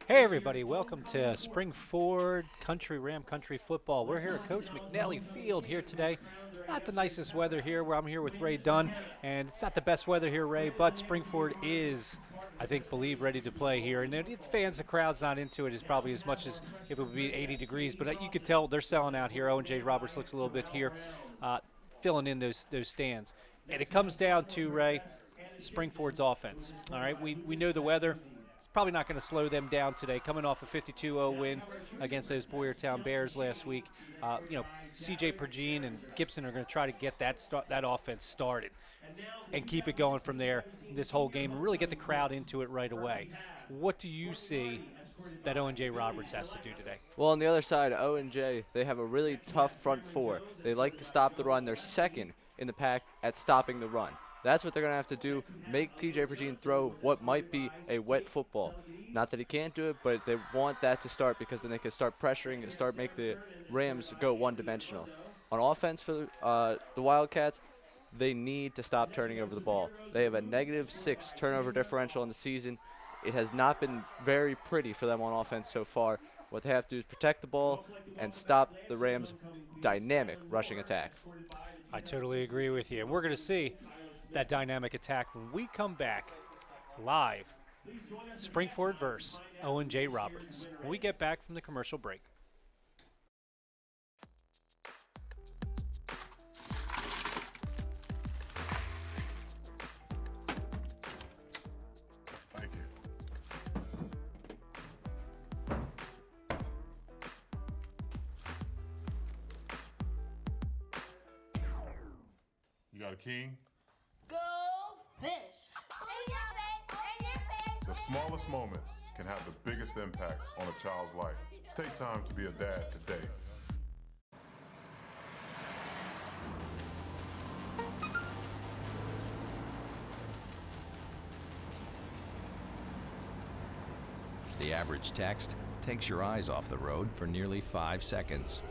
Hey everybody, welcome to Spring-Ford Ram Country Football. We're here at Coach McNally Field here today. Not the nicest weather here, where I'm here with Ray Dunn, and it's not the best weather here, Ray, but Spring-Ford is, I think, ready to play here. And the fans, the crowd's not into it as probably as much as if it would be 80 degrees, but you could tell they're selling out here. Owen J. Roberts looks a little bit here, filling in those stands. And it comes down to, Ray, Spring-Ford's offense. All right, we know the weather. It's probably not going to slow them down today. Coming off a 52-0 win against those Boyertown Bears last week, C.J. Pergine and Gibson are going to try to get that offense started and keep it going from there this whole game and really get the crowd into it right away. What do you see that Owen J. Roberts has to do today? Well, on the other side, Owen J, they have a really tough front four. They like to stop the run. They're second in the pack at stopping the run. That's what they're going to have to do, make T.J. Pergine throw what might be a wet football. Not that he can't do it, but they want that to start because then they can start pressuring and start make the Rams go one-dimensional. On offense for the Wildcats, they need to stop turning over the ball. They have a -6 turnover differential in the season. It has not been very pretty for them on offense so far. What they have to do is protect the ball and stop the Rams' dynamic rushing attack. I totally agree with you. And we're going to see that dynamic attack when we come back live. Spring-Ford versus Owen J. Roberts when we get back from the commercial break. Thank you. You got a king? Go fish! In your face! In your face! The smallest moments can have the biggest impact on a child's life. Take time to be a dad today. The average text takes your eyes off the road for nearly 5 seconds.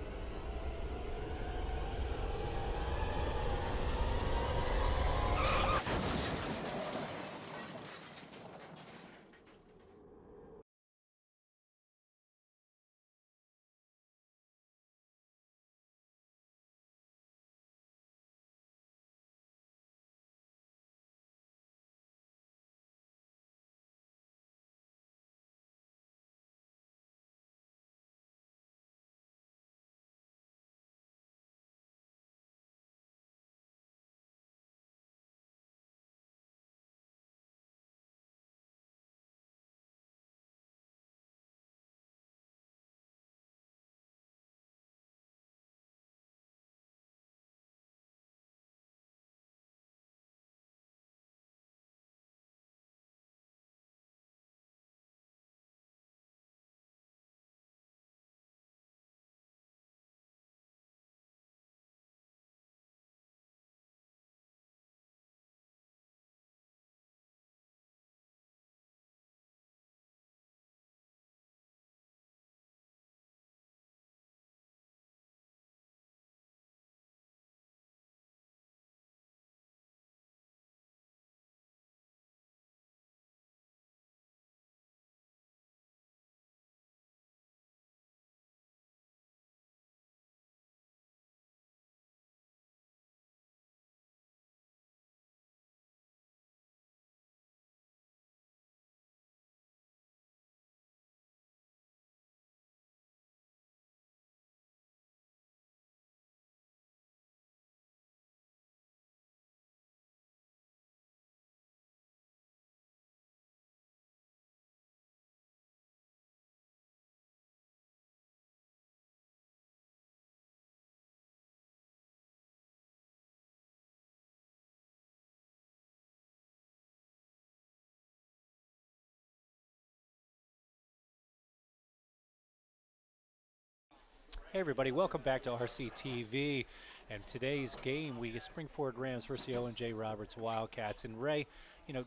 Hey everybody, welcome back to RCTV. And today's game, we get Spring-Ford Rams versus the Owen J. Roberts Wildcats. And Ray,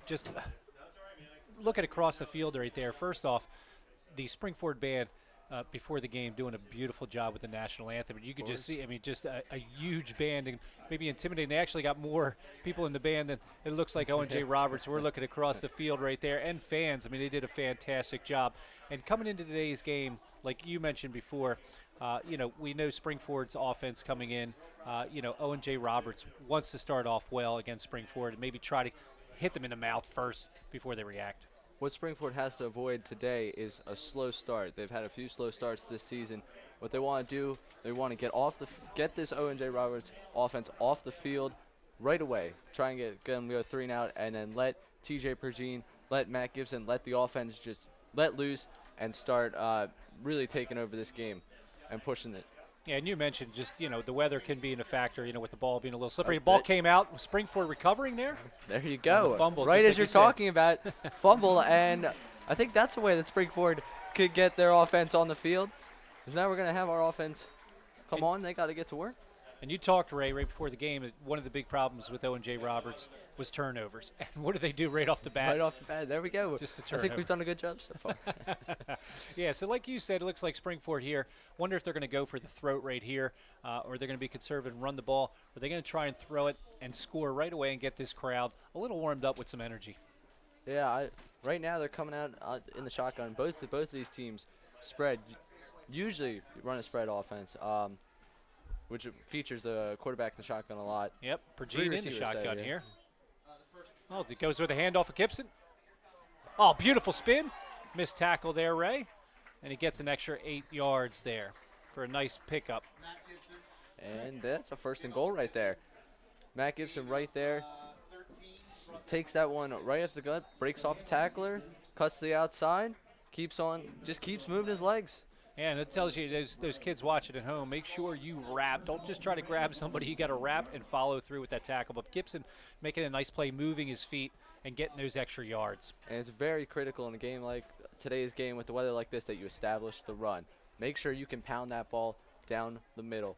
just look at across the field right there. First off, the Spring-Ford band before the game doing a beautiful job with the national anthem. And you could just see, I mean, just a huge band and maybe intimidating. They actually got more people in the band than it looks like Owen J. Roberts. We're looking across the field right there, and fans. I mean, they did a fantastic job. And coming into today's game, like you mentioned before, we know Spring-Ford's offense coming in. Owen J. Roberts wants to start off well against Spring-Ford and maybe try to hit them in the mouth first before they react. What Spring-Ford has to avoid today is a slow start. They've had a few slow starts this season. What they want to do, they want to get this Owen J. Roberts offense off the field right away. Try and get them to go 3 and out, and then let TJ Pergine, let Matt Gibson, let the offense just let loose and start really taking over this game and pushing it. Yeah, and you mentioned just, the weather can be a factor, with the ball being a little slippery. The ball came out. Was Spring-Ford recovering there? There you go. Fumble, right as like you're talking about, fumble, and I think that's a way that Spring-Ford could get their offense on the field. Because now we're going to have our offense come on. They got to get to work. And you talked, Ray, right before the game, that one of the big problems with Owen J. Roberts was turnovers. And what do they do right off the bat? Right off the bat. There we go. Just a I turnover. think we've done a good job so far. Yeah, so like you said, it looks like Spring-Ford here. Wonder if they're going to go for the throat right here, or they're going to be conservative and run the ball. Or are they going to try and throw it and score right away and get this crowd a little warmed up with some energy? Yeah, right now they're coming out in the shotgun. Both of these teams spread. Usually run a spread offense, which features the quarterback in the shotgun a lot. Yep, Pergine in the shotgun yeah. here. Oh, it goes with a handoff of Gibson. Oh, beautiful spin. Missed tackle there, Ray. And he gets an extra 8 yards there for a nice pickup. And that's a 1st and goal right there. Matt Gibson right there. Takes that one right off the gut, breaks off the tackler, cuts to the outside, keeps moving his legs. Yeah, and it tells you, those kids watching at home, make sure you wrap. Don't just try to grab somebody. You got to wrap and follow through with that tackle. But Gibson making a nice play, moving his feet and getting those extra yards. And it's very critical in a game like today's game with the weather like this that you establish the run. Make sure you can pound that ball down the middle.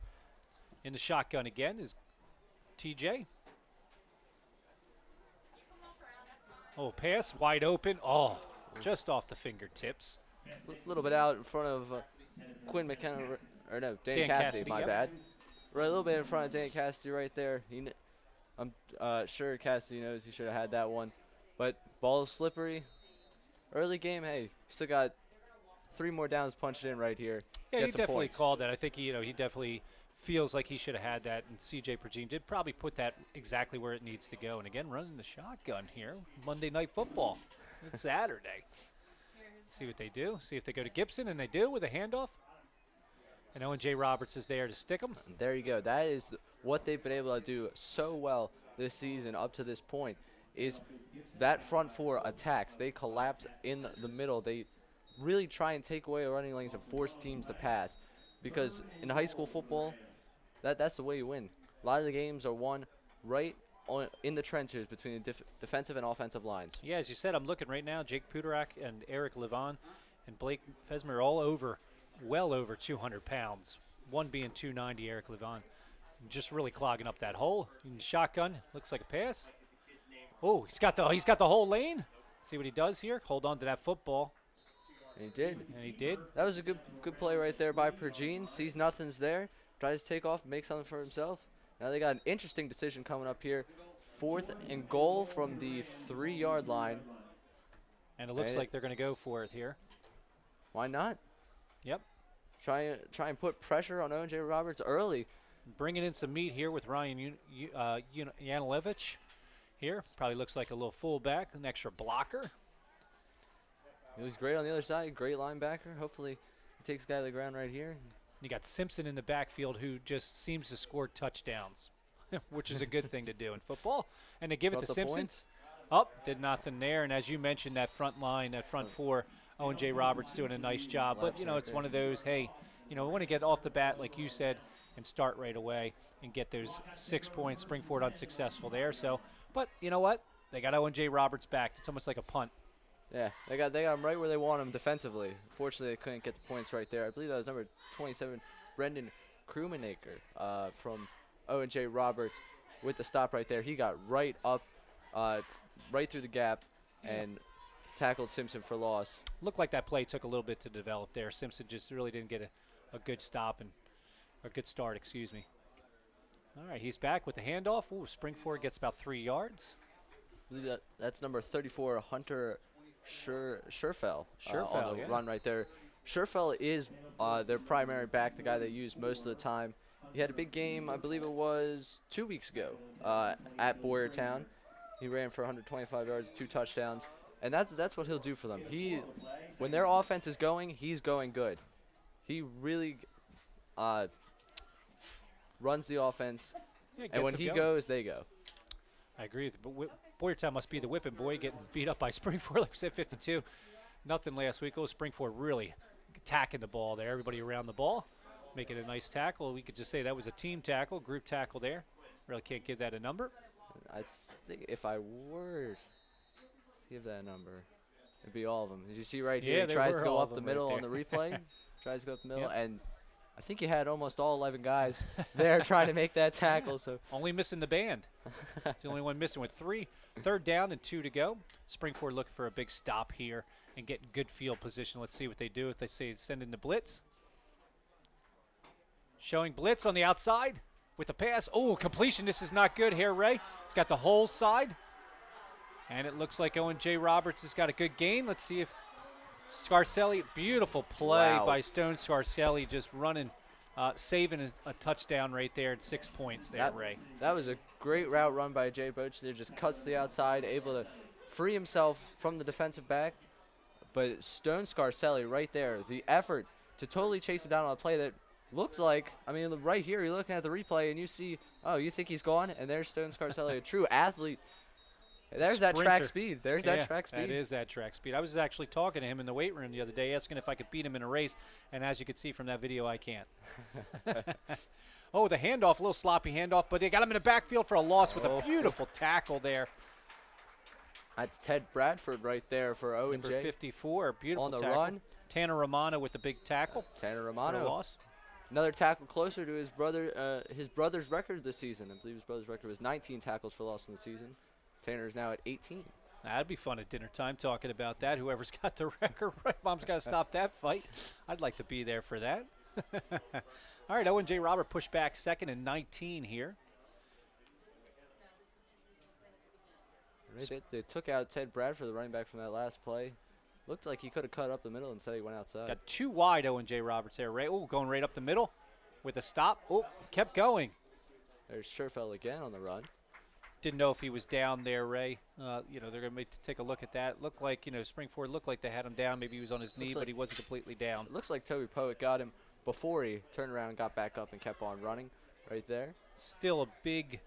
In the shotgun again is TJ. Oh, pass, wide open. Oh, just off the fingertips. A little bit out in front of Quinn McKenna, or no, Dan Cassidy, my yep. bad. Right, a little bit in front of Dan Cassidy right there. I'm sure Cassidy knows he should have had that one. But ball is slippery. Early game, hey, still got 3 more downs punched in right here. Yeah, Get he some definitely points. called that. I think he definitely feels like he should have had that, and CJ Pergine did probably put that exactly where it needs to go. And again, running the shotgun here, Monday Night Football. It's Saturday. See what they do. See if they go to Gibson, and they do with a handoff. And Owen J. Roberts is there to stick them. There you go. That is what they've been able to do so well this season up to this point, is that front 4 attacks. They collapse in the middle. They really try and take away running lanes and force teams to pass, because in high school football, that's the way you win. A lot of the games are won right in the trenches between the defensive and offensive lines. Yeah, as you said, I'm looking right now. Jake Puderak and Eric Levon and Blake Fesmer all well over 200 pounds. One being 290, Eric Levon. Just really clogging up that hole. In the shotgun, looks like a pass. Oh, he's got the whole lane. See what he does here. Hold on to that football. And he did. And he did. That was a good play right there by Pergine. Sees nothing's there, tries to take off, make something for himself. Now they got an interesting decision coming up here. 4th and goal from the 3-yard line. And it looks like they're going to go for it here. Why not? Yep. Try and put pressure on Owen J. Roberts early. Bringing in some meat here with Ryan Yanilevich here. Probably looks like a little fullback, an extra blocker. He was great on the other side, great linebacker. Hopefully he takes a guy to the ground right here. You got Simpson in the backfield, who just seems to score touchdowns, which is a good thing to do in football. And they give it to Simpson. Oh, did nothing there. And as you mentioned, that front line, that front 4, Owen J. Roberts doing a nice job. But, it's one of those, hey, we want to get off the bat, like you said, and start right away and get those 6 points. Spring-Ford unsuccessful there. So, but you know what? They got Owen J. Roberts back. It's almost like a punt. Yeah, they got him right where they want him defensively. Fortunately, they couldn't get the points right there. I believe that was number 27, Brendan Krumanaker from Owen J. Roberts with the stop right there. He got right up, right through the gap, and tackled Simpson for loss. Looked like that play took a little bit to develop there. Simpson just really didn't get a good stop and a good start, excuse me. All right, he's back with the handoff. Ooh, Spring-Ford gets about 3 yards. I believe that's number 34, Hunter Scherfel. Scherfel, On the yeah. run right there. Scherfel is their primary back, the guy they use most of the time. He had a big game, I believe it was 2 weeks ago, at Boyertown. He ran for 125 yards, 2 touchdowns, and that's what he'll do for them. When their offense is going, he's going good. He really runs the offense, Yeah, and when gets he them goes, they go. I agree with you. But Boyertown must be the whipping boy, getting beat up by Spring-Ford, like we said, 52. Nothing last week. Oh, Spring-Ford really attacking the ball there. Everybody around the ball, making a nice tackle. We could just say that was a team tackle, group tackle there. Really can't give that a number. I think if I were to give that number, it'd be all of them. As you see right Yeah, here, he they tries to were go all up of the them right middle on the there. replay. Tries to go up the middle, Yep. and I think he had almost all 11 guys there trying to make that tackle. So Only missing the band. It's the only one missing with 3. Third down and 2 to go. Spring-Ford looking for a big stop here and getting good field position. Let's see what they do. If they say send in the blitz. Showing blitz on the outside with the pass. Oh, completion. This is not good here, Ray. It's got the whole side. And it looks like Owen J. Roberts has got a good gain. Let's see if Scarcelli, beautiful play Wow. by Stone Scarcelli, just running, saving a touchdown right there at 6 points there, Ray. that was a great route run by Jay Boach. There, just cuts to the outside, able to free himself from the defensive back. But Stone Scarcelli right there, the effort to totally chase him down on a play that looked like, I mean, right here, you're looking at the replay and you see, oh, you think he's gone? And there's Stone Scarcelli, a true athlete. There's that track Sprinter. speed. There's Yeah, that track speed. That is that track speed. I was actually talking to him in the weight room the other day, asking if I could beat him in a race, and as you can see from that video, I can't. Oh, the handoff, a little sloppy handoff, but they got him in the backfield for a loss with a beautiful tackle there. That's Ted Bradford right there for Owen Number J. 54, beautiful On the tackle. run. Tanner Romano with the big tackle Tanner for a Romano. loss. Another tackle closer to his brother's record this season. I believe his brother's record was 19 tackles for loss in the season. Tanner is now at 18. That'd be fun at dinner time talking about that. Whoever's got the record right, Mom's got to stop that fight. I'd like to be there for that. All right, Owen J. Robert pushed back 2nd and 19 here. They took out Ted Bradford, the running back from that last play. Looked like he could have cut up the middle. Instead, he went outside. Got 2 wide, Owen J. Roberts there. Ray. Oh, going right up the middle with a stop. Oh, kept going. There's Scherfel again on the run. Didn't know if he was down there, Ray. They're going to take a look at that. Looked like, Spring-Ford looked like they had him down. Maybe he was on his knee, Looks but like- he wasn't completely down. It looks like Toby Poet got him before he turned around and got back up and kept on running right there. Still a big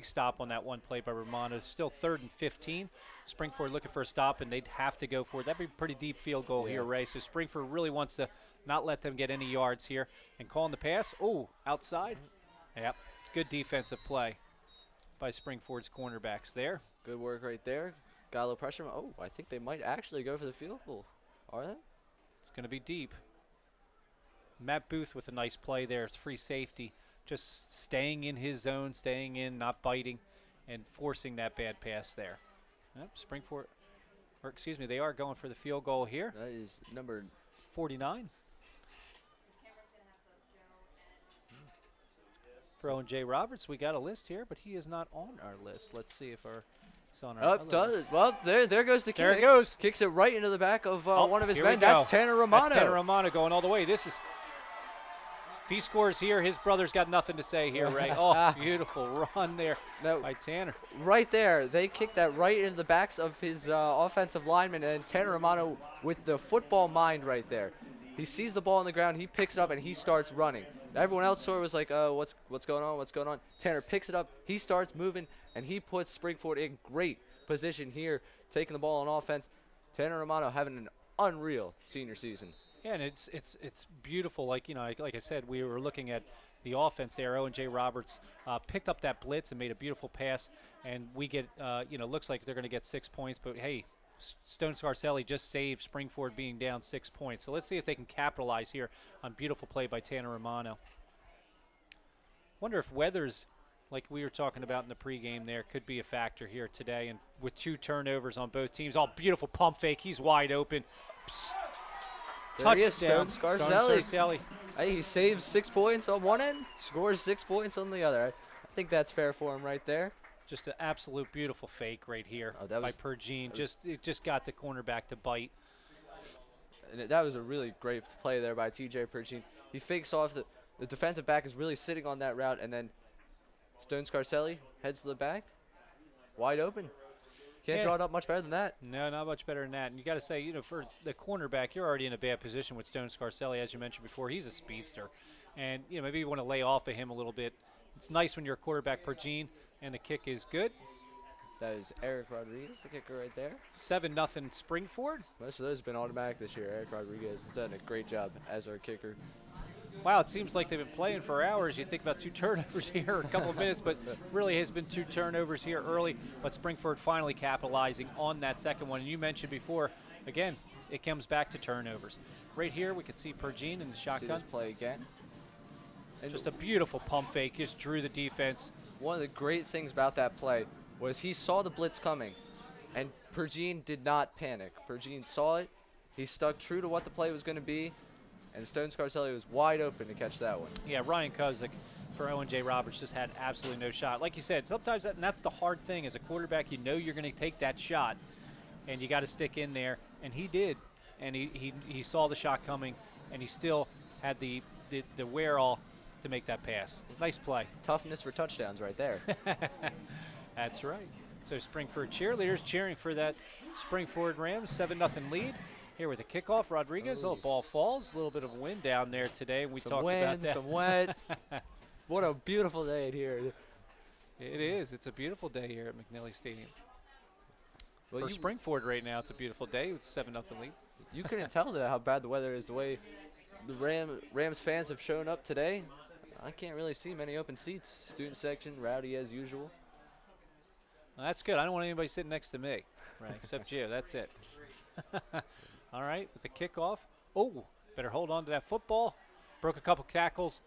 stop on that one play by Romano. Still 3rd and 15. Spring-Ford looking for a stop, and they'd have to go for it. That'd be a pretty deep field goal Yeah. here, Ray. So Spring-Ford really wants to not let them get any yards here. And calling the pass. Oh, outside. Yep, good defensive play by Spring-Ford's cornerbacks there. Good work right there. Got a little pressure. Oh, I think they might actually go for the field goal. Are they? It's going to be deep. Matt Booth with a nice play there. It's free safety. Just staying in his zone, staying in, not biting, and forcing that bad pass there. Yep, Spring-Ford, or excuse me, they are going for the field goal here. That is number 49. For Owen J. Roberts, we got a list here, but he is not on our list. Let's see if he's on our Oh, other does list. it? Well, there goes the kick. There it goes. Kicks it right into the back of one of his Here we men. That's go. Tanner Romano. That's Tanner Romano going all the way. This is, if he scores here, his brother's got nothing to say here, Ray. Oh, beautiful run there No, by Tanner. right there. They kicked that right into the backs of his offensive lineman, and Tanner Romano with the football mind right there. He sees the ball on the ground, he picks it up, and he starts running. Everyone else sort of was like, what's going on, what's going on? Tanner picks it up, he starts moving, and he puts Spring-Ford in great position here, taking the ball on offense. Tanner Romano having an unreal senior season. Yeah, and it's beautiful. Like I said, we were looking at the offense there. Owen J. Roberts picked up that blitz and made a beautiful pass, and we get looks like they're going to get 6 points. But hey, Stone Scarcelli just saved Spring-Ford being down 6 points. So let's see if they can capitalize here on beautiful play by Tanner Romano. Wonder if Weathers like we were talking about in the pregame there, could be a factor here today. And with 2 turnovers on both teams, beautiful pump fake. He's wide open. Psst. There he is, Touchdown. Stone Scarselli. Scarselli. Hey, he saves 6 points on one end, scores 6 points on the other. I think that's fair for him right there. Just an absolute beautiful fake right here That by was- Pergine. It just got the cornerback to bite. And that was a really great play there by TJ Pergine. He fakes off the defensive back is really sitting on that route, and then Stone Scarselli heads to the back, wide open. Can't Yeah. draw it up much better than that. No, not much better than that. And you got to say, for the cornerback, you're already in a bad position with Stone Scarselli, as you mentioned before. He's a speedster, and maybe you want to lay off of him a little bit. It's nice when you're a quarterback, Pergine, and the kick is good. That is Eric Rodriguez, the kicker right there. 7-0 Spring-Ford. Most of those have been automatic this year. Eric Rodriguez has done a great job as our kicker. Wow, it seems like they've been playing for hours. You think about 2 turnovers here, a couple of minutes, but really has been 2 turnovers here early. But Spring-Ford finally capitalizing on that second one. And you mentioned before, again, it comes back to turnovers. Right here, we could see Pergine in the See shotgun. this play again. And Just a beautiful pump fake. Just drew the defense. one of the great things about that play was he saw the blitz coming, and Pergine did not panic. Pergine saw it. He stuck true to what the play was going to be, and Stone Scarselli was wide open to catch that one. Yeah, Ryan Kuzik for Owen J. Roberts just had absolutely no shot. Like you said, sometimes and that's the hard thing as a quarterback. You know you're going to take that shot, and you got to stick in there. And he did, and he saw the shot coming, and he still had the wherewithal to make that pass. Nice play. Toughness for touchdowns right there. That's right. So Spring-Ford cheerleaders cheering for that Spring-Ford Rams 7-0 lead. Here with a kickoff, Rodriguez. Oh, ball falls. A little bit of wind down there today. We Some talked wind, about that. some wet. What a beautiful day here. It is. It's a beautiful day here at McNally Stadium. Well, For Spring-Ford right now, it's a beautiful day with 7-0 lead. You couldn't tell how bad the weather is the way the Rams fans have shown up today. I can't really see many open seats. Student section, rowdy as usual. Well, that's good. I don't want anybody sitting next to me, right? Except you. That's it. All right, with the kickoff. Oh, better hold on to that football. Broke a couple tackles.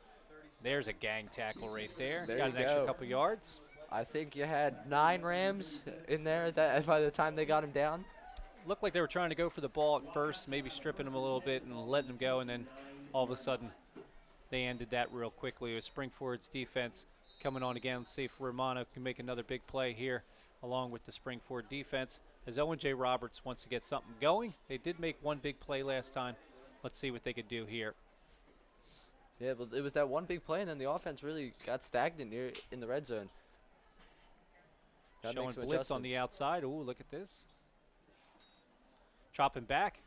There's a gang tackle right there. There Got you an extra go. couple yards. I think you had 9 Rams in there by the time they got him down. Looked like they were trying to go for the ball at first, maybe stripping him a little bit and letting him go, and then all of a sudden they ended that real quickly. With Spring-Ford's defense coming on again. Let's see if Romano can make another big play here along with the Spring-Ford defense. As Owen J. Roberts wants to get something going. They did make one big play last time. Let's see what they could do here. Yeah, but it was that one big play, and then the offense really got stagnant near in the red zone. Gotta make Showing some blitz on the adjustments. outside. Ooh, look at this. Chopping back.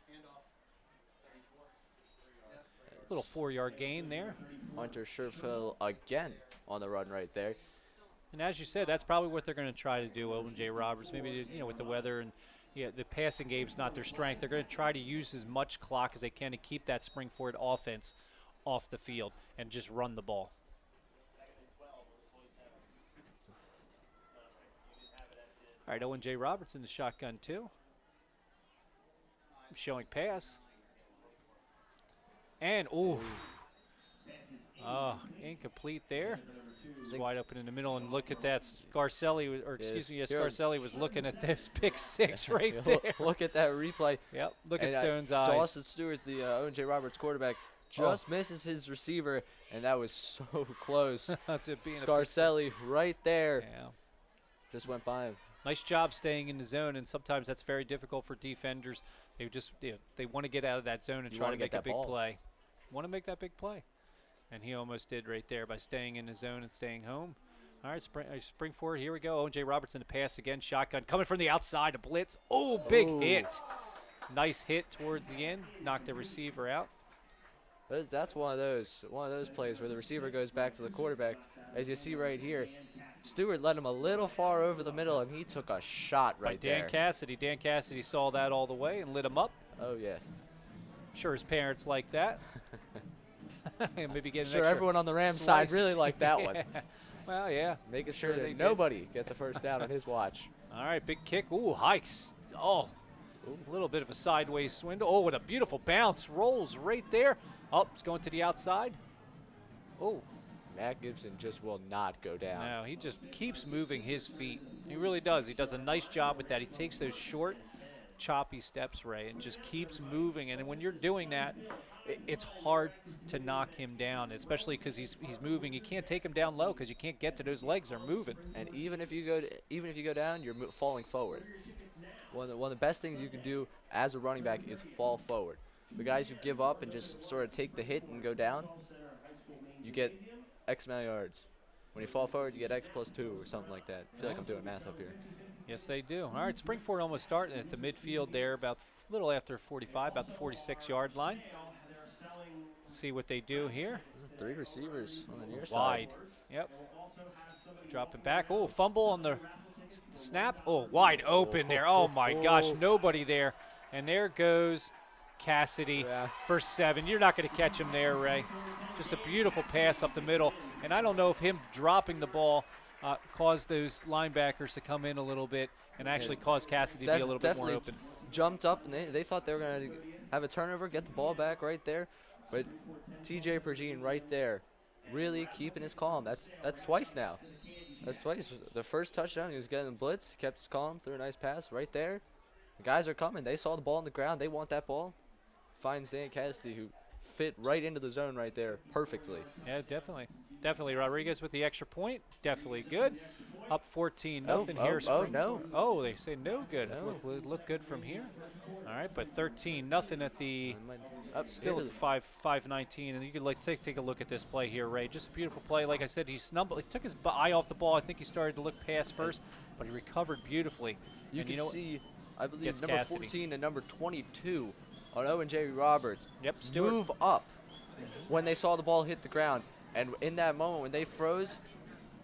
Little 4-yard gain there. Hunter Sherfield again on the run right there. And as you said, that's probably what they're going to try to do, Owen J. Roberts. Maybe, with the weather and the passing game's not their strength. They're going to try to use as much clock as they can to keep that Spring-Ford offense off the field and just run the ball. All right, Owen J. Roberts in the shotgun too. Showing pass. And, ooh. Oh, incomplete there. It's wide open in the middle, and look at that. Scarselli, Scarselli was looking at this pick 6 right there. Look at that replay. Yep, look And, at Stone's eyes. Dawson Stewart, the Owen J. Roberts quarterback, just misses his receiver, and that was so close. To being Scarselli right there. Yeah. Just went by him. Nice job staying in the zone, and sometimes that's very difficult for defenders. They just they want to get out of that zone and You try wanna to get make a that big ball. play. Want to make that big play. And he almost did right there by staying in the zone and staying home. All right, Spring-Ford, here we go. Owen J. Roberts in the pass again. Shotgun coming from the outside, a blitz. Oh, big hit. Nice hit towards the end. Knocked the receiver out. But that's one of those plays where the receiver goes back to the quarterback. As you see right here, Stewart led him a little far over the middle, and he took a shot right By Dan there. Cassidy. Dan Cassidy saw that all the way and lit him up. Oh, yeah. Sure his parents like that. Maybe get an Sure, extra everyone on the Rams slice. side really liked that one. Yeah. Well, yeah. Making sure Sure they that did. nobody gets a first down on his watch. All right, big kick. Ooh, hikes. Oh, a little bit of a sideways swindle. Oh, what a beautiful bounce. Rolls right there. Oh, it's going to the outside. Oh, Matt Gibson just will not go down. No, he just keeps moving his feet. He really does. He does a nice job with that. He takes those short, choppy steps, Ray, and just keeps moving. And when you're doing that, it's hard to knock him down, especially because he's moving. You can't take him down low because you can't get to those legs. They're moving. And even if you go down, you're falling forward. One of the best things you can do as a running back is fall forward. The guys who give up and just sort of take the hit and go down, you get X amount of yards. When you fall forward, you get X plus 2 or something like that. I feel like I'm doing math up here. Yes, they do. All right, Spring-Ford almost starting at the midfield there, about a little after 45, about the 46-yard line. See what they do here. 3 receivers on the near side. Wide. Yep. Dropping back. Oh, fumble on the snap. Oh, wide open there. Oh, my gosh, nobody there. And there goes Cassidy for 7. You're not going to catch him there, Ray. Just a beautiful pass up the middle. And I don't know if him dropping the ball caused those linebackers to come in a little bit and actually caused Cassidy to be a little bit more open. Jumped up, and they thought they were going to have a turnover, get the ball back right there. But TJ Pergine right there, really keeping his calm. That's twice now. That's twice. The first touchdown, he was getting the blitz, kept his calm, threw a nice pass right there. The guys are coming. They saw the ball on the ground. They want that ball. Finds Dan Cassidy, who fit right into the zone right there perfectly. Yeah, definitely. Definitely. Rodriguez with the extra point. Definitely good. Up 14-0 here. No. Oh, they say no good. No. Look good from here. All right, but 13-0 at the still at the 5:19, and you can take a look at this play here, Ray. Just a beautiful play. Like I said, he took his eye off the ball. I think he started to look past first, but he recovered beautifully. You and can see, I believe, number Cassidy. 14 and number 22 on Owen J. Roberts Stewart. move up when they saw the ball hit the ground. And in that moment when they froze,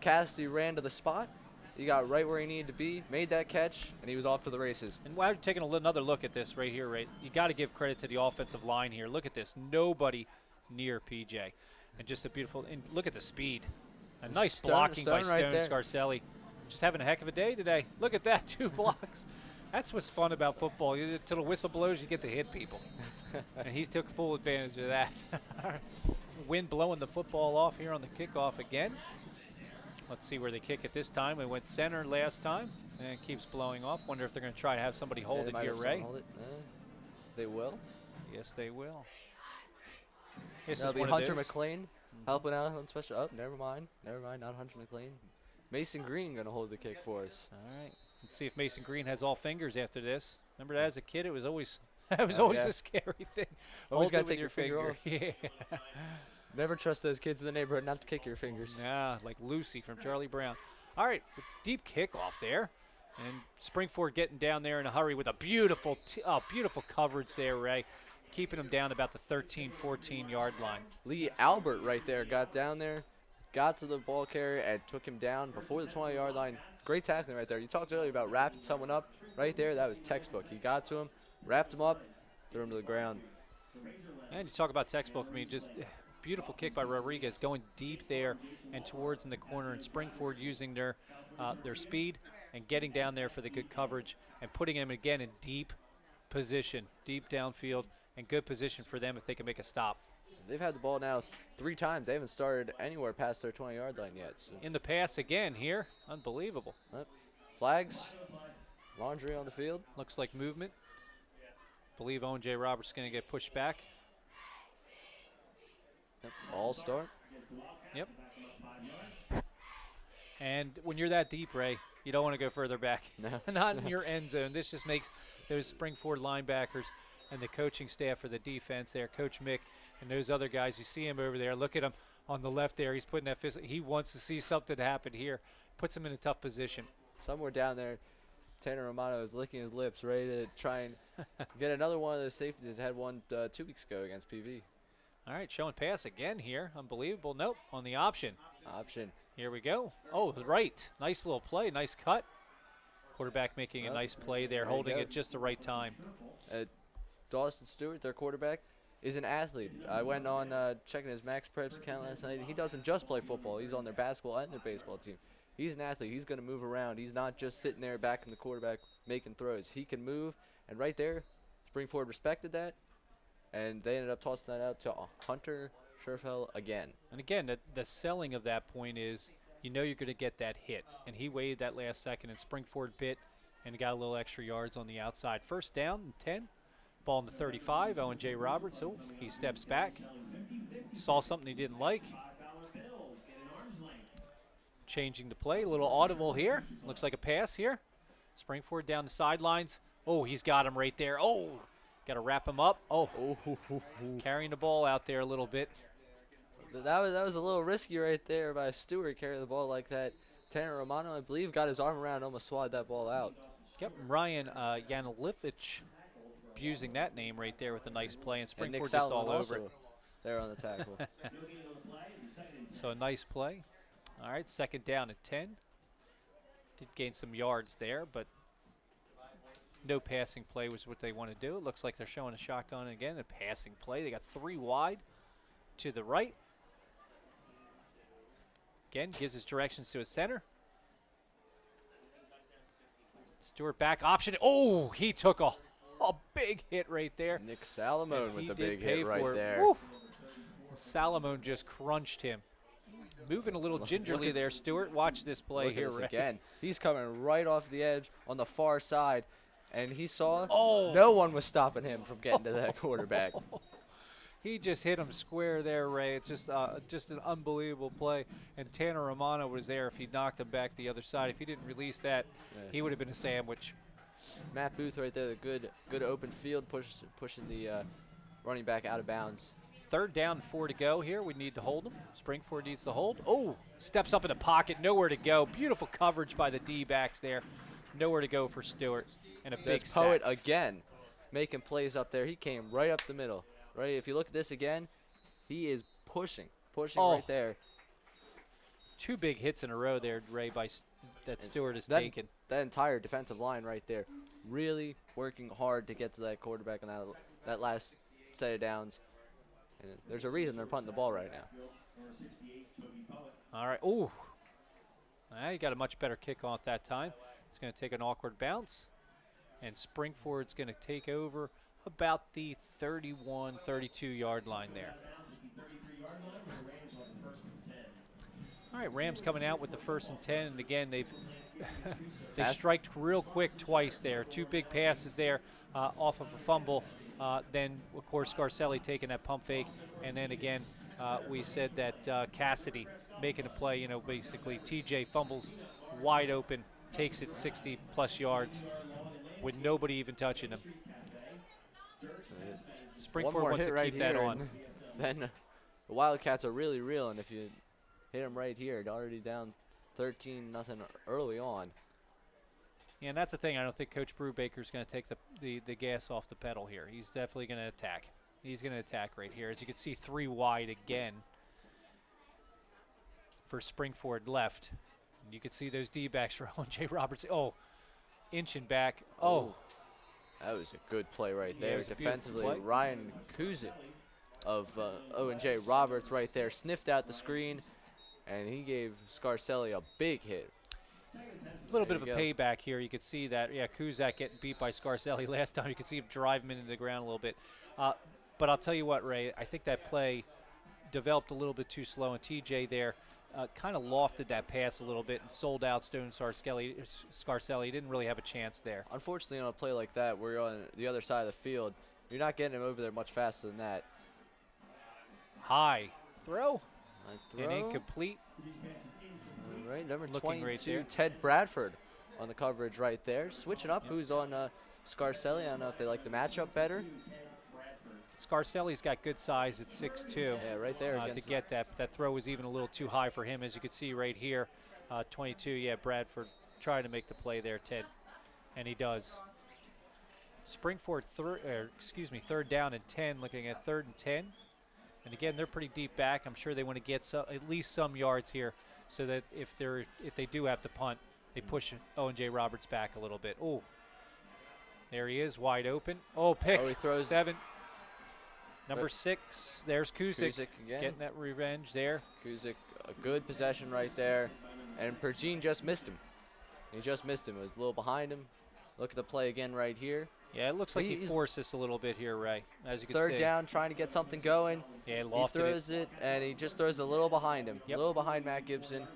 Cassidy ran to the spot. He got right where he needed to be, made that catch, and he was off to the races. And while you're taking another look at this right here, Ray, you got to give credit to the offensive line here. Look at this. Nobody near PJ. And just a beautiful – and look at the speed. A nice blocking by Stone right Scarcelli. Just having a heck of a day today. Look at that, 2 blocks. That's what's fun about football. Till the whistle blows, you get to hit people. And he took full advantage of that. Wind blowing the football off here on the kickoff again. Let's see where they kick it this time. We went center last time, and it keeps blowing off. Wonder if they're going to try to have somebody hold it here, Ray. Hold it. They will. Yes, they will. That'll be Hunter McLean helping out on special. Oh, never mind, not Hunter McLean. Mason Green going to hold the kick for us. All right. Let's see if Mason Green has all fingers after this. Remember that as a kid, it was always a scary thing. Always got to with take your finger off. Yeah. Never trust those kids in the neighborhood not to kick your fingers. Yeah, like Lucy from Charlie Brown. All right, deep kickoff there. And Spring-Ford getting down there in a hurry with a beautiful coverage there, Ray. Keeping them down about the 13, 14-yard line. Lee Albert right there got down there, got to the ball carrier, and took him down before the 20-yard line. Great tackling right there. You talked earlier about wrapping someone up. Right there, that was textbook. He got to him, wrapped him up, threw him to the ground. And you talk about textbook, I mean, just beautiful kick by Rodriguez going deep there and towards in the corner, and Spring-Ford using their speed and getting down there for the good coverage and putting him again in deep position, deep downfield, and good position for them if they can make a stop. They've had the ball now 3 times. They haven't started anywhere past their 20-yard line yet. So. In the pass again here. Unbelievable. Flags, laundry on the field. Looks like movement. Believe Owen J. Roberts is going to get pushed back. False start. Yep. And when you're that deep, Ray, you don't want to go further back. No. Not in your end zone. This just makes those Spring-Ford linebackers and the coaching staff for the defense there, Coach Mick and those other guys, you see him over there. Look at him on the left there. He's putting that fist. He wants to see something happen here. Puts him in a tough position. Somewhere down there, Tanner Romano is licking his lips, ready to try and get another one of those safeties. Had one 2 weeks ago against PV. All right, showing pass again here. Unbelievable. Nope, on the option. Here we go. Oh, right. Nice little play. Nice cut. Quarterback making a nice play there, holding it just the right time. Dawson Stewart, their quarterback, is an athlete. I went on checking his Max Preps account last night. He doesn't just play football. He's on their basketball and their baseball team. He's an athlete. He's going to move around. He's not just sitting there back in the quarterback making throws. He can move, and right there, Spring-Ford respected that, and they ended up tossing that out to Hunter Scherfel again. And again, the selling of that point is you know you're going to get that hit. And he waited that last second, and Spring-Ford bit and got a little extra yards on the outside. First down and 10. Ball in the 35. Owen J. Roberts. Oh, he steps back. Saw something he didn't like. Changing the play. A little audible here. Looks like a pass here. Spring-Ford down the sidelines. Oh, he's got him right there. Oh, got to wrap him up. Oh, carrying the ball out there a little bit. That was a little risky right there by Stewart carrying the ball like that. Tanner Romano, I believe, got his arm around, almost swatted that ball out. Yep, Ryan Yanilivich abusing that name right there with a nice play, and Spring-Ford just all over it. There on the tackle. So a nice play. All right, second down at 10. Did gain some yards there, but no passing play was what they want to do. It looks like they're showing a shotgun again, a passing play. They got 3 wide to the right. Again, gives his directions to his center. Stewart back option. Oh, he took a big hit right there. Nick Salamone And with he the did big pay hit right for it. there. Woo. Salamone just crunched him. Moving a little gingerly at there, this- Stewart. Watch this play Look at here, this Ray. again. He's coming right off the edge on the far side, and he saw Oh. no one was stopping him from getting to that quarterback. He just hit him square there, Ray. It's just an unbelievable play. And Tanner Romano was there. If he knocked him back the other side, if he didn't release that, Yeah. he would have been a sandwich. Matt Booth right there, the good open field, pushing the running back out of bounds. Third down, 4 to go here. We need to hold him. Spring-Ford needs to hold. Oh, steps up in the pocket, nowhere to go. Beautiful coverage by the D-backs there. Nowhere to go for Stewart. And a big There's sack. Poet again, making plays up there. He came right up the middle. Right, if you look at this again, he is pushing Oh. right there. 2 big hits in a row there, Ray, that Stewart has that, taken. That entire defensive line right there, really working hard to get to that quarterback on that last set of downs. And there's a reason they're punting the ball right now. All right. Ooh. He got a much better kickoff that time. It's going to take an awkward bounce. And Spring-Ford's going to take over about the 31, 32-yard line there. All right, Rams coming out with the 1st and 10. And again, they striked real quick twice there. 2 big passes there off of a fumble. Then, of course, Scarcelli taking that pump fake. And then again, we said that Cassidy making a play. You know, basically TJ fumbles wide open, takes it 60-plus yards with nobody even touching him. Spring-Ford wants to keep that on. Then the Wildcats are really reeling if you hit them right here. They're already down 13-0 early on. Yeah, and that's the thing. I don't think Coach Brubaker's going to take the gas off the pedal here. He's definitely going to attack. He's going to attack right here. As you can see, 3 wide again for Spring-Ford left. And you can see those D-backs for Owen J. Roberts. Oh, inching back. Oh. That was a good play right Yeah, it there. was a beautiful Defensively, play. Ryan Kuzik of Owen J. Roberts right there sniffed out the screen, and he gave Scarcelli a big hit. A little There bit of you a go. payback here. You could see that. Yeah, Kuzak getting beat by Scarcelli last time. You could see him drive him into the ground a little bit. But I'll tell you what, Ray, I think that play developed a little bit too slow, and TJ there kind of lofted that pass a little bit and sold out Scarcelli. He didn't really have a chance there. Unfortunately, on a play like that, where you're on the other side of the field, you're not getting him over there much faster than that. High throw Throw. and incomplete. All right, number Looking 22, right there. Ted Bradford on the coverage right there. Switching up, who's on Scarcelli. I don't know if they like the matchup better. Scarcelli's got good size at 6'2". Yeah, right there. To against get that. That throw was even a little too high for him, as you can see right here. 22, yeah, Bradford trying to make the play there, Ted, and he does. Spring-Ford, third down and 10, looking at 3rd and 10. And again, they're pretty deep back. I'm sure they want to get at least some yards here, so that if they do have to punt, they push Owen J. Roberts back a little bit. Oh, there he is, wide open. Oh, pick. Oh, he throws 7. Number 6, there's Kuzik Kuzik again. getting that revenge there. Kuzik, a good possession right there. And Pergine just missed him. He just missed him. It was a little behind him. Look at the play again right here. Yeah, it looks like he He's- forced this a little bit here, Ray, as you can see. Third down, trying to get something going. Yeah, he He lofted throws it, and he just throws a little behind him, Yep. a little behind Matt Gibson,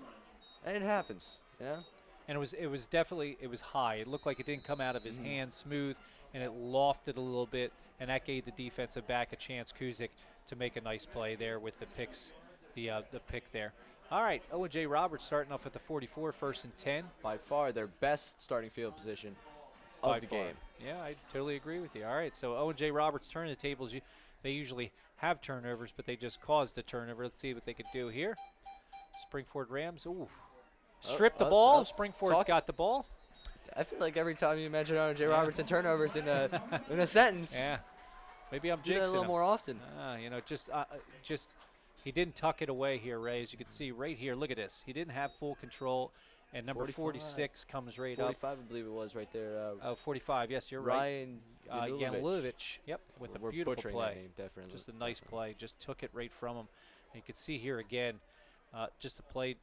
and it happens. Yeah. And it was definitely high. It looked like it didn't come out of his hand smooth, and it lofted a little bit, and that gave the defensive back a chance, Kuzik, to make a nice play there with the picks, the pick there. All right, Owen J. Roberts starting off at the 44, 1st and 10. By far their best starting field position By of the far. game. Yeah, I totally agree with you. All right, so Owen J. Roberts turning the tables. They usually have turnovers, but they just caused a turnover. Let's see what they could do here. Spring-Ford Rams. Ooh. Strip the ball. Spring-Ford's got the ball. I feel like every time you mention Owen J. Roberts and turnovers in a sentence, Yeah. Maybe I'm do that jinxing a little him. more often. You know, just he didn't tuck it away here, Ray. As you can see right here, look at this. He didn't have full control, and number 45. 46 comes right 45, I believe it was right there. up. 45. Yes, you're right. Ryan Yanulovich. Yep, with a We're beautiful butchering play. that name, definitely. Just a nice play. Just took it right from him. And you can see here again, just a play.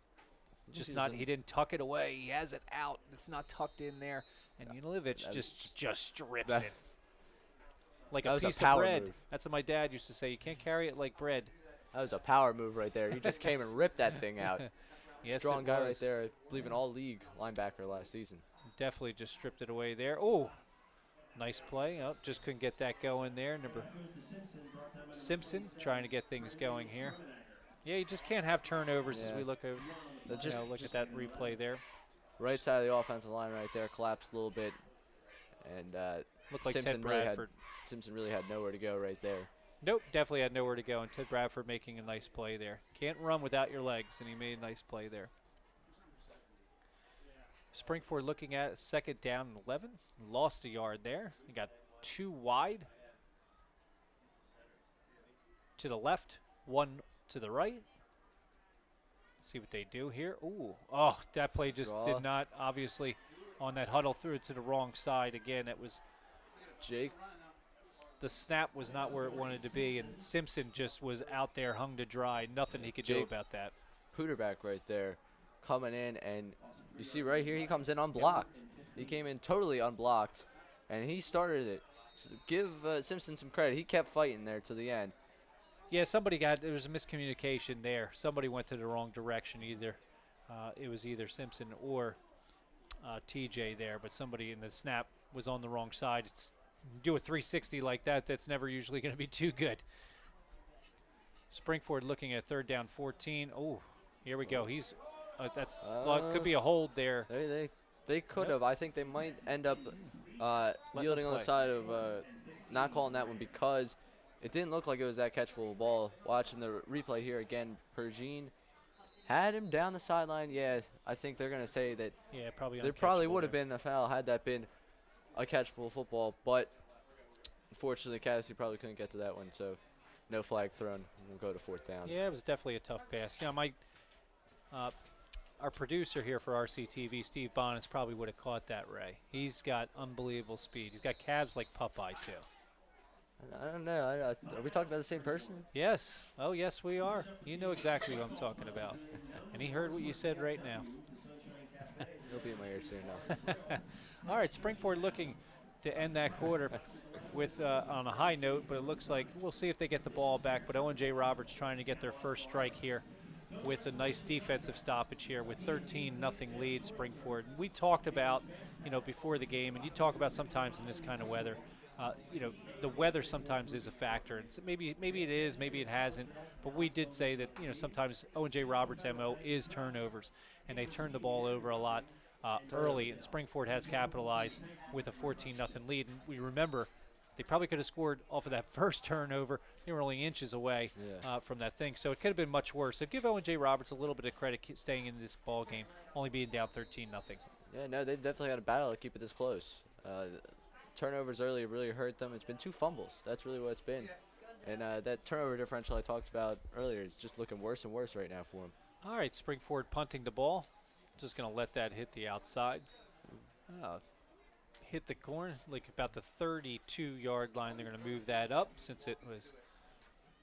He didn't tuck it away. He has it out. It's not tucked in there. And Yanulovich just strips that- it. Like that a was a piece of power bread. move. That's what my dad used to say. You can't carry it like bread. That was a power move right there. You just came and ripped that thing out. Yes, Strong it guy right was. there. I believe an all-league linebacker last season. Definitely just stripped it away there. Oh, nice play. Oh, just couldn't get that going there. Number Simpson trying to get things going here. Yeah, you just can't have turnovers as Yeah. we look over. Look at that replay there. Right side of the offensive line right there collapsed a little bit, and Looked like Simpson Ted really Bradford. Simpson really had nowhere to go right there. Nope, definitely had nowhere to go. And Ted Bradford making a nice play there. Can't run without your legs, and he made a nice play there. Spring-Ford looking at 2nd down and 11. Lost a yard there. He got 2 wide. To the left, 1 to the right. Let's see what they do here. Ooh, oh, that play just Draw. did not, obviously, on that huddle, threw it to the wrong side. Again, it was Jake, the snap was not where it wanted to be, and Simpson just was out there hung to dry. Nothing he could do Jake. about that. Pooterback right there, coming in, and you see right here he comes in unblocked. He came in totally unblocked, and he started it. So give Simpson some credit. He kept fighting there to the end. Yeah, there was a miscommunication there. Somebody went to the wrong direction either. It was either Simpson or TJ there, but somebody in the snap was on the wrong side. Do a 360 like that, that's never usually going to be too good. Spring-Ford looking at 3rd down 14. Oh, here we go. He's could be a hold there. They could have. I think they might end up yielding on the play. side of not calling that one because it didn't look like it was that catchable ball. Watching the replay here again, Pergine had him down the sideline. Yeah, I think they're going to say that Yeah, probably. there probably uncatchable would have there. been a foul had that been a catchable football, but unfortunately Cassie probably couldn't get to that one, so no flag thrown. We'll go to 4th down. Yeah, it was definitely a tough pass. You know, our producer here for RCTV, Steve Bonnes, probably would have caught that, Ray. He's got unbelievable speed. He's got calves like Popeye, too. I don't know. Are we talking about the same person? Yes. Oh, yes, we are. You know exactly what I'm talking about. And he heard what you said right now. He'll be in my ear soon now. All right, Spring-Ford looking to end that quarter with on a high note, but it looks like we'll see if they get the ball back. But Owen J. Roberts trying to get their first strike here with a nice defensive stoppage here with 13-0 lead, Spring-Ford. We talked about, before the game, and you talk about sometimes in this kind of weather, the weather sometimes is a factor. And so maybe it is, maybe it hasn't. But we did say that, sometimes Owen J. Roberts' MO is turnovers, and they've turned the ball over a lot early, and Spring-Ford has capitalized with a 14-0 lead. And we remember they probably could have scored off of that first turnover. They were only inches away from that thing, so it could have been much worse. So give Owen J. Roberts a little bit of credit staying in this ball game, only being down 13-0. Yeah, no, they definitely had a battle to keep it this close. Turnovers early really hurt them. It's been 2 fumbles. That's really what it's been. And that turnover differential I talked about earlier is just looking worse and worse right now for them. All right, Spring-Ford punting the ball. Just going to let that hit the outside. Hit the corner, like about the 32-yard line. They're going to move that up since it was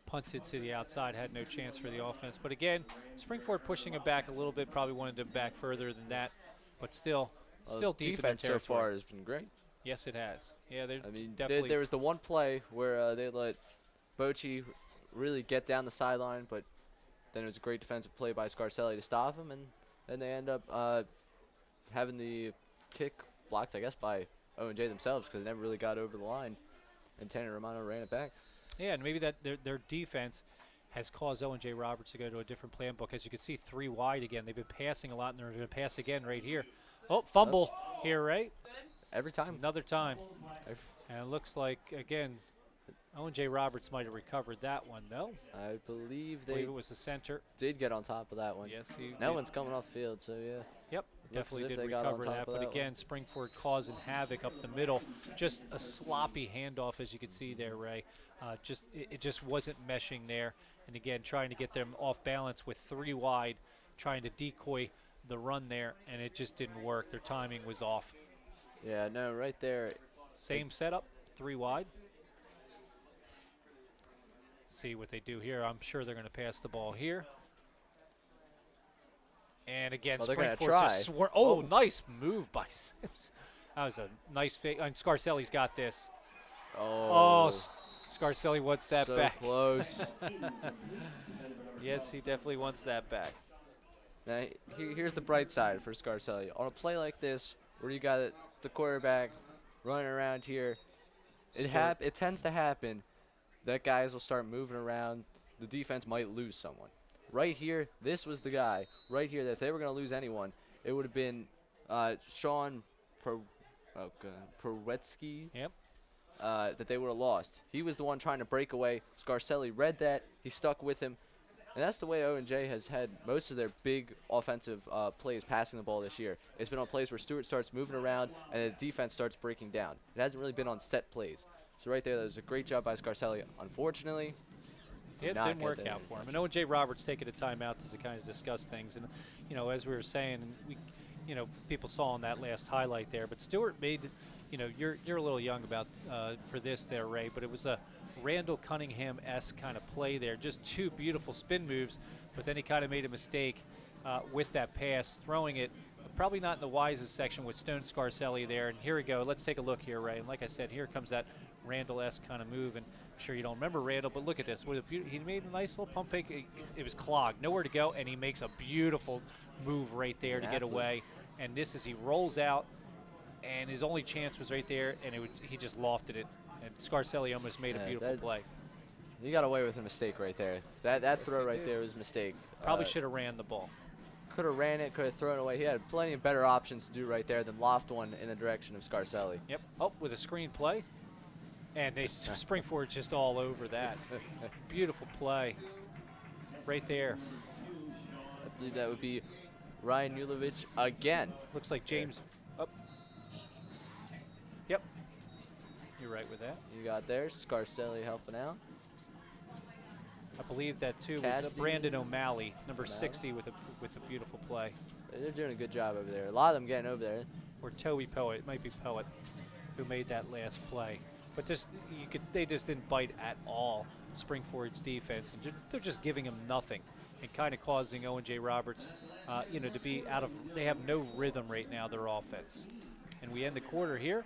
punted to the outside. Had no chance for the offense. But again, Spring-Ford pushing it back a little bit. Probably wanted them back further than that. But still deep in their defense so territory. far has been great. Yes, it has. Yeah, they're I mean, definitely. there was the one play where they let Bochy really get down the sideline, but then it was a great defensive play by Scarcelli to stop him, and then they end up having the kick blocked, I guess, by Owen J themselves because it never really got over the line, and Tanner Romano ran it back. Yeah, and maybe that their defense has caused Owen J. Roberts to go to a different plan book. As you can see, 3 wide again. They've been passing a lot, and they're going to pass again right here. Oh, fumble here, right? Every time. Another time. And it looks like, again, Owen J. Roberts might have recovered that one, though. I believe I they believe it was the center. did get on top of that one. Yes, he No did. one's coming off field, so yeah. Yep, definitely as if did they got on recover top that. of But that again, Spring-Ford causing havoc up the middle. Just a sloppy handoff, as you can see there, Ray. It just wasn't meshing there. And again, trying to get them off balance with 3 wide, trying to decoy the run there, and it just didn't work. Their timing was off. Yeah, no, right there. Same setup, 3 wide. See what they do here. I'm sure they're going to pass the ball here. And again, Well, they're gonna Spring-Ford just try. swore. Oh, nice move by Sims. That was a nice fake. And Scarcelli's got this. Oh, Scarcelli wants that so back. close. Yes, he definitely wants that back. Now, here's the bright side for Scarcelli. On a play like this, where you got the quarterback running around here, it tends to happen that guys will start moving around. The defense might lose someone. Right here, this was the guy right here that if they were going to lose anyone, it would have been Sean Perwetsky. Yep. That they would have lost. He was the one trying to break away. Scarcelli read that. He stuck with him. And that's the way Owen J has had most of their big offensive plays passing the ball this year. It's been on plays where Stewart starts moving around and the defense starts breaking down. It hasn't really been on set plays. So right there, that was a great job by Scarcelli. Unfortunately, It not didn't get work there. out for him. And Owen J. Roberts taking a timeout to kind of discuss things. And, you know, as we were saying, people saw in that last highlight there. But Stewart made, you're a little young about for this there, Ray, but it was a Randall Cunningham-esque kind of play there. Just 2 beautiful spin moves, but then he kind of made a mistake with that pass, throwing it probably not in the wisest section with Stone Scarcelli there. And here we go. Let's take a look here, Ray. And like I said, here comes that Randall-esque kind of move. And I'm sure you don't remember Randall, but look at this. He made a nice little pump fake. It was clogged, nowhere to go, and he makes a beautiful move right there to get away. And this is he rolls out, and his only chance was right there, and he just lofted it. And Scarcelli almost made a beautiful play. You got away with a mistake right there. That throw right there was a mistake. Probably should have ran the ball. Could have ran it, could have thrown it away. He had plenty of better options to do right there than loft one in the direction of Scarcelli. Yep. Oh, with a screen play. And Spring-Ford just all over that. Beautiful play. Right there. I believe that would be Ryan Nulovich again. Looks like James. Up. Yep. You're right with that. You got there. Scarcelli helping out. I believe that too was Cassidy. Brandon O'Malley, number 60, with a beautiful play. They're doing a good job over there. A lot of them getting over there. Or Toby Poet, it might be Poet, who made that last play. But they just didn't bite at all, Spring-Ford's defense, and they're just giving him nothing, and kind of causing Owen J. Roberts, to be out of. They have no rhythm right now, their offense. And we end the quarter here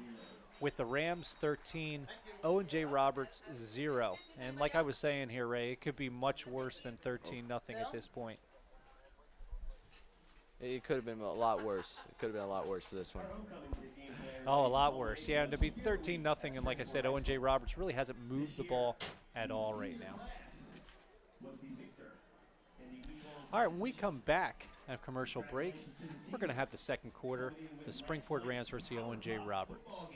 with the Rams 13, Owen J. Roberts 0. And like I was saying here, Ray, it could be much worse than 13-0 at this point. It could have been a lot worse. It could have been a lot worse for this one. Oh, a lot worse. Yeah, and to be 13-0, and like I said, Owen J. Roberts really hasn't moved the ball at all right now. All right, when we come back at commercial break, we're going to have the second quarter, the Spring-Ford Rams versus the Owen J. Roberts.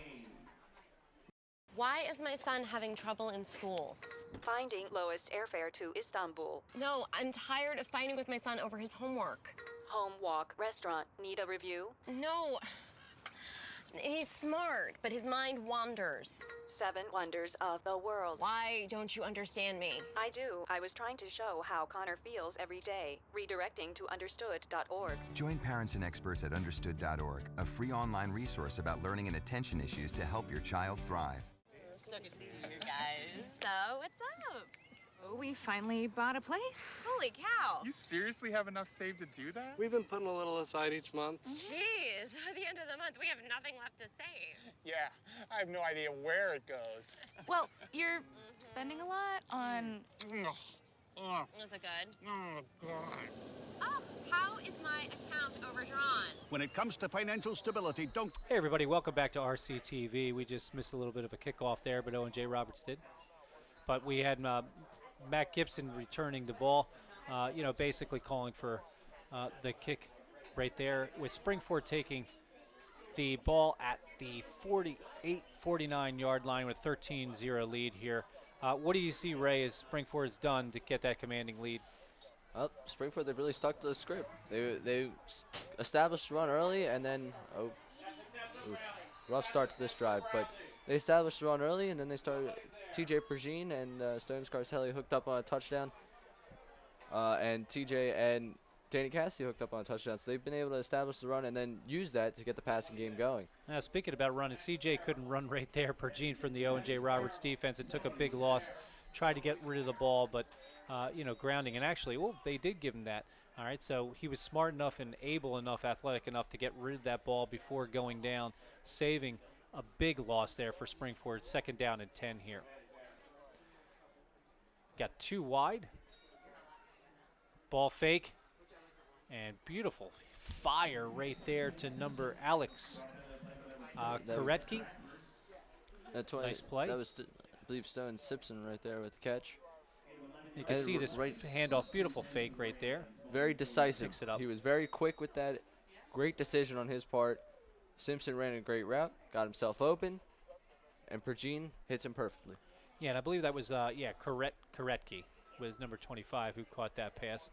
Why is my son having trouble in school? Finding lowest airfare to Istanbul. No, I'm tired of fighting with my son over his homework. Home Walk Restaurant. Need a review? No. He's smart, but his mind wanders. 7 Wonders of the World. Why don't you understand me? I do. I was trying to show how Connor feels every day. Redirecting to understood.org. Join parents and experts at understood.org, a free online resource about learning and attention issues to help your child thrive. So good to see you guys. So, what's up? We finally bought a place. Holy cow. You seriously have enough saved to do that? We've been putting a little aside each month. Jeez, at the end of the month, we have nothing left to save. Yeah, I have no idea where it goes. Well, you're spending a lot on... Is it good? Oh, God. Oh, how is my account overdrawn? When it comes to financial stability, don't... Hey everybody, welcome back to RCTV. We just missed a little bit of a kickoff there, but Owen J. Roberts did. But we had Matt Gibson returning the ball, basically calling for the kick right there, with Spring-Ford taking the ball at the 48-49 yard line with 13-0 lead here. What do you see, Ray, as Spring-Ford's done to get that commanding lead? Well, Spring-Ford, they've really stuck to the script. They established the run early, and then rough start to this drive, but they established the run early, and then they started. TJ Pergine and Stones Scarcelli hooked up on a touchdown, and TJ and Danny Cassidy hooked up on a touchdown. So they've been able to establish the run and then use that to get the passing game going. Now, speaking about running, CJ couldn't run right there. Pergine from the Owen J. Roberts defense. It took a big loss. Tried to get rid of the ball, but grounding. And actually, they did give him that. All right, so he was smart enough and able enough, athletic enough to get rid of that ball before going down, saving a big loss there for Spring-Ford. 2nd down and 10 here. Got 2 wide. Ball fake. And beautiful fire right there to number Alex Koretke. Nice play. That was, I believe, Stone Simpson right there with the catch. You can see this handoff. Beautiful fake right there. Very decisive. Picks it up. He was very quick with that. Great decision on his part. Simpson ran a great route, got himself open, and Pergine hits him perfectly. Yeah, and I believe that was, Koretke was number 25 who caught that pass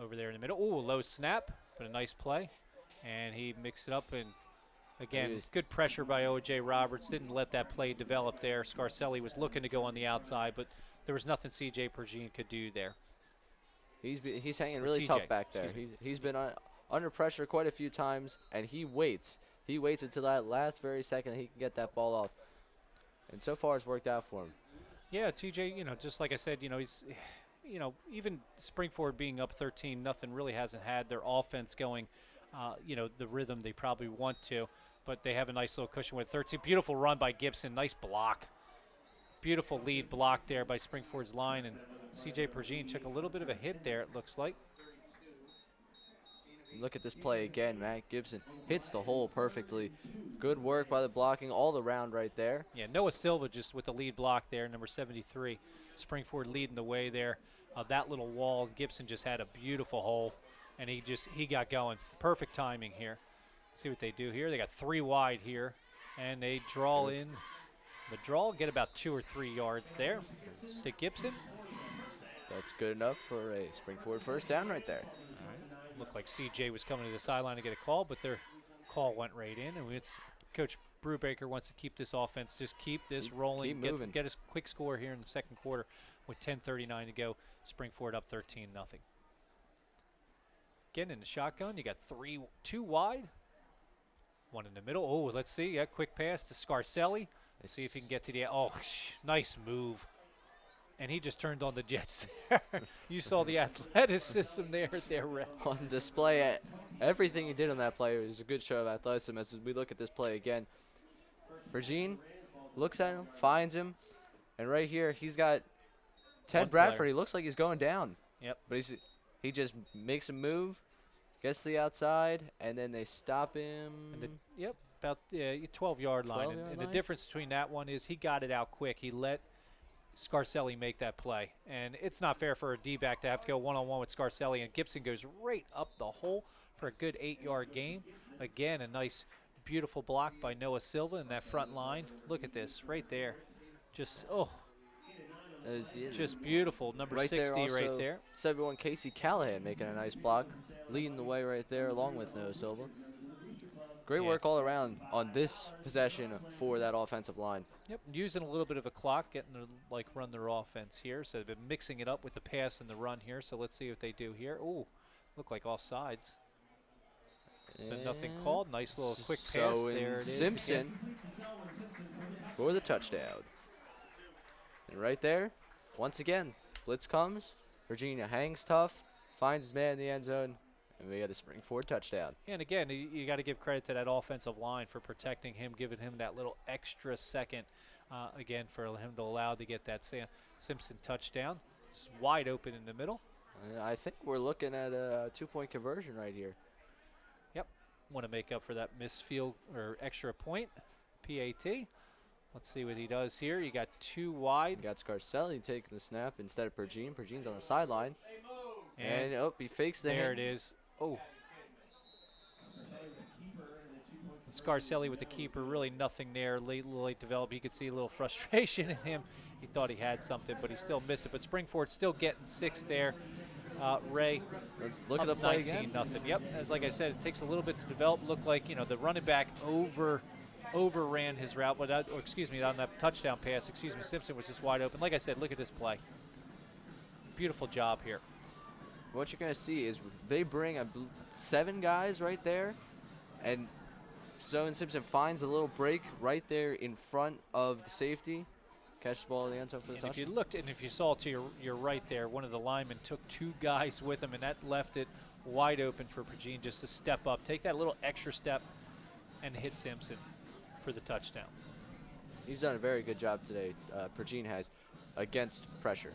over there in the middle. Oh, low snap, but a nice play. And he mixed it up, and again, good pressure by O.J. Roberts. Didn't let that play develop there. Scarcelli was looking to go on the outside, but there was nothing C.J. Pergine could do there. He's hanging really tough back there. He's been under pressure quite a few times, and he waits. He waits until that last very second he can get that ball off. And so far, it's worked out for him. Yeah, TJ, just like I said, he's, even Spring-Ford being up 13, nothing really hasn't had their offense going, the rhythm they probably want to. But they have a nice little cushion with 13. Beautiful run by Gibson. Nice block. Beautiful lead block there by Spring-Ford's line. And C.J. Pergine took a little bit of a hit there, it looks like. Look at this play again. Matt Gibson hits the hole perfectly. Good work by the blocking all around right there. Yeah, Noah Silva just with the lead block there, number 73. Spring-Ford leading the way there. That little wall, Gibson just had a beautiful hole, and he got going. Perfect timing here. Let's see what they do here. They got 3 wide here, and they draw in. The draw, get about 2 or 3 yards there to Gibson. That's good enough for a Spring-Ford 1st down right there. Looked like CJ was coming to the sideline to get a call, but their call went right in. And it's Coach Brubaker wants to keep this offense, just keep this rolling, keep moving. Get a quick score here in the 2nd quarter with 10:39 to go. Spring-Ford up 13-0. Again, in the shotgun, you got 2 wide, 1 in the middle. Oh, let's see. Yeah, quick pass to Scarcelli. Let's see if he can get to the. Oh, nice move. And he just turned on the Jets there. You saw the athleticism there. On display. Everything he did on that play was a good show of athleticism as we look at this play again. Pergine looks at him, finds him, and right here he's got Ted Bradford. He looks like he's going down. Yep. But he just makes a move, gets to the outside, and then they stop him. And about 12-yard line. And the difference between that one is he got it out quick. He let Scarcelli make that play. And it's not fair for a D-back to have to go one-on-one with Scarcelli, and Gibson goes right up the hole for a good 8-yard gain. Again, a nice, beautiful block by Noah Silva in that front line. Look at this right there. Just beautiful. Number right 60 there right there. 71 Casey Callahan making a nice block, leading the way right there along with Noah Silva. Great work all around on this possession for that offensive line. Yep, using a little bit of a clock, getting to run their offense here. So they've been mixing it up with the pass and the run here. So let's see what they do here. Ooh, look like offsides. But nothing called. Nice little quick pass. There it is. Simpson for the touchdown. And right there, once again, Blitz comes. Virginia hangs tough, finds his man in the end zone, and we get a Spring-Ford touchdown. And again, you got to give credit to that offensive line for protecting him, giving him that little extra second, again, for him to allow to get that Simpson touchdown. It's wide open in the middle. I think we're looking at a 2-point conversion right here. Yep, want to make up for that missed field or extra point, PAT. Let's see what he does here. You got 2 wide. You got Scarcelli taking the snap instead of Pergine. Pergine's on the sideline. And oh, he fakes the there hit. it is. Oh. Scarcelli with the keeper, really nothing there. Late develop. You could see a little frustration in him. He thought he had something, but he still missed it. But Spring-Ford still getting 6 there. Ray, look at the play again. 19-0. Yep, as like I said, it takes a little bit to develop. Looked like, you know, the running back overran his route, but on that touchdown pass, Simpson was just wide open. Like I said, look at this play. Beautiful job here. What you're going to see is they bring 7 guys right there, and Owen Simpson finds a little break right there in front of the safety. Catch the ball in the end zone for the touchdown. If you looked and if you saw to your right there, one of the linemen took 2 guys with him, and that left it wide open for Pergine just to step up, take that little extra step, and hit Simpson for the touchdown. He's done a very good job today, Pergine has, against pressure.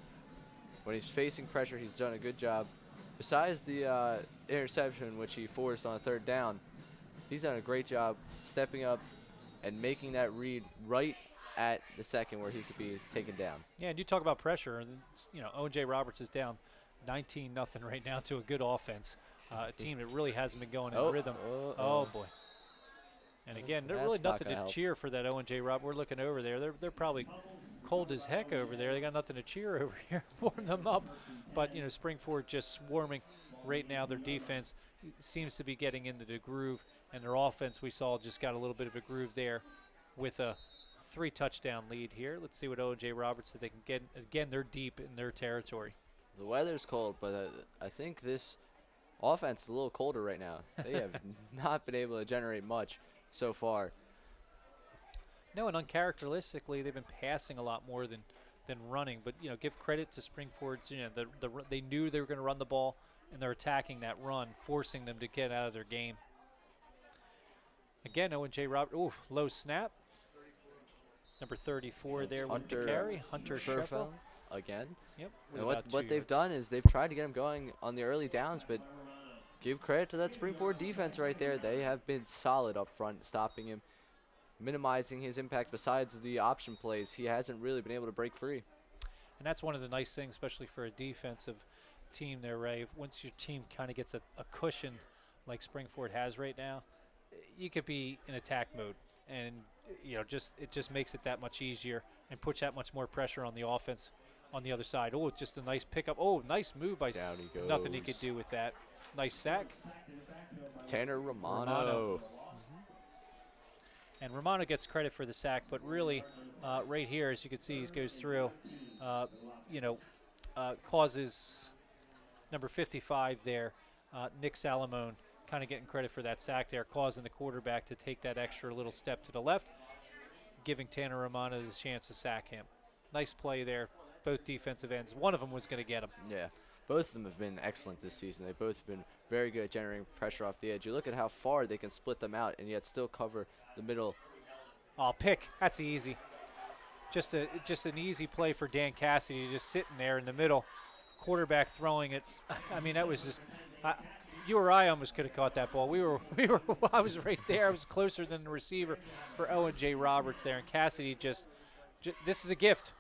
When he's facing pressure, he's done a good job. Besides the interception, which he forced on a 3rd down, he's done a great job stepping up and making that read right at the second where he could be taken down. Yeah, and you talk about pressure, and you know, Owen J. Roberts is down 19-0 right now to a good offense, a team that really hasn't been going in rhythm. Oh boy! And again, there's really nothing to cheer for that Owen J. Roberts. We're looking over there; they're probably cold as heck over there. They got nothing to cheer over here, warm them up. But you know, Spring-Ford just swarming right now. Their defense seems to be getting into the groove, and their offense we saw just got a little bit of a groove there with a 3-touchdown lead here. Let's see what Owen J. Roberts said they can get. Again, they're deep in their territory. The weather's cold, but I think this offense is a little colder right now. They have not been able to generate much so far. No, and uncharacteristically, they've been passing a lot more than running. But you know, give credit to Spring-Ford's. You know, they knew they were going to run the ball, and they're attacking that run, forcing them to get out of their game. Again, Owen J. Roberts. Ooh, low snap. Number 34 there with the carry, Hunter Scherfel. Again. Yep. And what they've done is they've tried to get him going on the early downs, but give credit to that Spring-Ford defense right there. They have been solid up front, stopping him, minimizing his impact. Besides the option plays, he hasn't really been able to break free. And that's one of the nice things, especially for a defensive team there, Ray. Once your team kind of gets a cushion like Spring-Ford has right now, you could be in attack mode. And you know, it just makes it that much easier and puts that much more pressure on the offense on the other side. Oh, just a nice pickup. Oh, nice move by. Down he goes. Nothing he could do with that. Nice sack. Tanner Romano. And Romano gets credit for the sack, but really, right here, as you can see, he goes through. Causes number 55 there, Nick Salamone, kind of getting credit for that sack there, causing the quarterback to take that extra little step to the left, giving Tanner Romano the chance to sack him. Nice play there, both defensive ends. One of them was going to get him. Yeah, both of them have been excellent this season. They've both been very good at generating pressure off the edge. You look at how far they can split them out and yet still cover the middle. Oh, pick. That's easy. Just an easy play for Dan Cassidy, just sitting there in the middle, quarterback throwing it. I mean, that was just you or I almost could have caught that ball. I was right there. I was closer than the receiver for Owen J. Roberts there, and Cassidy just this is a gift.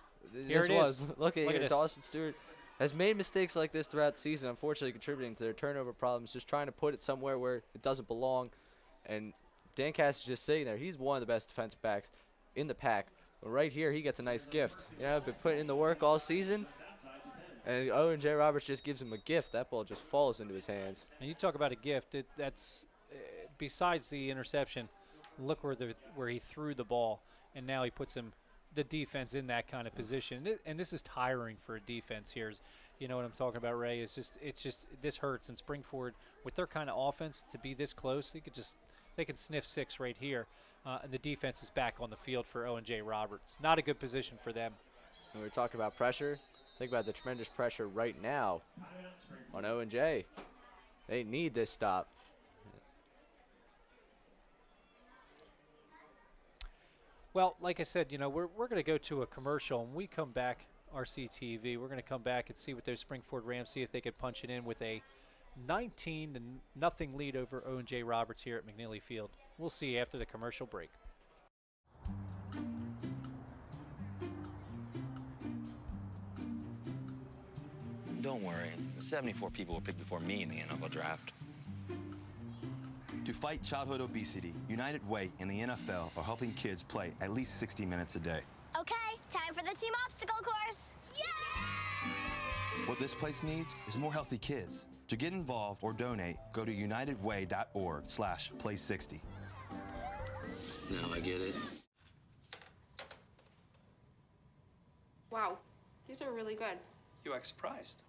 Here it is. Look at here. Dawson Stewart has made mistakes like this throughout the season, unfortunately contributing to their turnover problems, just trying to put it somewhere where it doesn't belong. And Dan Cassidy's just sitting there. He's one of the best defensive backs in the pack. But right here, he gets a nice gift. You know, been putting in the work all season. And Owen J. Roberts just gives him a gift. That ball just falls into his hands. And you talk about a gift. That's besides the interception. Look where he threw the ball, and now he puts the defense in that kind of position. And this is tiring for a defense here. You know what I'm talking about, Ray? It's just this hurts. And Spring-Ford with their kind of offense to be this close, they can sniff 6 right here, and the defense is back on the field for Owen J. Roberts. Not a good position for them. When we're talking about pressure, Think about the tremendous pressure right now on Owen J. They need this stop. Well, like I said, you know, we're going to go to a commercial. When we come back, RCTV, we're going to come back and see what those Spring-Ford Rams, see if they could punch it in with a 19-0 lead over Owen J. Roberts here at McNeely Field. We'll see you after the commercial break. Don't worry. 74 people were picked before me in the NFL draft. To fight childhood obesity, United Way and the NFL are helping kids play at least 60 minutes a day. Okay, time for the team obstacle course. Yay! What this place needs is more healthy kids. To get involved or donate, go to unitedway.org/play60. Now I get it. Wow, these are really good. You act surprised.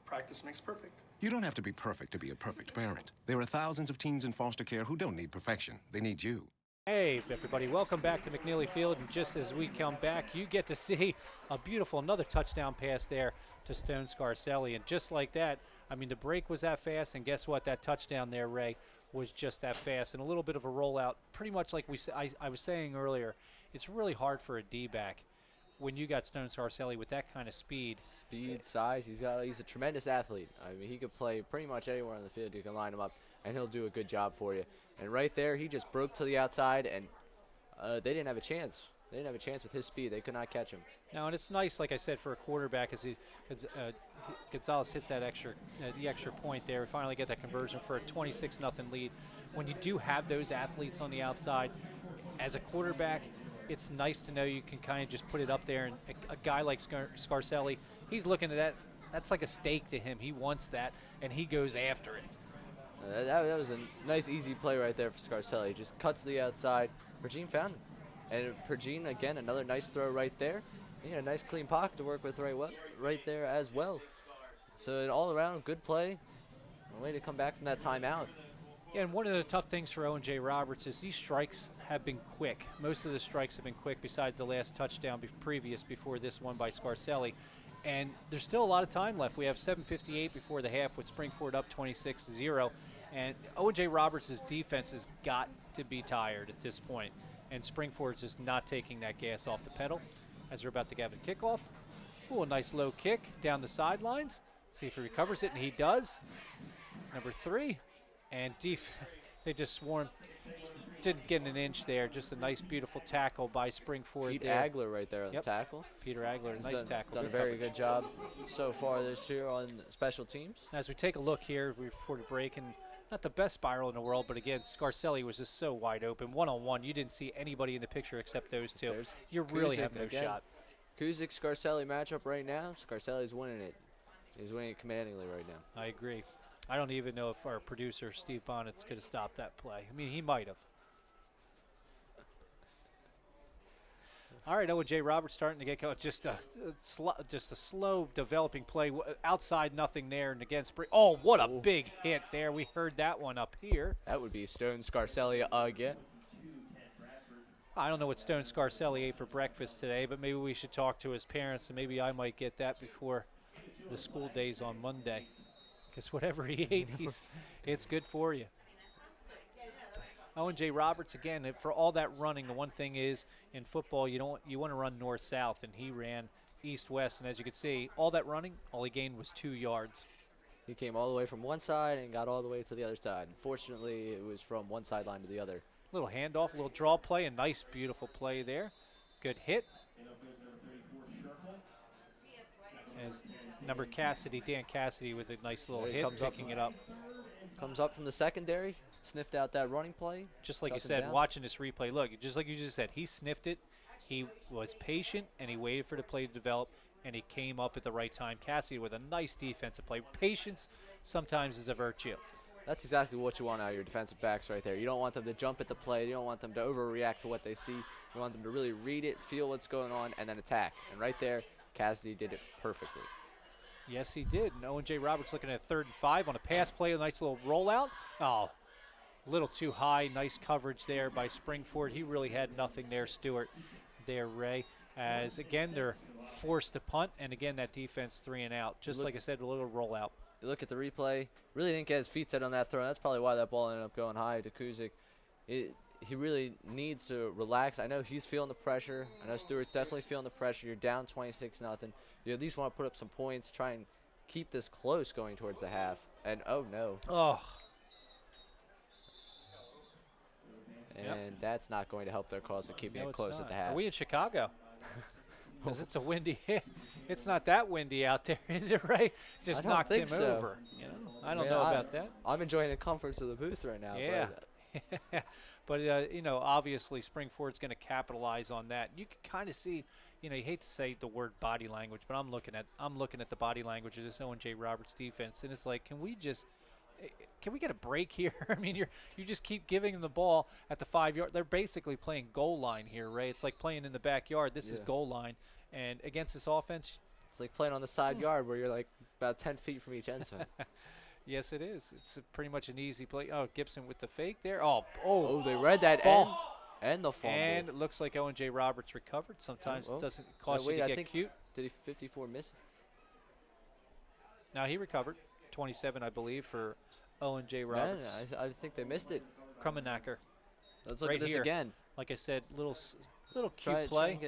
Practice makes perfect. You don't have to be perfect to be a perfect parent. There are thousands of teens in foster care who don't need perfection. They need you. Hey, everybody. Welcome back to McNeely Field. And just as we come back, you get to see a beautiful another touchdown pass there to Stone Scarcelli. And just like that, I mean, the break was that fast. And guess what? That touchdown there, Ray, was just that fast. And a little bit of a rollout. Pretty much like I was saying earlier, it's really hard for a D-back when you got Stone Scarcelli with that kind of speed. Speed, size, he's a tremendous athlete. I mean, he could play pretty much anywhere on the field. You can line him up, and he'll do a good job for you. And right there, he just broke to the outside, and they didn't have a chance. They didn't have a chance with his speed. They could not catch him. Now, and it's nice, like I said, for a quarterback as Gonzalez hits that the extra point there. We finally get that conversion for a 26-0 lead. When you do have those athletes on the outside, as a quarterback, it's nice to know you can kind of just put it up there. And a guy like Scarcelli, he's looking at that. That's like a steak to him. He wants that, and he goes after it. That was a nice, easy play right there for Scarcelli. He just cuts to the outside. Pergine found him. And Pergine, again, another nice throw right there. He had a nice, clean pocket to work with right there as well. So an all-around good play. A way to come back from that timeout. Yeah, and one of the tough things for Owen J. Roberts is these strikes have been quick. Most of the strikes have been quick besides the last touchdown before this one by Scarcelli. And there's still a lot of time left. We have 7:58 before the half with Spring-Ford up 26-0. And Owen J. Roberts' defense has got to be tired at this point. And Spring-Ford's just not taking that gas off the pedal as they're about to have a kickoff. Ooh, a nice low kick down the sidelines. See if he recovers it, and he does. Number 3. And they just swarmed. Didn't get an inch there. Just a nice, beautiful tackle by Spring-Ford. Pete Agler right there on the tackle. Peter Agler, nice tackle. Done a very good job so far this year on special teams. As we take a look here, before the break, and not the best spiral in the world, but again, Scarcelli was just so wide open. One-on-one, you didn't see anybody in the picture except those two. You really have no shot. Kuzik-Scarcelli matchup right now. Scarcelli's winning it. He's winning it commandingly right now. I agree. I don't even know if our producer, Steve Bonnet's could have stopped that play. I mean, he might have. All right, Owen J. Roberts starting to get going. Just a slow developing play. Outside, nothing there. And again, oh, what a big hit there. We heard that one up here. That would be Stone Scarcelli again. I don't know what Stone Scarcelli ate for breakfast today, but maybe we should talk to his parents, and maybe I might get that before the school days on Monday. Because whatever he ate, it's good for you. Owen J. Roberts, again, for all that running, the one thing is in football you want to run north-south, and he ran east-west. And as you can see, all that running, all he gained was 2 yards. He came all the way from one side and got all the way to the other side. Unfortunately, it was from one sideline to the other. Little handoff, little draw play, a nice, beautiful play there. Good hit. As number Dan Cassidy with a nice little hit, picking it up. Comes up from the secondary, sniffed out that running play. Just like you said, watching this replay, look, just like you just said, he sniffed it. He was patient, and he waited for the play to develop, and he came up at the right time. Cassidy with a nice defensive play. Patience sometimes is a virtue. That's exactly what you want out of your defensive backs right there. You don't want them to jump at the play. You don't want them to overreact to what they see. You want them to really read it, feel what's going on, and then attack. And right there, Cassidy did it perfectly. Yes, he did. And Owen J. Roberts looking at 3rd and 5 on a pass play, a nice little rollout. Oh, a little too high. Nice coverage there by Spring-Ford. He really had nothing there, Stewart, there, Ray. As, again, they're forced to punt, and, again, that defense 3 and out. Just like I said, a little rollout. You look at the replay, really didn't get his feet set on that throw. That's probably why that ball ended up going high to Kuzik. He really needs to relax. I know he's feeling the pressure. I know Stewart's definitely feeling the pressure. You're down 26-0. You at least want to put up some points, try and keep this close going towards the half. And, oh, no. Oh. And that's not going to help their cause of keeping it close at the half. Are we in Chicago? Because it's a windy it's not that windy out there, is it, Ray? Just knocked him over. You know, I don't know about that. I'm enjoying the comforts of the booth right now. Yeah. But, you know, obviously Spring-Ford's going to capitalize on that. You can kind of see, you know, you hate to say the word body language, but I'm looking at the body language of this Owen J. Roberts defense, and it's like, can we get a break here? I mean, you just keep giving them the ball at the 5-yard. They're basically playing goal line here, Ray. It's like playing in the backyard. This is goal line, and against this offense, it's like playing on the side yard where you're like about 10 feet from each end zone. Yes, it is. It's pretty much an easy play. Oh, Gibson with the fake there. Oh, they read that and the fumble. And it looks like Owen J. Roberts recovered. Sometimes it doesn't cost you to get cute. Did he 54 miss? Now he recovered. 27, I believe, for Owen J. Roberts. I think they missed it. Krummenacker. Let's look at this again. Like I said, little cute play.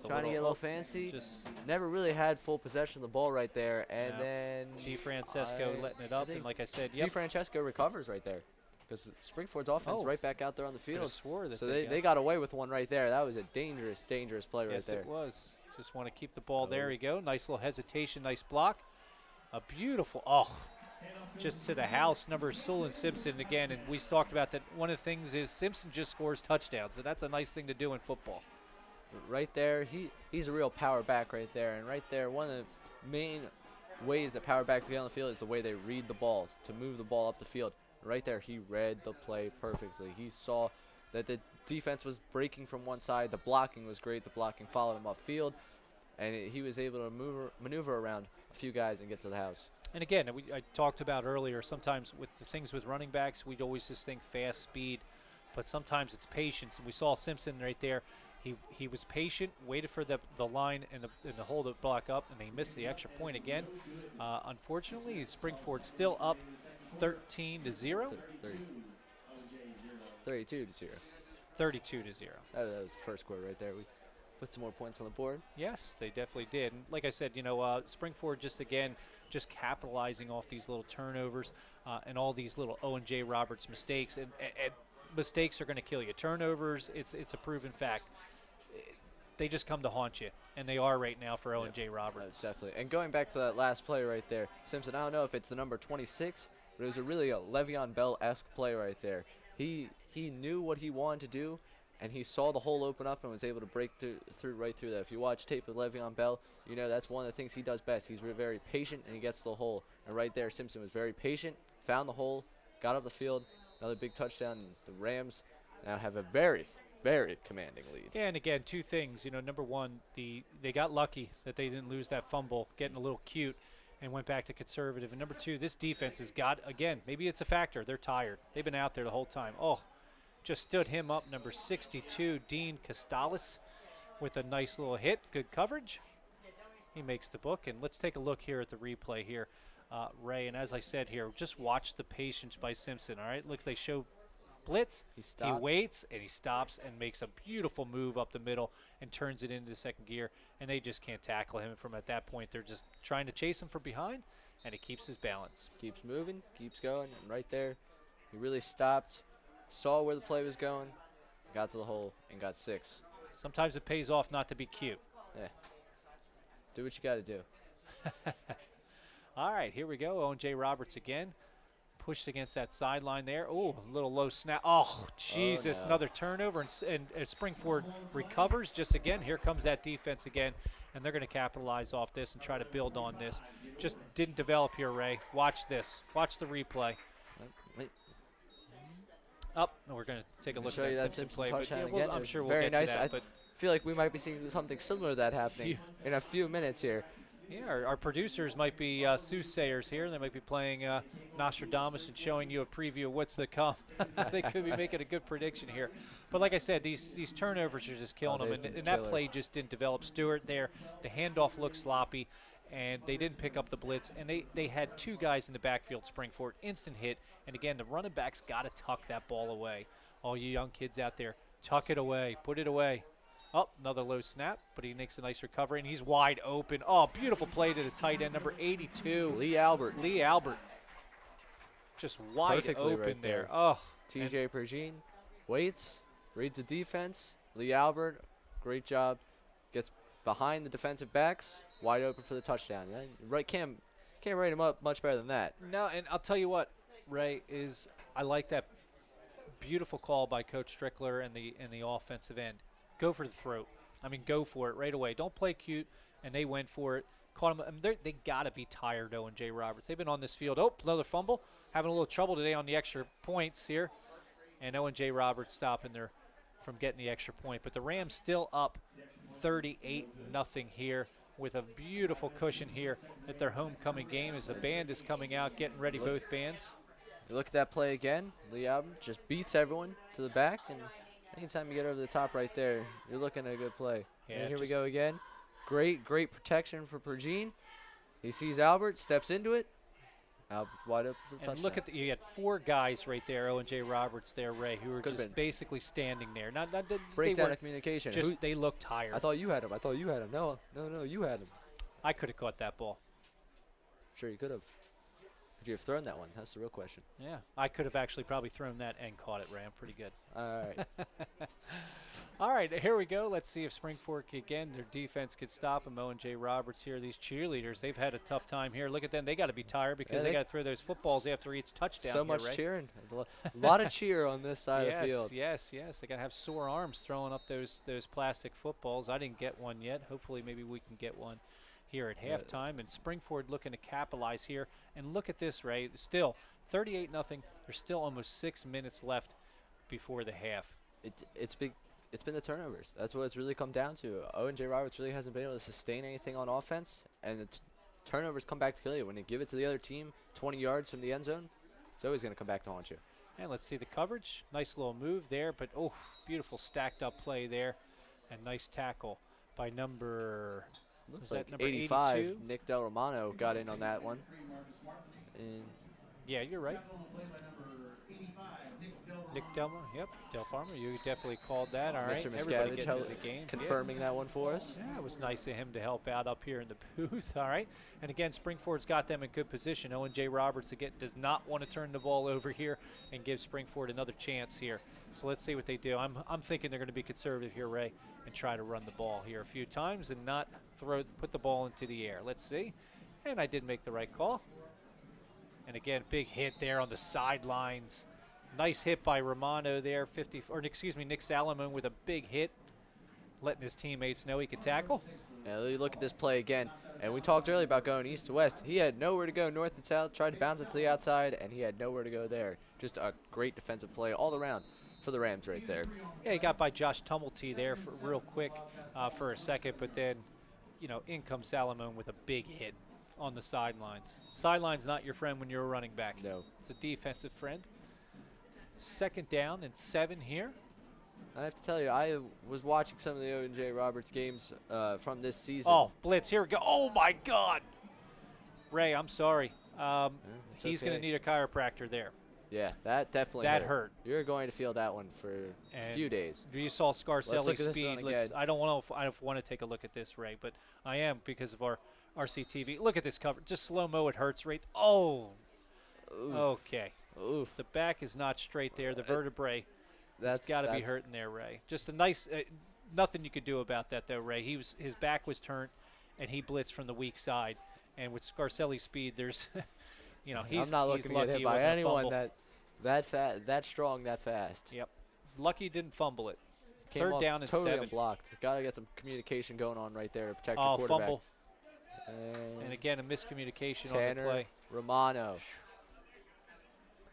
Trying to get a little fancy. Just never really had full possession of the ball right there. And then DeFrancesco letting it up. And like I said, DeFrancesco recovers right there. Because Spring-Ford's offense right back out there on the field. Swore that so they got away with one right there. That was a dangerous play right there. Yes, it was. Just want to keep the ball. There you go. Nice little hesitation. Nice block. A beautiful, just to the house, number Sullivan Simpson again. And we talked about that. One of the things is Simpson just scores touchdowns, and that's a nice thing to do in football. Right there, he's a real power back right there. And right there, one of the main ways that power backs get on the field is the way they read the ball, to move the ball up the field. Right there, he read the play perfectly. He saw that the defense was breaking from one side. The blocking was great. The blocking followed him upfield, and he was able to maneuver around a few guys and get to the house. And again, I talked about earlier, sometimes with the things with running backs, we'd always just think fast speed, but sometimes it's patience. And we saw Simpson right there. He was patient, waited for the line and the hole to block up, and he missed the extra point again. Unfortunately, Spring-Ford still up 13-0. 32-0. 32-0. That was the first quarter right there. We put some more points on the board. Yes, they definitely did. And like I said, you know, Spring-Ford just capitalizing off these little turnovers and all these little Owen J. Roberts mistakes. And mistakes are going to kill you. Turnovers, it's a proven fact. They just come to haunt you, and they are right now for Owen J. Roberts. Definitely. And going back to that last play right there, Simpson, I don't know if it's the number 26, but it was really a Le'Veon Bell-esque play right there. He knew what he wanted to do, and he saw the hole open up and was able to break right through that. If you watch tape of Le'Veon Bell, you know that's one of the things he does best. He's very patient, and he gets to the hole. And right there, Simpson was very patient, found the hole, got up the field, another big touchdown. And the Rams now have a very commanding lead. Yeah, and again, two things. You know, number one, they got lucky that they didn't lose that fumble, getting a little cute, and went back to conservative. And number two, this defense has got, again, maybe it's a factor. They're tired. They've been out there the whole time. Just stood him up, number 62, Dean Costales, with a nice little hit. Good coverage. He makes the book. And let's take a look here at the replay here, Ray. And as I said here, just watch the patience by Simpson, all right? Look, they show blitz. He waits, and he stops and makes a beautiful move up the middle and turns it into second gear. And they just can't tackle him from at that point. They're just trying to chase him from behind, and he keeps his balance. Keeps moving, keeps going, and right there, he really stopped, saw where the play was going, got to the hole, and got 6. Sometimes it pays off not to be cute. Yeah. Do what you got to do. All right, here we go. Owen J. Roberts again. Pushed against that sideline there. Oh, a little low snap. Oh, Jesus, another turnover. And Spring-Ford recovers just again. Here comes that defense again, and they're going to capitalize off this and try to build on this. Just didn't develop here, Ray. Watch this. Watch the replay. Wait, Up. We're going to take a look show at you that that Simpson Simpson play. But touchdown yeah, again. I'm It sure was we'll very get nice. to that. But feel like we might be seeing something similar to that happening in a few minutes here. yeah, our producers might be soothsayers here. They might be playing Nostradamus and showing you a preview of what's to come. They could be making a good prediction here. But like I said, these turnovers are just killing them. And that play just didn't develop. Stewart there, the handoff looked sloppy, and they didn't pick up the blitz. And they had two guys in the backfield, Spring-Ford, instant hit. And again, the running backs got to tuck that ball away. All you young kids out there, tuck it away, put it away. Oh, another low snap, but he makes a nice recovery, and he's wide open. Oh, beautiful play to the tight end, number 82. Lee Albert. Lee Albert. Just wide Perfectly open right there. Oh, TJ Pergine waits, reads the defense. Lee Albert, great job. Gets behind the defensive backs, wide open for the touchdown. Right, can't write him up much better than that. No, and I'll tell you what, Ray, is I like that beautiful call by Coach Strickler and the offensive end. Go for the throat. I mean, go for it right away. Don't play cute, and they went for it. Caught them. I mean, they got to be tired, Owen J. Roberts. They've been on this field. Oh, another fumble. Having a little trouble today on the extra points here. And Owen J. Roberts stopping there from getting the extra point. But the Rams still up 38-0 here with a beautiful cushion here at their homecoming game as the band is coming out, getting ready, both bands. You look at that play again. Lee Albert just beats everyone to the back, and anytime you get over the top right there, you're looking at a good play. Yeah, and here we go again. Great protection for Pergine. He sees Albert, steps into it. Albert's wide open for the touchdown. And look at you had four guys right there, Owen J. Roberts there, Ray, who were just basically standing there. Not breakdown of communication. They looked tired. I thought you had him. No, you had him. I could have caught that ball. Sure, you could have. Could you have thrown that one? That's the real question. Yeah, I could have actually probably thrown that and caught it, Ray. I'm pretty good. All right. All right, here we go. Let's see if Spring-Ford, again, their defense could stop them. Owen J. Roberts here. These cheerleaders, they've had a tough time here. Look at them. They got to be tired because they got to throw those footballs after each touchdown. So much cheering. A lot of cheer on this side of the field. Yes. They got to have sore arms throwing up those plastic footballs. I didn't get one yet. Hopefully maybe we can get one here at halftime. And Spring-Ford looking to capitalize here. And look at this, Ray. Still 38-0. There's still almost 6 minutes left before the half. It's been the turnovers. That's what it's really come down to. Owen J. Roberts really hasn't been able to sustain anything on offense, and the turnovers come back to kill you. When you give it to the other team 20 yards from the end zone, it's always going to come back to haunt you. And let's see the coverage. Nice little move there, but oh, beautiful stacked up play there, and nice tackle by number. Looks like number 85. 82? Nick Del Romano got in on that one. And yeah, you're right. Nick Delmer, yep, Del Farmer, you definitely called that. All right, Mr. Miscavige confirming that one for us. Yeah, it was nice of him to help out up here in the booth. All right, and again, Spring-Ford's got them in good position. Owen J. Roberts again does not want to turn the ball over here and give Spring-Ford another chance here. So let's see what they do. I'm thinking they're going to be conservative here, Ray, and try to run the ball here a few times and not put the ball into the air. Let's see, and I did make the right call. And again, big hit there on the sidelines. Nice hit by Romano there, Nick Salomon with a big hit, letting his teammates know he could tackle. Yeah, look at this play again. And we talked earlier about going east to west. He had nowhere to go north and south, tried to bounce it to the outside, and he had nowhere to go there. Just a great defensive play all around for the Rams right there. Yeah, he got by Josh Tumblety there real quick for a second, but then, in comes Salomon with a big hit on the sidelines. Sideline's not your friend when you're a running back. No. It's a defensive friend. 2nd down and 7 here. I have to tell you, I was watching some of the Owen J. Roberts games from this season. Oh, blitz, here we go. Oh, my God. Ray, I'm sorry. He's going to need a chiropractor there. Yeah, that definitely hurt. You're going to feel that one for a few days. You saw Scarcelli's speed. I don't want to take a look at this, Ray, but I am because of our RCTV. Look at this cover. Just slow-mo, it hurts, right? Oh. Oof. Okay. Oof. The back is not straight there. The vertebrae that's got to be hurting there, Ray. Just a nice nothing you could do about that, though, Ray. His back was turned, and he blitzed from the weak side. And with Scarcelli's speed, there's, he's I'm not looking lucky to get hit by anyone that strong, that fast. Yep. Lucky he didn't fumble it. Came 3rd down and totally 7. Unblocked. Got to get some communication going on right there to protect your quarterback. Fumble. And again, a miscommunication Tanner on the play. Romano.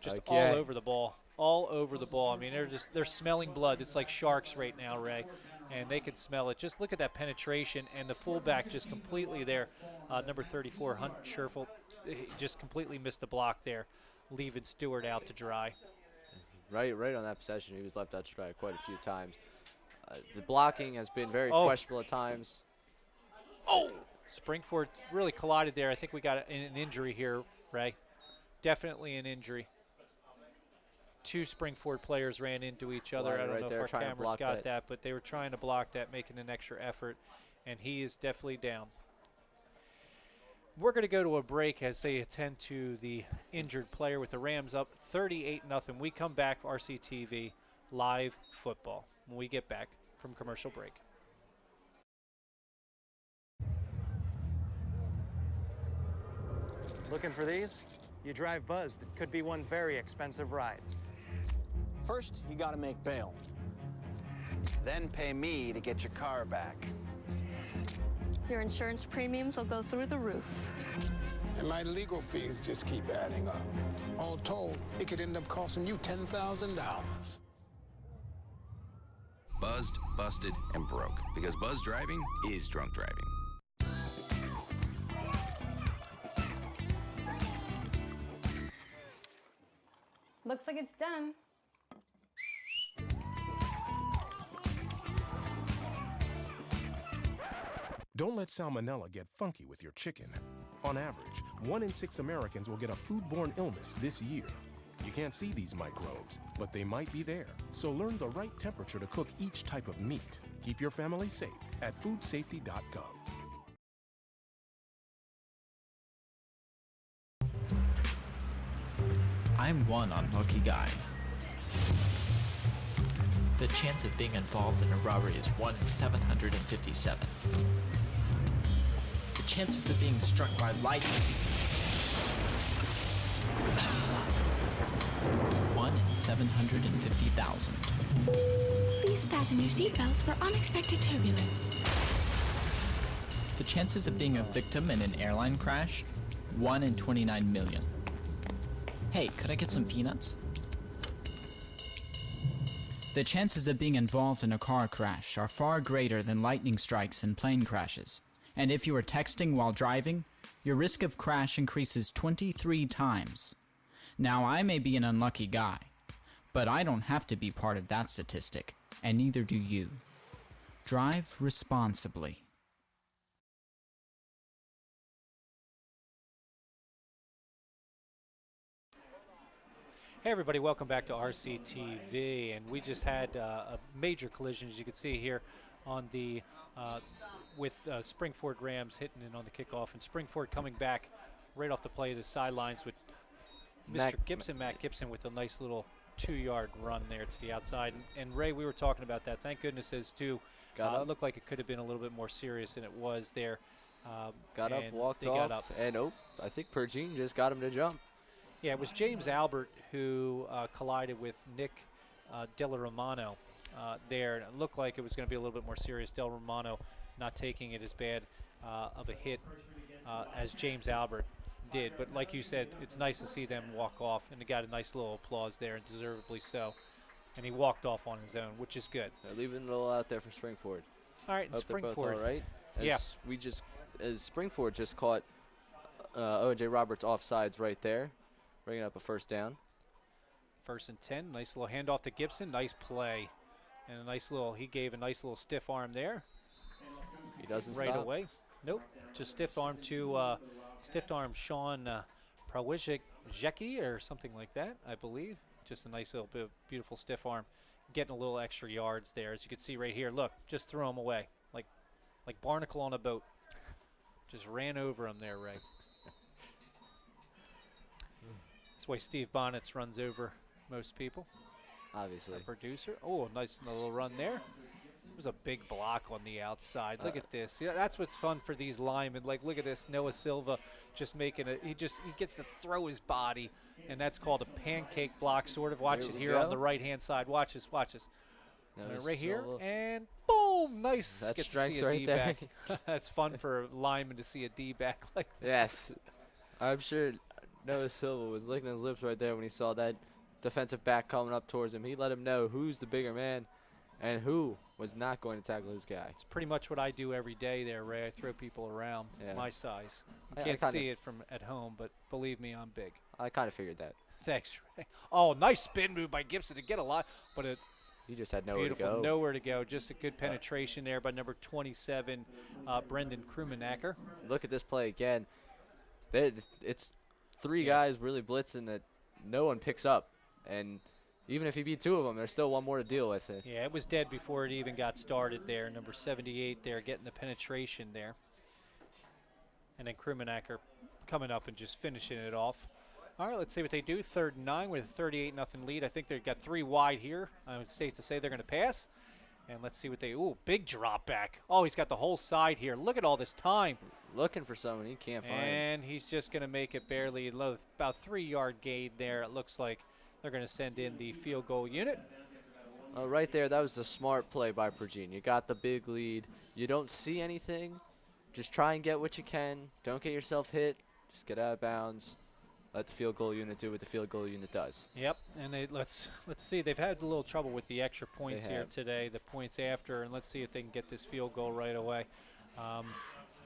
just Okay. all over the ball. All over the ball. I mean, they're smelling blood. It's like sharks right now, Ray, and they can smell it. Just look at that penetration, and the fullback just completely there. Number 34, Hunt Scherfel, just completely missed the block there, leaving Stewart out to dry. Right on that possession, he was left out to dry quite a few times. The blocking has been very questionable at times. Oh! Spring-Ford really collided there. I think we got an injury here, Ray. Definitely an injury. Two Spring-Ford players ran into each other. I don't know if our cameras got that, but they were trying to block that, making an extra effort, and he is definitely down. We're going to go to a break as they attend to the injured player with the Rams up 38-0. We come back, RCTV, live football, when we get back from commercial break. Looking for these? You drive buzzed. It could be one very expensive ride. First, you gotta make bail. Then pay me to get your car back. Your insurance premiums will go through the roof. And my legal fees just keep adding up. All told, it could end up costing you $10,000. Buzzed, busted, and broke. Because buzz driving is drunk driving. Looks like it's done. Don't let salmonella get funky with your chicken. On average, 1 in 6 Americans will get a foodborne illness this year. You can't see these microbes, but they might be there. So learn the right temperature to cook each type of meat. Keep your family safe at foodsafety.gov. I'm one unlucky guy. The chance of being involved in a robbery is 1 in 757. The chances of being struck by lightning. 1 in 750,000. Please fasten your seatbelts for unexpected turbulence. The chances of being a victim in an airline crash? 1 in 29 million. Hey, could I get some peanuts? The chances of being involved in a car crash are far greater than lightning strikes and plane crashes. And if you are texting while driving, your risk of crash increases 23 times. Now, I may be an unlucky guy, but I don't have to be part of that statistic, and neither do you. Drive responsibly. Hey everybody, welcome back to RCTV, and we just had a major collision, as you can see here, on the with Spring-Ford Rams hitting in on the kickoff, and Spring-Ford coming back right off the play of the sidelines with Mr. Gibson, Matt Gibson, with a nice little 2-yard run there to the outside. And Ray, we were talking about that. Thank goodness those two it looked like it could have been a little bit more serious than it was there. Got up, walked off, and I think Pergine just got him to jump. Yeah, it was James Albert who collided with Nick Del Romano there. And it looked like it was going to be a little bit more serious. Del Romano not taking it as bad of a hit as James Albert did. But like you said, it's nice to see them walk off, and they got a nice little applause there, and deservedly so. And he walked off on his own, which is good. They're leaving it all out there for Spring-Ford. All right, and Spring-Ford. All right. Yeah. As Spring-Ford just caught Owen J. Roberts offsides right there, bringing up a first down. 1st and 10. Nice little handoff to Gibson. Nice play. And a nice little, he gave a nice little stiff arm there. He doesn't right stop. away. Nope. Just stiff arm to stiff arm Sean Prawijek or something like that, I believe. Just a nice little bit of beautiful stiff arm. Getting a little extra yards there. As you can see right here. Look, just threw him away. Like Barnacle on a boat. Just ran over him there, Ray. That's why Steve Bonnets runs over most people. Obviously. Our producer. Oh, a nice little run there. It was a big block on the outside. Look at this. Yeah, that's what's fun for these linemen. Like, look at this. Noah Silva just making it. He gets to throw his body, and that's called a pancake block, sort of. Watch it here on the right-hand side. Watch this. Watch this. Right here, and boom! Nice. That's Get to strength see a right D-back. there. That's fun for a lineman to see a D-back like that. Yes. I'm sure Noah Silva was licking his lips right there when he saw that defensive back coming up towards him. He let him know who's the bigger man and who was not going to tackle his guy. It's pretty much what I do every day there, Ray. I throw people around my size. You I can't kinda see it from at home, but believe me, I'm big. I kind of figured that. Thanks, Ray. Oh, nice spin move by Gibson to get a lot, but it He just had nowhere beautiful, to go. nowhere to go. Just a good penetration there by number 27, Brendan Krumenacker. Look at this play again. It's three guys really blitzing that no one picks up. And even if he beat two of them, there's still one more to deal with. Yeah, it was dead before it even got started there. Number 78 there getting the penetration there. And then Krumenacker coming up and just finishing it off. All right, let's see what they do. 3rd and 9 with a 38-0 lead. I think they've got 3 wide here. It's safe to say they're going to pass. And let's see what they – ooh, big drop back. Oh, he's got the whole side here. Look at all this time. Looking for someone he can't find. And he's just going to make it barely low. About 3-yard gain there. It looks like they're going to send in the field goal unit. Right there, that was a smart play by Pergine. You got the big lead. You don't see anything. Just try and get what you can. Don't get yourself hit. Just get out of bounds. Let the field goal unit do what the field goal unit does. Yep, and let's see. They've had a little trouble with the extra points here today, the points after, and let's see if they can get this field goal right away.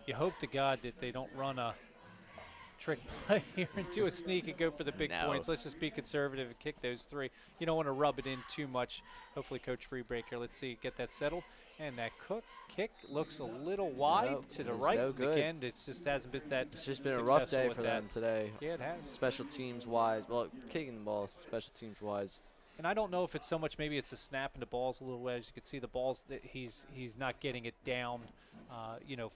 You hope to God that they don't run a trick play here and do a sneak and go for the big points. Let's just be conservative and kick those 3. You don't want to rub it in too much. Hopefully, Coach Freebreaker, let's see, get that settled. And that kick looks a little wide to the right. No good. Again, it just hasn't been that It's just been a rough day for them today. Yeah, it has. Special teams wise. Well, kicking the ball, special teams wise. And I don't know if it's so much, maybe it's the snap and the ball's a little wedge. You can see the balls that he's not getting it down,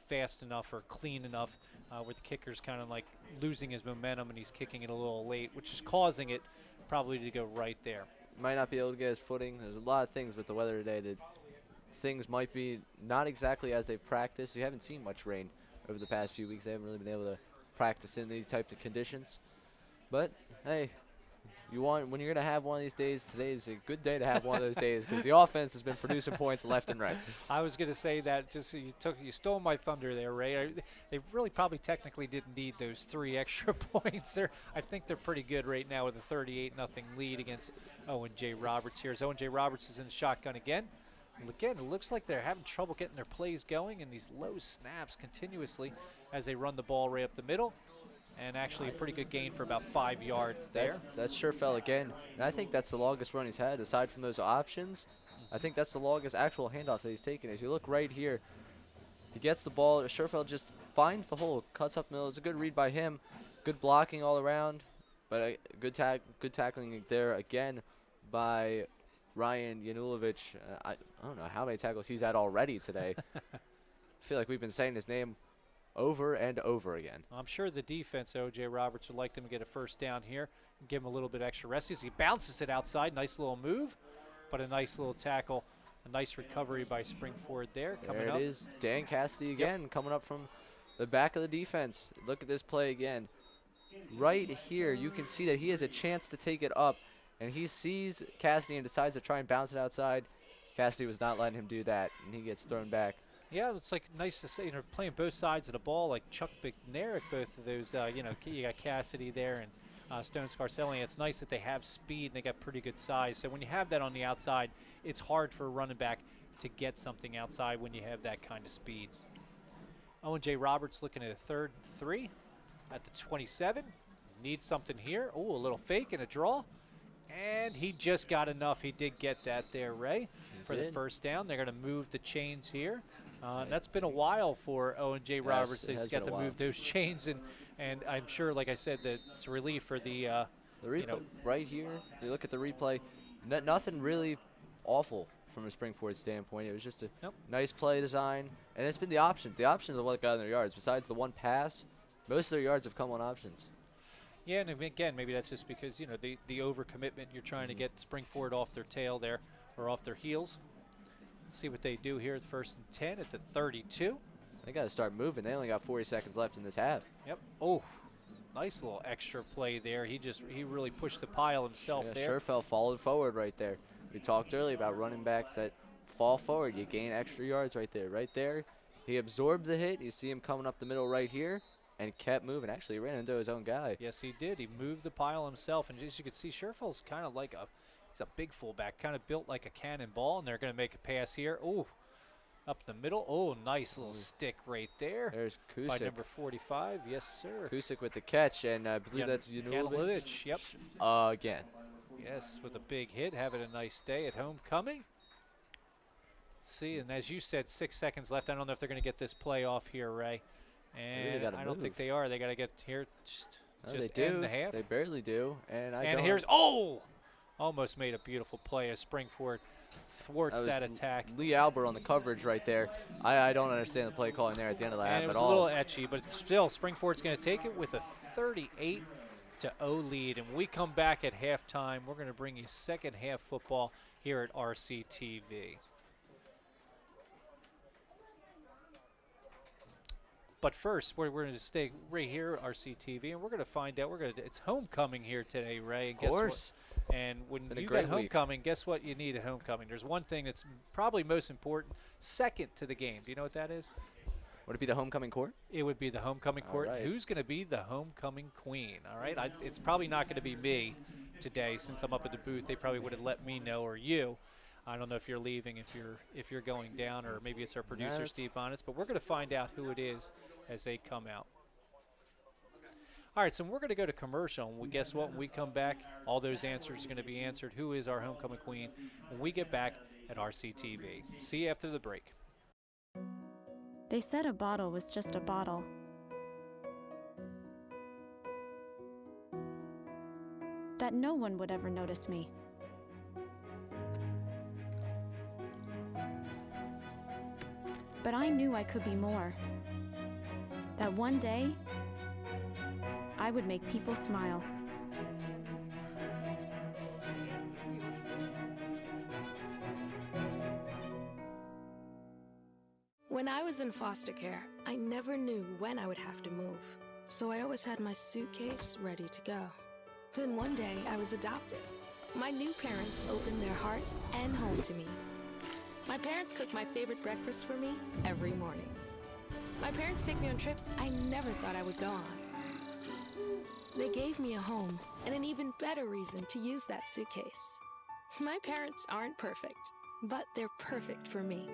fast enough or clean enough, where the kicker's kind of like losing his momentum and he's kicking it a little late, which is causing it probably to go right there. Might not be able to get his footing. There's a lot of things with the weather today that things might be not exactly as they've practiced. You haven't seen much rain over the past few weeks. They haven't really been able to practice in these types of conditions. But, hey, when you're going to have one of these days, today is a good day to have one of those days because the offense has been producing points left and right. I was going to say that. Just you stole my thunder there, Ray. They really probably technically didn't need those 3 extra points. I think they're pretty good right now with a 38-0 lead against Owen J. Roberts here. As Owen J. Roberts is in the shotgun again. Again, it looks like they're having trouble getting their plays going and these low snaps continuously as they run the ball right up the middle. And actually a pretty good gain for about 5 yards there. That sure fell again. And I think that's the longest run he's had. Aside from those options, I think that's the longest actual handoff that he's taken. As you look right here, he gets the ball. Scherfeld just finds the hole, cuts up middle. It's a good read by him. Good blocking all around. But good tackling there again by Ryan Yanulovich. I don't know how many tackles he's had already today. I feel like we've been saying his name over and over again. I'm sure the defense, O.J. Roberts, would like them to get a first down here and give him a little bit extra rest. He bounces it outside. Nice little move, but a nice little tackle. A nice recovery by Spring-Ford there. Coming up. There it is. Dan Cassidy again coming up from the back of the defense. Look at this play again. Right here, you can see that he has a chance to take it up, and he sees Cassidy and decides to try and bounce it outside. Cassidy was not letting him do that, and he gets thrown back. Yeah, it's like nice to see, playing both sides of the ball like Chuck McNair, both of those, you got Cassidy there and Stone Scarcelli. It's nice that they have speed and they got pretty good size. So when you have that on the outside, it's hard for a running back to get something outside when you have that kind of speed. Owen J. Roberts looking at a 3rd and 3 at the 27. Needs something here. Oh, a little fake and a draw. And he just got enough. He did get that there, Ray, for the first down. They're going to move the chains here. That's been a while for Owen J. Roberts. He's got to move those chains, and I'm sure, like I said, that it's a relief for the replay right here. You look at the replay, nothing really awful from a Spring-Ford standpoint. It was just a nice play design, and it's been the options. The options are what got in their yards. Besides the one pass, most of their yards have come on options. Yeah, and again, maybe that's just because, the overcommitment. You're trying to get Spring-Ford off their tail there, or off their heels. Let's see what they do here at 1st and 10 at the 32. They got to start moving. They only got 40 seconds left in this half. Yep. Oh, nice little extra play there. He really pushed the pile himself there. Scherfeld followed forward right there. We talked earlier about running backs that fall forward. You gain extra yards right there. Right there, he absorbed the hit. You see him coming up the middle right here, and kept moving. Actually, he ran into his own guy. Yes, he did. He moved the pile himself, and as you can see, Scherfeld's kind of like he's a big fullback, kind of built like a cannonball, and they're going to make a pass here. Ooh, up the middle. Oh, nice little stick right there. There's Kusic. By number 45. Yes, sir. Kusic with the catch, and I believe that's Yanulovic. Yep. Again. Yes, with a big hit, having a nice day at homecoming. See, and as you said, 6 seconds left. I don't know if they're going to get this play off here, Ray. And I don't think they are. They got to get here just end the half. They barely do. And here's almost made a beautiful play as Spring-Ford thwarts that attack. Lee Albert on the coverage right there. I don't understand the play calling there at the end of the half at all. It was a little etchy, but still, Spring-Ford's going to take it with a 38-0 lead. And when we come back at halftime, we're going to bring you second half football here at RCTV. But first, we're going to stay right here at RCTV, and we're going to find out. It's homecoming here today, Ray. And guess what? And when you get homecoming, guess what you need at homecoming? There's one thing that's probably most important, second to the game. Do you know what that is? Would it be the homecoming court? It would be the homecoming court. Right. Who's going to be the homecoming queen? All right, it's probably not going to be me today since I'm up at the booth. They probably would have let me know, or you. I don't know if you're leaving, if you're going down, or maybe it's our producer Steve Bonnets. But we're going to find out who it is as they come out. All right, so we're going to go to commercial. And guess what? When we come back, all those answers are going to be answered. Who is our homecoming queen? When we get back at RCTV. See you after the break. They said a bottle was just a bottle. That no one would ever notice me. But I knew I could be more. That one day, I would make people smile. When I was in foster care, I never knew when I would have to move. So I always had my suitcase ready to go. Then one day, I was adopted. My new parents opened their hearts and home to me. My parents cook my favorite breakfast for me every morning. My parents take me on trips I never thought I would go on. They gave me a home and an even better reason to use that suitcase. My parents aren't perfect, but they're perfect for me.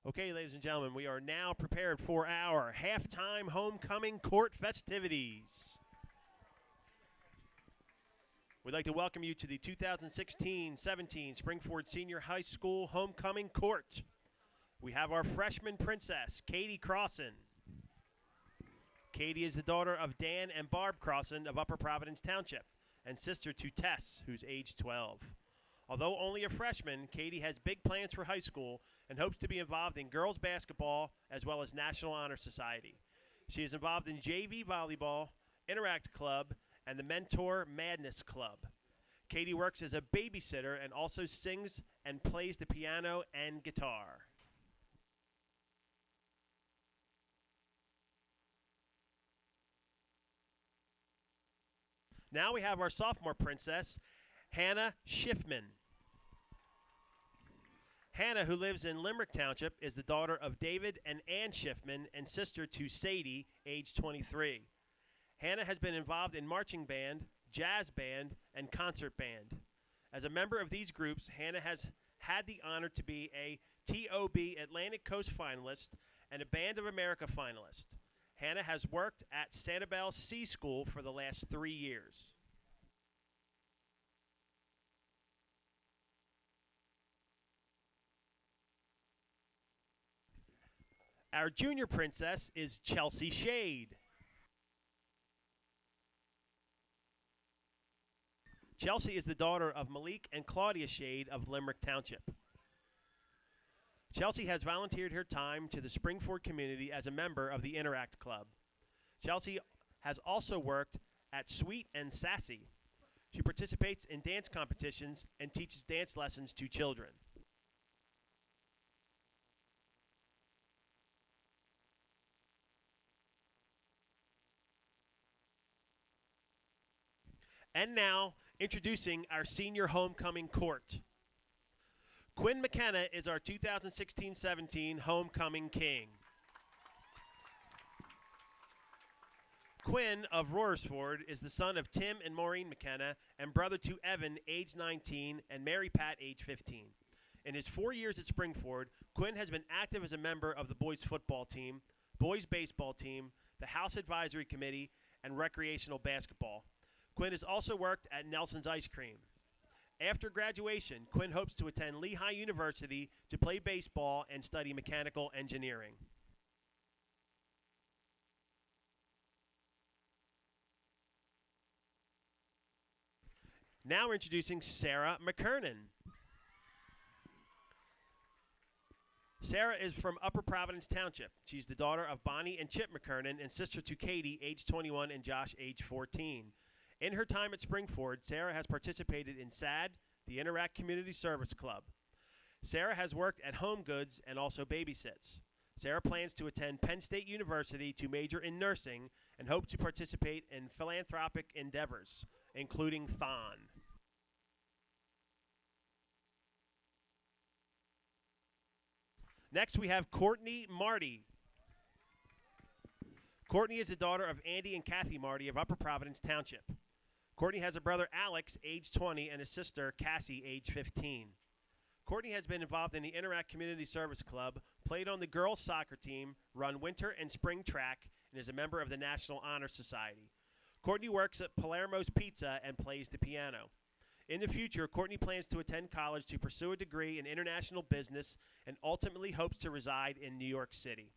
Okay, ladies and gentlemen, we are now prepared for our halftime homecoming court festivities. We'd like to welcome you to the 2016-17 Spring-Ford Senior High School Homecoming Court. We have our freshman princess, Katie Crossan. Katie is the daughter of Dan and Barb Crossan of Upper Providence Township and sister to Tess, who's age 12. Although only a freshman, Katie has big plans for high school and hopes to be involved in girls basketball as well as National Honor Society. She is involved in JV volleyball, Interact Club, and the Mentor Madness Club. Katie works as a babysitter and also sings and plays the piano and guitar. Now we have our sophomore princess, Hannah Schiffman. Hannah, who lives in Limerick Township, is the daughter of David and Ann Schiffman and sister to Sadie, age 23. Hannah has been involved in marching band, jazz band, and concert band. As a member of these groups, Hannah has had the honor to be a TOB Atlantic Coast finalist and a Band of America finalist. Hannah has worked at Sanibel C School for the last 3 years. Our junior princess is Chelsea Shade. Chelsea is the daughter of Malik and Claudia Shade of Limerick Township. Chelsea has volunteered her time to the Spring-Ford community as a member of the Interact Club. Chelsea has also worked at Sweet and Sassy. She participates in dance competitions and teaches dance lessons to children. And now, introducing our senior homecoming court. Quinn McKenna is our 2016-17 Homecoming King. Quinn of Royersford is the son of Tim and Maureen McKenna and brother to Evan, age 19, and Mary Pat, age 15. In his 4 years at Spring-Ford, Quinn has been active as a member of the boys football team, boys baseball team, the House Advisory Committee, and recreational basketball. Quinn has also worked at Nelson's Ice Cream. After graduation, Quinn hopes to attend Lehigh University to play baseball and study mechanical engineering. Now we're introducing Sarah McKernan. Sarah is from Upper Providence Township. She's the daughter of Bonnie and Chip McKernan and sister to Katie, age 21, and Josh, age 14. In her time at Spring-Ford, Sarah has participated in SAD, the Interact Community Service Club. Sarah has worked at Home Goods and also babysits. Sarah plans to attend Penn State University to major in nursing and hope to participate in philanthropic endeavors, including Thon. Next, we have Courtney Marty. Courtney is the daughter of Andy and Kathy Marty of Upper Providence Township. Courtney has a brother, Alex, age 20, and a sister, Cassie, age 15. Courtney has been involved in the Interact Community Service Club, played on the girls' soccer team, run winter and spring track, and is a member of the National Honor Society. Courtney works at Palermo's Pizza and plays the piano. In the future, Courtney plans to attend college to pursue a degree in international business and ultimately hopes to reside in New York City.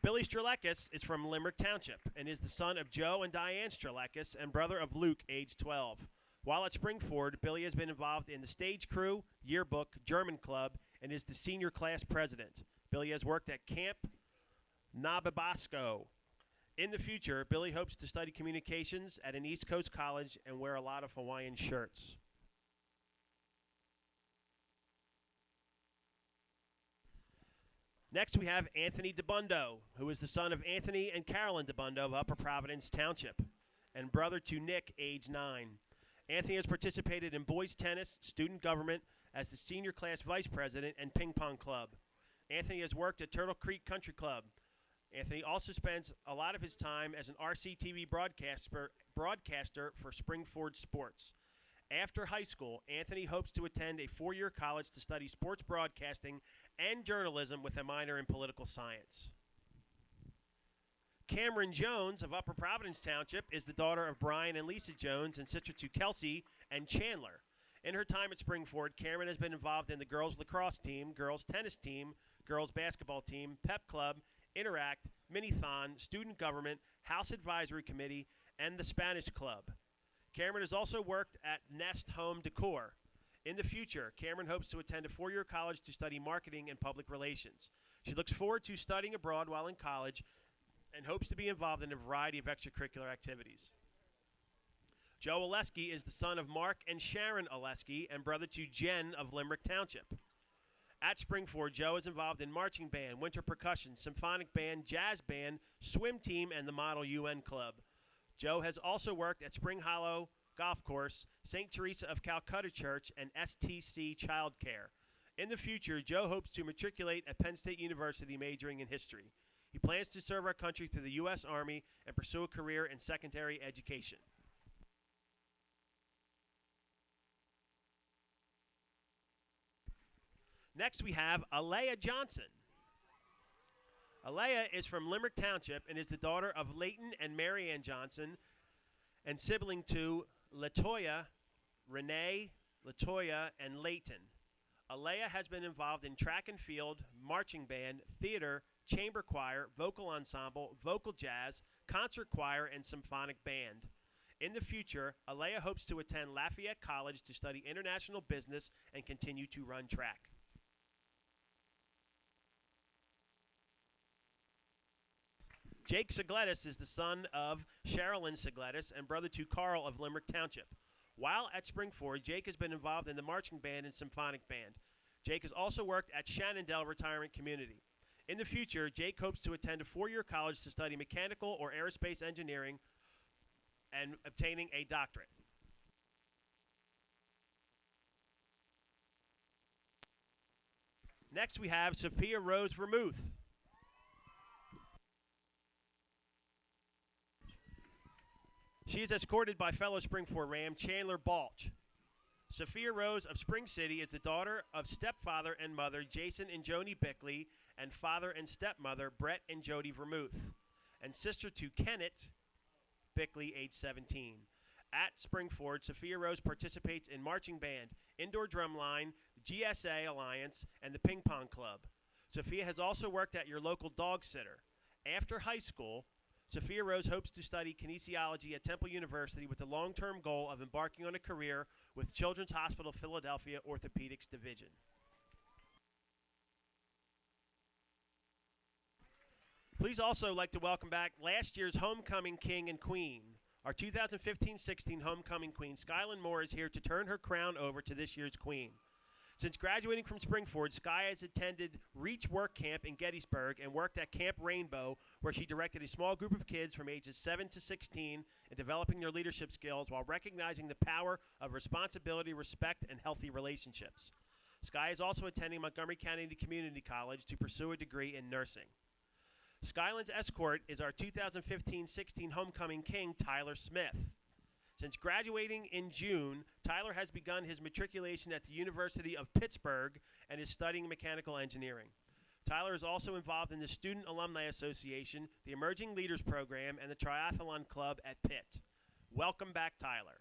Billy Strelakis is from Limerick Township and is the son of Joe and Diane Strelakis and brother of Luke, age 12. While at Spring-Ford, Billy has been involved in the stage crew, yearbook, German club, and is the senior class president. Billy has worked at Camp Nababasco. In the future, Billy hopes to study communications at an East Coast college and wear a lot of Hawaiian shirts. Next, we have Anthony DeBundo, who is the son of Anthony and Carolyn DeBundo of Upper Providence Township, and brother to Nick, age 9. Anthony has participated in boys tennis, student government, as the senior class vice president and ping pong club. Anthony has worked at Turtle Creek Country Club. Anthony also spends a lot of his time as an RCTV broadcaster for Spring-Ford Sports. After high school, Anthony hopes to attend a 4-year college to study sports broadcasting and journalism with a minor in political science. Cameron Jones of Upper Providence Township is the daughter of Brian and Lisa Jones and sister to Kelsey and Chandler. In her time at Spring-Ford, Cameron has been involved in the girls lacrosse team, girls tennis team, girls basketball team, pep club, Interact, Mini-Thon, Student Government, House Advisory Committee, and the Spanish Club. Cameron has also worked at Nest Home Decor. In the future, Cameron hopes to attend a 4-year college to study marketing and public relations. She looks forward to studying abroad while in college and hopes to be involved in a variety of extracurricular activities. Joe Oleski is the son of Mark and Sharon Oleski and brother to Jen of Limerick Township. At Spring-Ford, Joe is involved in marching band, winter percussion, symphonic band, jazz band, swim team, and the Model UN Club. Joe has also worked at Spring Hollow Golf Course, St. Teresa of Calcutta Church, and STC Child Care. In the future, Joe hopes to matriculate at Penn State University majoring in history. He plans to serve our country through the U.S. Army and pursue a career in secondary education. Next, we have Alea Johnson. Alea is from Limerick Township and is the daughter of Leighton and Mary Ann Johnson and sibling to Latoya, Renee, Latoya, and Leighton. Alea has been involved in track and field, marching band, theater, chamber choir, vocal ensemble, vocal jazz, concert choir, and symphonic band. In the future, Alea hopes to attend Lafayette College to study international business and continue to run track. Jake Sigletis is the son of Sherilyn Sigletis and brother to Carl of Limerick Township. While at Spring-Ford, Jake has been involved in the marching band and symphonic band. Jake has also worked at Shannondale Retirement Community. In the future, Jake hopes to attend a 4-year college to study mechanical or aerospace engineering and obtaining a doctorate. Next, we have Sophia Rose Vermouth. She is escorted by fellow Spring-Ford Ram Chandler Balch. Sophia Rose of Spring City is the daughter of stepfather and mother Jason and Joni Bickley and father and stepmother Brett and Jody Vermouth, and sister to Kenneth Bickley, age 17. At Spring-Ford, Sophia Rose participates in marching band, indoor drumline, the GSA Alliance, and the ping pong club. Sophia has also worked at your local dog sitter. After high school, Sophia Rose hopes to study kinesiology at Temple University with the long-term goal of embarking on a career with Children's Hospital Philadelphia Orthopedics Division. Please also like to welcome back last year's homecoming king and queen. Our 2015-16 homecoming queen, Skylin Moore, is here to turn her crown over to this year's queen. Since graduating from Spring-Ford, Sky has attended Reach Work Camp in Gettysburg and worked at Camp Rainbow, where she directed a small group of kids from ages 7 to 16 in developing their leadership skills while recognizing the power of responsibility, respect, and healthy relationships. Sky is also attending Montgomery County Community College to pursue a degree in nursing. Skylin's escort is our 2015-16 homecoming king, Tyler Smith. Since graduating in June, Tyler has begun his matriculation at the University of Pittsburgh and is studying mechanical engineering. Tyler is also involved in the Student Alumni Association, the Emerging Leaders Program, and the Triathlon Club at Pitt. Welcome back, Tyler.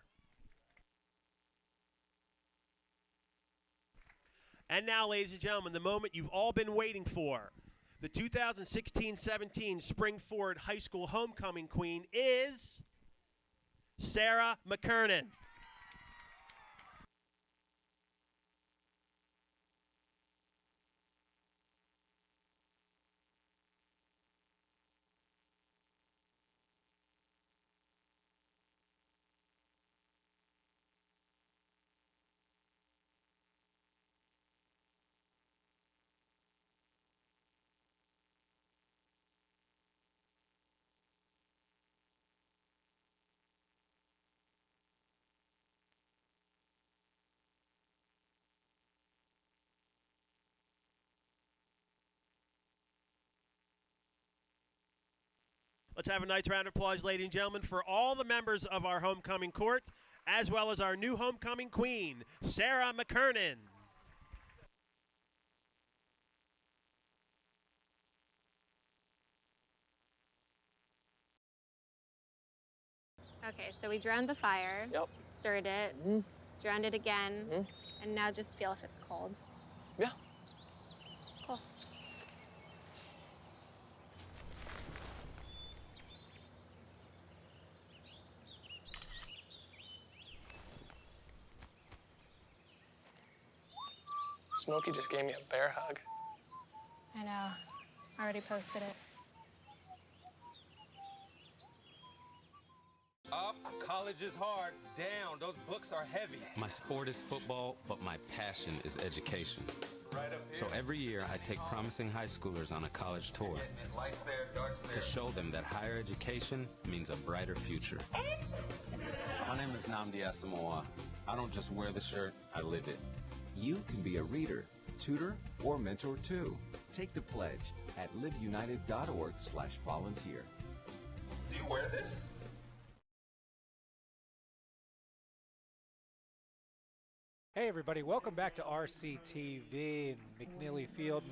And now, ladies and gentlemen, the moment you've all been waiting for. The 2016-17 Spring-Ford High School homecoming queen is Sarah McKernan. Let's have a nice round of applause, ladies and gentlemen, for all the members of our homecoming court, as well as our new homecoming queen, Sarah McKernan. Okay, so we drowned the fire, stirred it, drowned it again, and now just feel if it's cold. Yeah. Cool. Smokey just gave me a bear hug. I know. I already posted it. Up, college is hard. Down, those books are heavy. My sport is football, but my passion is education. So every year I take promising high schoolers on a college tour to show them that higher education means a brighter future. My name is Nnamdi Asamoah. I don't just wear the shirt, I live it. You can be a reader, tutor, or mentor too. Take the pledge at liveunited.org/volunteer. Do you wear this? Hey everybody, welcome back to RCTV in McNeely Field.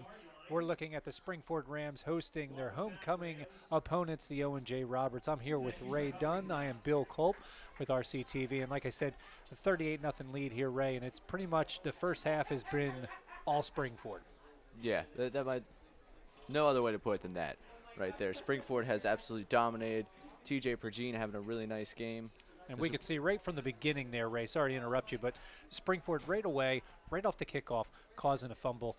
We're looking at the Spring-Ford Rams hosting their homecoming opponents, the Owen J. Roberts. I'm here with Ray Dunn. I am Bill Culp with RCTV. And like I said, a 38-0 lead here, Ray. And it's pretty much the first half has been all Spring-Ford. Yeah, that might no other way to put it than that right there. Spring-Ford has absolutely dominated. TJ Pergine having a really nice game. And we could see right from the beginning there, Ray, sorry to interrupt you, but Spring-Ford right away, right off the kickoff, causing a fumble,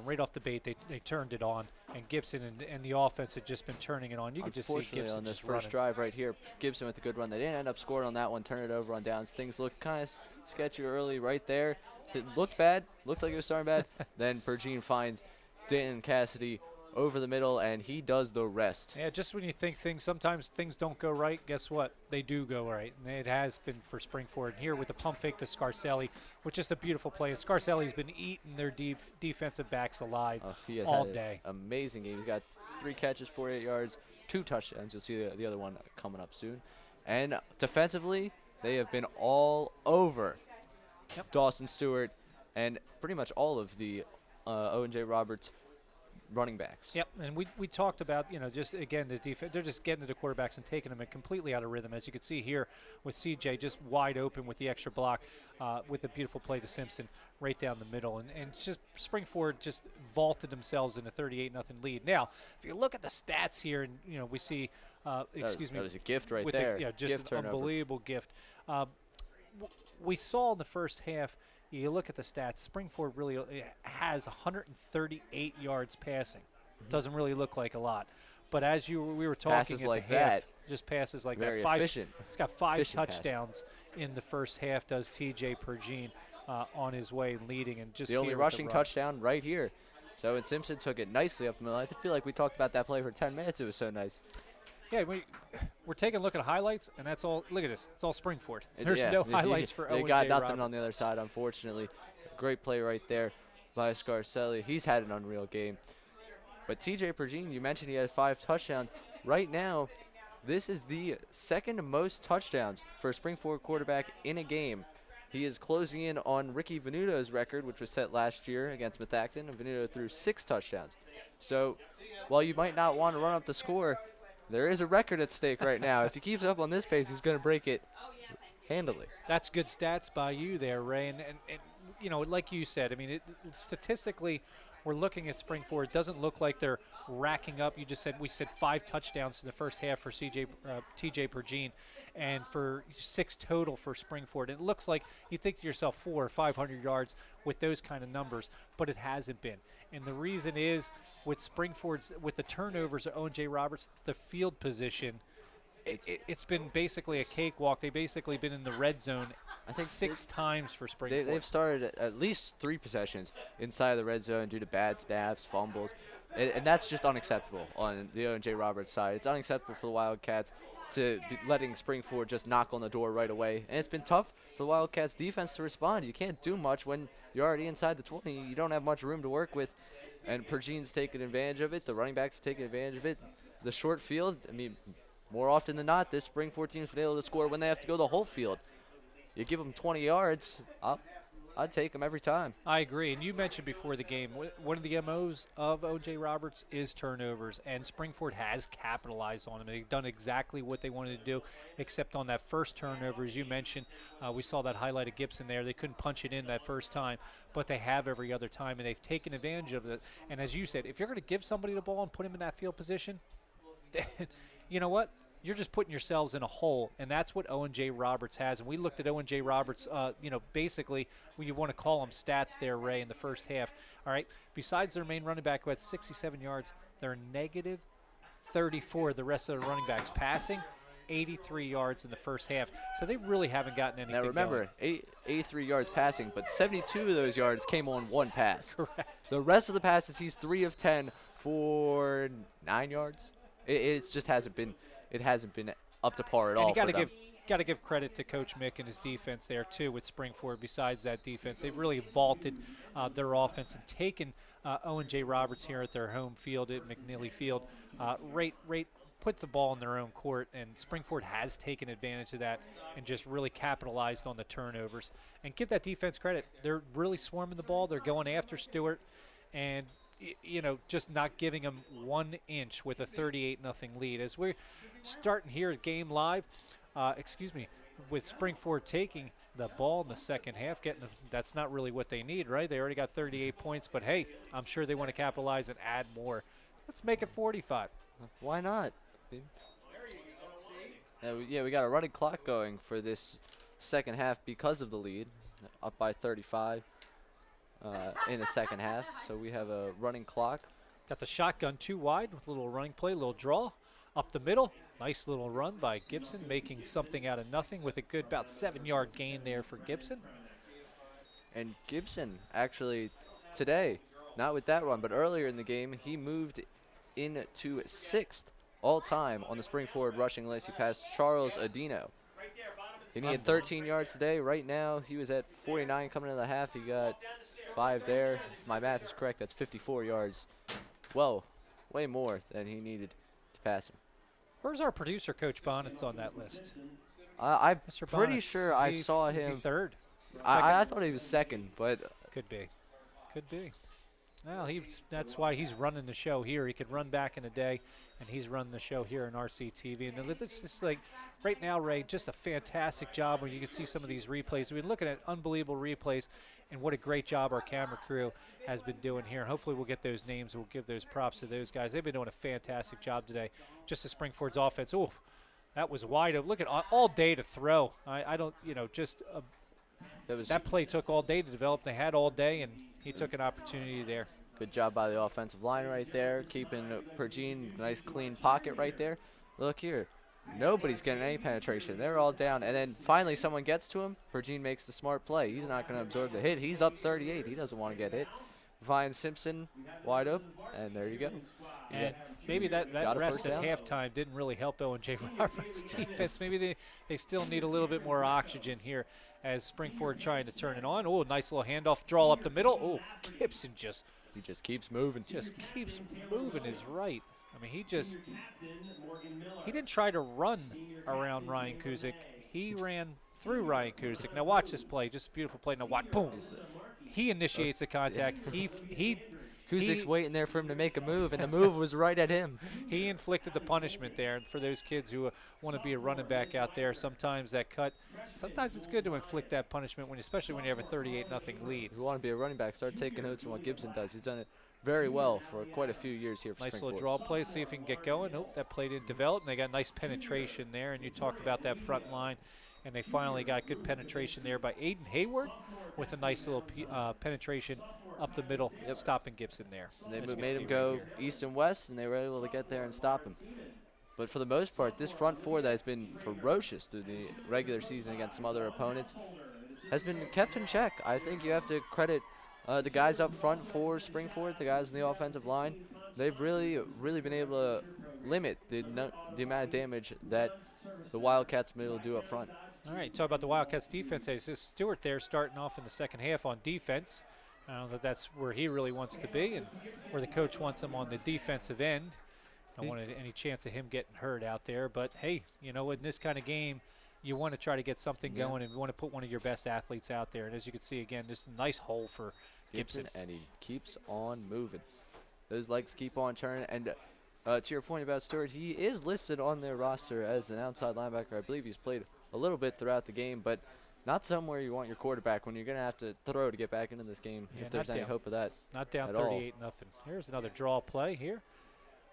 right off the bait, they turned it on, and Gibson and the offense had just been turning it on. You could just see Gibson on this just first running. drive right here, Gibson with a good run. They didn't end up scoring on that one, turn it over on downs. Things looked kind of sketchy early right there. It looked bad, looked like it was starting bad. Then Pergine finds Danton Cassidy over the middle, and he does the rest. Yeah, just when you think sometimes things don't go right, guess what? They do go right, and it has been for Spring-Ford. Here with the pump fake to Scarcelli, which is a beautiful play. And Scarcelli's been eating their defensive backs alive He has all had day. An amazing game. He's got 3 catches, 48 yards, 2 touchdowns. You'll see the other one coming up soon. And defensively, they have been all over Dawson Stewart and pretty much all of the Owen J. Roberts running backs. Yep, and we talked about, just again the defense. They're just getting to the quarterbacks and taking them completely out of rhythm, as you can see here with CJ just wide open with the extra block, with a beautiful play to Simpson right down the middle, and just Spring-Ford just vaulted themselves in a 38-0 lead. Now, if you look at the stats here, and we see, that was a gift right with there. just gift an turnover. unbelievable gift. We saw in the first half. You look at the stats, Spring-Ford really has 138 yards passing. Doesn't really look like a lot. But as we were talking Passes at like the half, that. just passes like Very that. efficient. He's got 5 Efficient touchdowns in the first half, does TJ Pergine, on his way leading. And just the only here with rushing the rush. touchdown right here. So, and Simpson took it nicely up the middle. I feel like we talked about that play for 10 minutes. It was so nice. Yeah, we're taking a look at highlights, and that's all. Look at this. It's all Spring-Ford. There's no highlights for Owen They got J. nothing Roberts. on the other side, unfortunately. Great play right there by Scarcelli. He's had an unreal game. But TJ Pergine, you mentioned he has 5 touchdowns. Right now, this is the second most touchdowns for a Spring-Ford quarterback in a game. He is closing in on Ricky Venuto's record, which was set last year against Methacton, and Venuto threw 6 touchdowns. So while you might not want to run up the score, there is a record at stake right now. If he keeps up on this pace, he's going to break it handily. That's good stats by you there, Ray. And like you said, I mean, statistically, we're looking at Spring-Ford. It doesn't look like they're racking up. We said 5 touchdowns in the first half for TJ Pergine, and for 6 total for Spring-Ford. It looks like you think to yourself 400 or 500 yards with those kind of numbers, but it hasn't been. And the reason is with Spring-Ford's, with the turnovers of Owen J. Roberts, the field position, it's been basically a cakewalk. They've basically been in the red zone, I think, 6 times for Spring-Ford. They've started at least 3 possessions inside the red zone due to bad snaps, fumbles, and that's just unacceptable on the Owen J. Roberts side. It's unacceptable for the Wildcats to be letting Spring-Ford just knock on the door right away, and it's been tough for the Wildcats defense to respond. You can't do much when you're already inside the 20. You don't have much room to work with, and Pergine's taking advantage of it. The running backs have taken advantage of it. The short field, I mean, more often than not, this Spring-Ford team's been able to score when they have to go the whole field. You give them 20 yards, I'd take them every time. I agree. And you mentioned before the game, one of the MOs of O.J. Roberts is turnovers, and Spring-Ford has capitalized on them. They've done exactly what they wanted to do, except on that first turnover, as you mentioned. We saw that highlight of Gibson there. They couldn't punch it in that first time, but they have every other time, and they've taken advantage of it. And as you said, if you're going to give somebody the ball and put him in that field position, then you know what? You're just putting yourselves in a hole, and that's what Owen J. Roberts has. And we looked at Owen J. Roberts, basically, when you want to call them stats there, Ray, in the first half. All right, besides their main running back who had 67 yards, they're negative 34, the rest of the running backs passing, 83 yards in the first half. So they really haven't gotten anything Now remember, 83 yards passing, but 72 of those yards came on 1 pass. Correct. The rest of the passes, he's 3 of 10 for 9 yards. It just hasn't been. It hasn't been up to par at all. And you got to give credit to Coach Mick and his defense there too with Spring-Ford. Besides that defense, they've really vaulted their offense and taken Owen J. Roberts here at their home field at McNeely Field. Put the ball in their own court, and Spring-Ford has taken advantage of that and just really capitalized on the turnovers. And give that defense credit. They're really swarming the ball. They're going after Stewart, and just not giving them 1 inch with a 38-0 lead. As we're starting here at Game Live, with Spring-Ford taking the ball in the second half, that's not really what they need, right? They already got 38 points, but hey, I'm sure they want to capitalize and add more. Let's make it 45. Why not? We got a running clock going for this second half because of the lead, up by 35. In the second half, so we have a running clock. Got the shotgun 2 wide with a little running play, little draw up the middle. Nice little run by Gibson, making something out of nothing with a good about 7-yard gain there for Gibson. And Gibson actually today, not with that run, but earlier in the game, he moved into 6th all-time on the Spring-Ford rushing list. He passed Charles Adino. He needed 13 yards today. Right now, he was at 49 coming into the half. He got 5 there. If my math is correct, that's 54 yards. Well, way more than he needed to pass him. Where's our producer, Coach Bonnet's, on that list? I'm Mr. pretty Bonnet's, sure I saw is he him. third? I thought he was second, but Could be. Could be. Well, that's why he's running the show here. He could run back in a day, and he's running the show here on RCTV. And it's just like, right now, Ray, just a fantastic job when you can see some of these replays. We've been looking at unbelievable replays, and what a great job our camera crew has been doing here. Hopefully we'll get those names. We'll give those props to those guys. They've been doing a fantastic job today. Just the Spring-Ford's offense. Oh, that was wide open. Look at all day to throw. I don't, just that play took all day to develop. They had all day, and he took an opportunity there. Good job by the offensive line right there, keeping Pergine nice clean pocket right there. Look here. Nobody's getting any penetration. They're all down. And then finally someone gets to him. Pergine makes the smart play. He's not going to absorb the hit. He's up 38. He doesn't want to get hit. Finds Simpson wide open, and there you go. And maybe that rest at halftime didn't really help Owen J. Roberts' defense. Maybe they still need a little bit more oxygen here as Spring-Ford trying to turn it on. Oh, nice little handoff draw up the middle. Oh, Gibson he just keeps moving. Just keeps moving is right. I mean, he didn't try to run around Ryan Kuzik. He ran through Ryan Kuzik. Now watch this play. Just a beautiful play. Now watch. Boom. He initiates the contact. Kuzik's waiting there for him to make a move, and the move was right at him. He inflicted the punishment there, and for those kids who want to be a running back out there, sometimes it's good to inflict that punishment, especially when you have a 38-0 lead. If you want to be a running back, start taking notes on what Gibson does. He's done it very well for quite a few years here for Nice Spring-Ford. little draw play, see if he can get going. Nope, that play didn't develop, and they got nice penetration there, and you talked about that front line, and they finally got good penetration there by Aiden Hayward with a nice little penetration up the middle, stopping Gibson there. They made him go east and west, and they were able to get there and stop him. But for the most part, this front four that has been ferocious through the regular season against some other opponents has been kept in check. I think you have to credit the guys up front for Spring-Ford, the guys in the offensive line. They've really been able to limit the amount of damage that the Wildcats been able to do up front. All right, talk about the Wildcats defense. It's just Stewart there starting off in the second half on defense. I don't know that that's where he really wants to be and where the coach wants him on the defensive end. I don't want any chance of him getting hurt out there. But, hey, in this kind of game, you want to try to get something going and you want to put one of your best athletes out there. And as you can see, again, just a nice hole for Gibson. And he keeps on moving. Those legs keep on turning. And to your point about Stewart, he is listed on their roster as an outside linebacker. I believe he's played a little bit throughout the game, but not somewhere you want your quarterback when you're going to have to throw to get back into this game, if there's any hope of that. Not down 38-0. Here's another draw play here.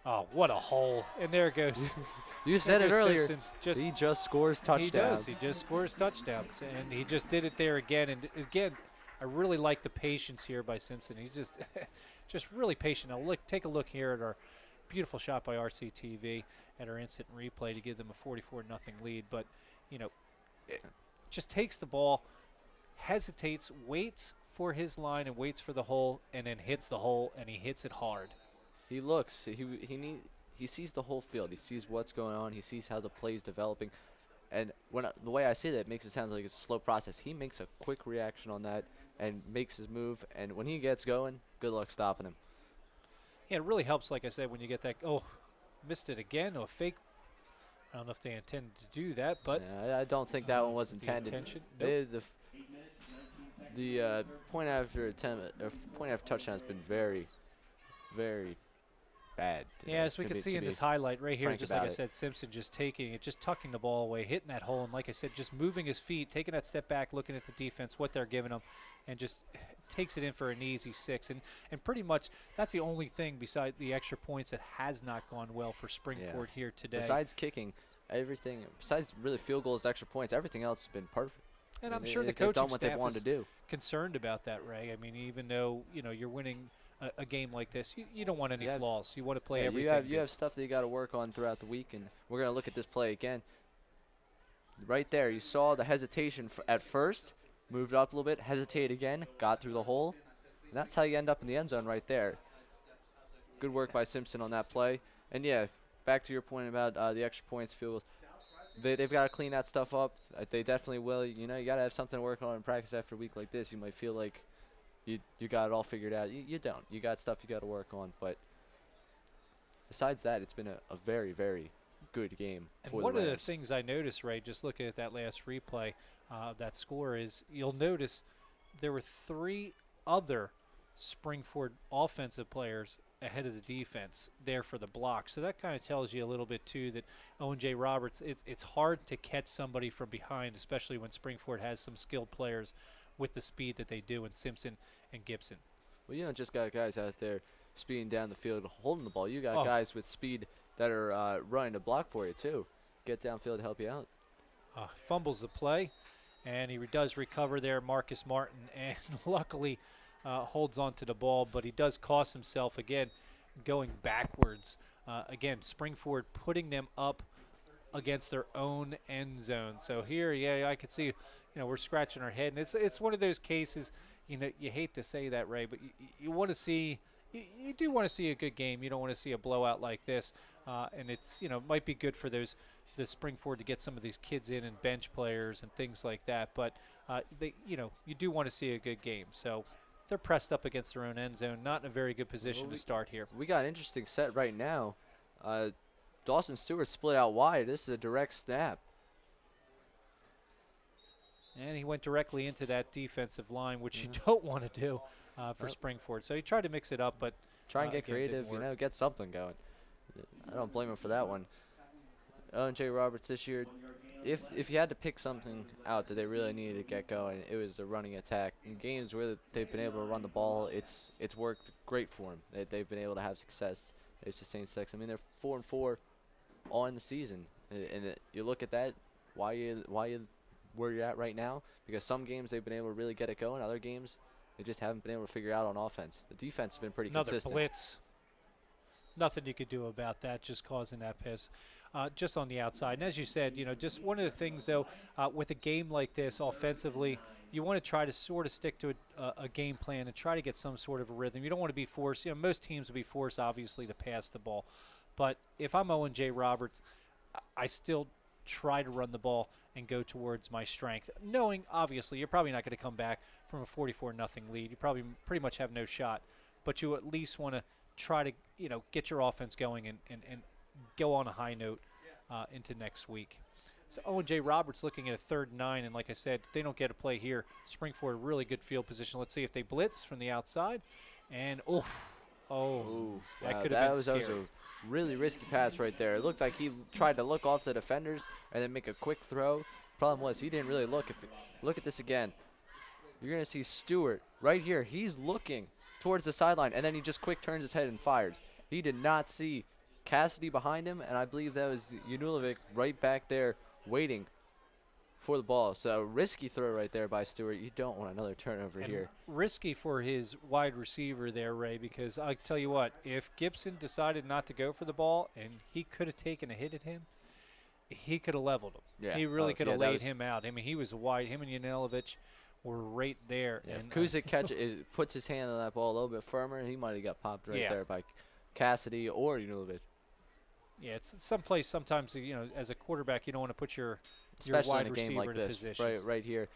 Oh, what a hole. And there it goes. You said it earlier. He just scores touchdowns. He does. He just scores touchdowns. And he just did it there again. And again, I really like the patience here by Simpson. He just really patient. Now, take a look here at our beautiful shot by RCTV at our instant replay to give them a 44-0 lead. But, just takes the ball, hesitates, waits for his line and waits for the hole, and then hits the hole, and he hits it hard. He looks. He sees the whole field. He sees what's going on. He sees how the play is developing. And the way I say that, it makes it sound like it's a slow process. He makes a quick reaction on that and makes his move. And when he gets going, good luck stopping him. Yeah, it really helps, like I said, when you get that, missed it again, or a fake. I don't know if they intended to do that, but yeah, I don't think that one was intended. Nope. The point after touchdown has been very, very bad. Yeah, as we can see in this highlight right here, just like I said, Simpson just taking it, just tucking the ball away, hitting that hole, and like I said, just moving his feet, taking that step back, looking at the defense, what they're giving him, and just takes it in for an easy 6. And pretty much that's the only thing besides the extra points that has not gone well for Spring-Ford here today. Besides kicking, everything, besides really field goals, extra points, everything else has been perfect. And I'm sure the coaching staff is concerned about that, Ray. I mean, even though, you're winning a game like this, you don't want any flaws. You want to play everything. You have stuff that you got to work on throughout the week, and we're going to look at this play again. Right there, you saw the hesitation at first, moved up a little bit, hesitated again, got through the hole. And that's how you end up in the end zone right there. Good work by Simpson on that play. And, yeah, back to your point about the extra points field goals. They've got to clean that stuff up. They definitely will. You know, you got to have something to work on in practice after a week like this. You might feel like you got it all figured out. You don't. You got stuff you got to work on. But besides that, it's been a very, very good game and for the one Rams. of the things I noticed, Ray, just looking at that last replay, that score is you'll notice there were 3 other Spring-Ford offensive players ahead of the defense there for the block. So that kind of tells you a little bit, too, that Owen J. Roberts, it's hard to catch somebody from behind, especially when Spring-Ford has some skilled players with the speed that they do in Simpson and Gibson. Well, you don't just got guys out there speeding down the field holding the ball. You got guys with speed that are running to block for you, too. Get downfield to help you out. Fumbles the play, and he does recover there, Marcus Martin, and luckily holds on to the ball, but he does cost himself, again, going backwards. Again, Spring-Ford putting them up against their own end zone. So here, yeah, I could see, we're scratching our head, and it's one of those cases, you hate to say that, Ray, but you want to see – you do want to see a good game. You don't want to see a blowout like this, and it's might be good for the Spring-Ford to get some of these kids in and bench players and things like that. But you do want to see a good game. So they're pressed up against their own end zone, not in a very good position to start here. We got an interesting set right now. Dawson Stewart split out wide. This is a direct snap. And he went directly into that defensive line, which you don't want to do for Spring-Ford. So he tried to mix it up, but try and get creative, get something going. I don't blame him for that one. Owen J. Roberts this year, if you had to pick something out that they really needed to get going, it was the running attack. In games where they've been able to run the ball, it's worked great for them. They've been able to have success. They've sustained success. I mean, they're 4-4 on the season, and you look at that. Why you where you're at right now? Because some games they've been able to really get it going. Other games they just haven't been able to figure out on offense. The defense has been pretty consistent. Another blitz. Nothing you could do about that, just causing that pass just on the outside. And as you said, just one of the things, though, with a game like this offensively, you want to try to sort of stick to a game plan and try to get some sort of a rhythm. You don't want to be forced. Most teams will be forced, obviously, to pass the ball. But if I'm Owen J. Roberts, I still try to run the ball and go towards my strength, knowing, obviously, you're probably not going to come back from a 44-0 lead. You probably pretty much have no shot. But you at least want to try to, get your offense going and go on a high note into next week. So Owen J. Roberts looking at a 3rd and 9, and like I said, if they don't get a play here, Spring-Ford really good field position. Let's see if they blitz from the outside. And, that could have been scary. That was a really risky pass right there. It looked like he tried to look off the defenders and then make a quick throw. Problem was he didn't really look. Look at this again. You're going to see Stewart right here. He's looking towards the sideline, and then he just quick turns his head and fires. He did not see Cassidy behind him, and I believe that was Unulovic right back there waiting for the ball. So risky throw right there by Stewart. You don't want another turnover here. Risky for his wide receiver there, Ray, because I tell you what, if Gibson decided not to go for the ball and he could have taken a hit at him, he could have leveled him. Yeah. He really could have laid him out. I mean, he was wide. Him and Unulovic were right there. Yeah, and if Kuzik puts his hand on that ball a little bit firmer, he might have got popped right there by Cassidy or Unulovic. Yeah, it's someplace sometimes, as a quarterback, you don't want to put your especially wide in a game receiver like in a this, position. right here.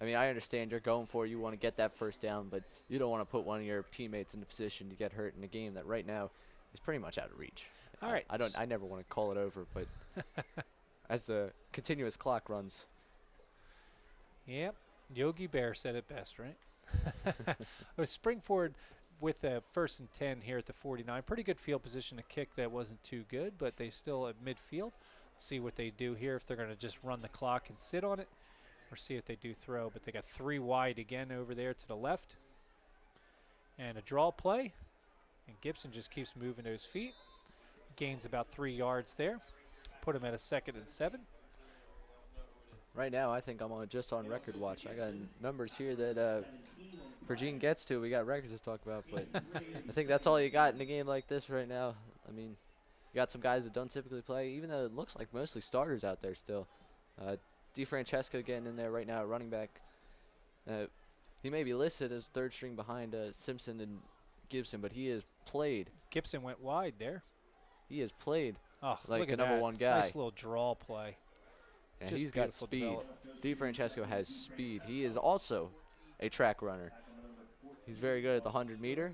I mean, I understand you're going for it. You want to get that first down, but you don't want to put one of your teammates in a position to get hurt in a game that right now is pretty much out of reach. All right. I never want to call it over, but as the continuous clock runs. Yep. Yogi Bear said it best, right? Spring-Ford with a 1st and 10 here at the 49. Pretty good field position to kick. That wasn't too good, but they still at midfield. Let's see what they do here, if they're going to just run the clock and sit on it, or see if they do throw. But they got 3 wide again over there to the left. And a draw play. And Gibson just keeps moving to his feet. Gains about 3 yards there. Put him at a 2nd and 7. Right now, I think I'm just on record watch. I got numbers here that Virginia gets to. We got records to talk about, but I think that's all you got in a game like this right now. I mean, you got some guys that don't typically play, even though it looks like mostly starters out there still. DeFrancesco getting in there right now at running back. He may be listed as 3rd string behind Simpson and Gibson, but he is played. Gibson went wide there. He has played Oh, like look the at number that. one guy. Nice little draw play. And Just he's got beautiful speed. develop. DiFrancesco has speed. He is also a track runner. He's very good at the 100-meter.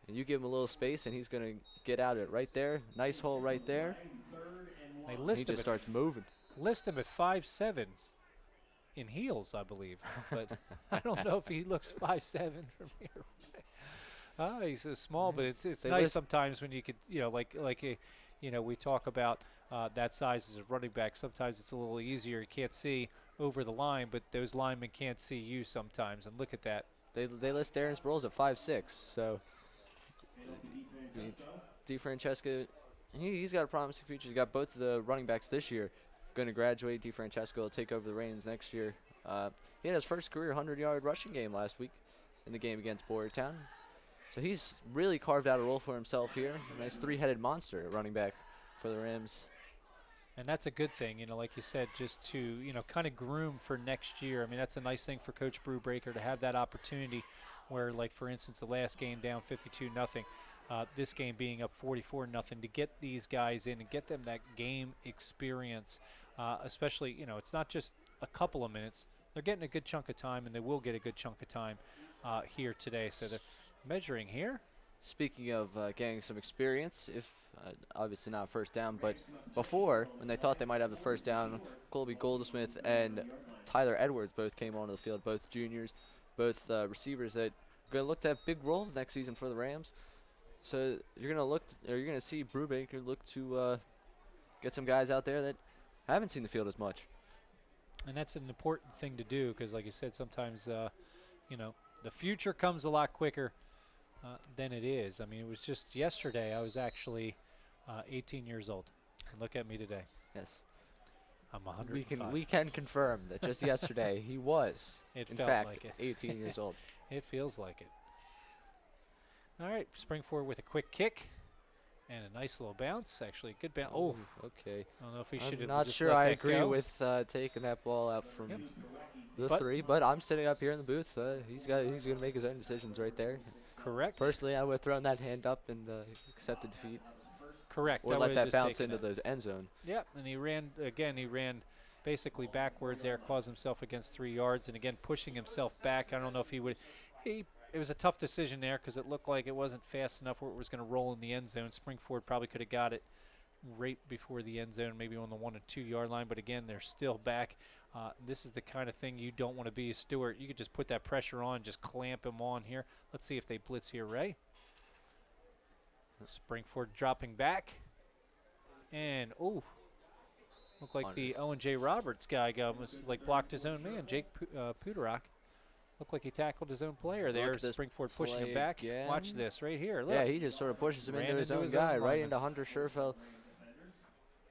And you give him a little space, and he's going to get out of it right there. Nice hole right there. They list He him just at starts moving. List him at 5'7" in heels, I believe. But I don't know if he looks 5'7" from here. He's so small, but it's They nice list- sometimes when you could, we talk about that size as a running back. Sometimes it's a little easier. You can't see over the line, but those linemen can't see you sometimes. And look at that. They list Darren Sproles at 5'6", so DiFrancesco, he's got a promising future. He's got both of the running backs this year going to graduate. DiFrancesco will take over the reins next year. He had his first career 100-yard rushing game last week in the game against Boyertown. So he's really carved out a role for himself here. A nice three-headed monster at running back for the Rams. And that's a good thing, like you said, just to, kind of groom for next year. I mean, that's a nice thing for Coach Brewbreaker to have that opportunity where, like, for instance, the last game down 52-0, this game being up 44-0, to get these guys in and get them that game experience, especially, it's not just a couple of minutes. They're getting a good chunk of time, and they will get a good chunk of time here today. So they're measuring here. Speaking of getting some experience, if obviously not first down, but before, when they thought they might have the first down, Colby Goldsmith and Tyler Edwards both came onto the field, both juniors, both receivers that are going to look to have big roles next season for the Rams. So you're going to see Brubaker look to get some guys out there that haven't seen the field as much. And that's an important thing to do because, like you said, sometimes, the future comes a lot quicker than it is. I mean, it was just yesterday I was actually 18 years old. And look at me today. Yes. I'm 105. We can confirm that just yesterday he was, in fact, like it. 18 years old. It feels like it. All right, Spring-Ford with a quick kick and a nice little bounce. Actually, good bounce. Oh, okay. I don't know if he should have. I'm not sure I agree with taking that ball out from the three, but I'm sitting up here in the booth. He's going to make his own decisions right there. Correct. Personally, I would have thrown that hand up and accepted defeat. Correct. Or let that bounce into the end zone. Yep, and he ran basically backwards there, caused himself against 3 yards, and again pushing himself back. I don't know if he would. It was a tough decision there because it looked like it wasn't fast enough where it was going to roll in the end zone. Spring-Ford probably could have got it right before the end zone, maybe on the 1 or 2 yard line, but again, they're still back. This is the kind of thing you don't want to be a Stewart. You could just put that pressure on, just clamp him on here. Let's see if they blitz here, Ray. Spring-Ford dropping back. And, looked like the Owen J. Roberts guy blocked his own man, Jake Puderock. Looked like he tackled his own player there. Spring-Ford pushing him back. Again. Watch this right here. Look. Yeah, he just sort of pushes him into his own guy, right into Hunter Scherfeld.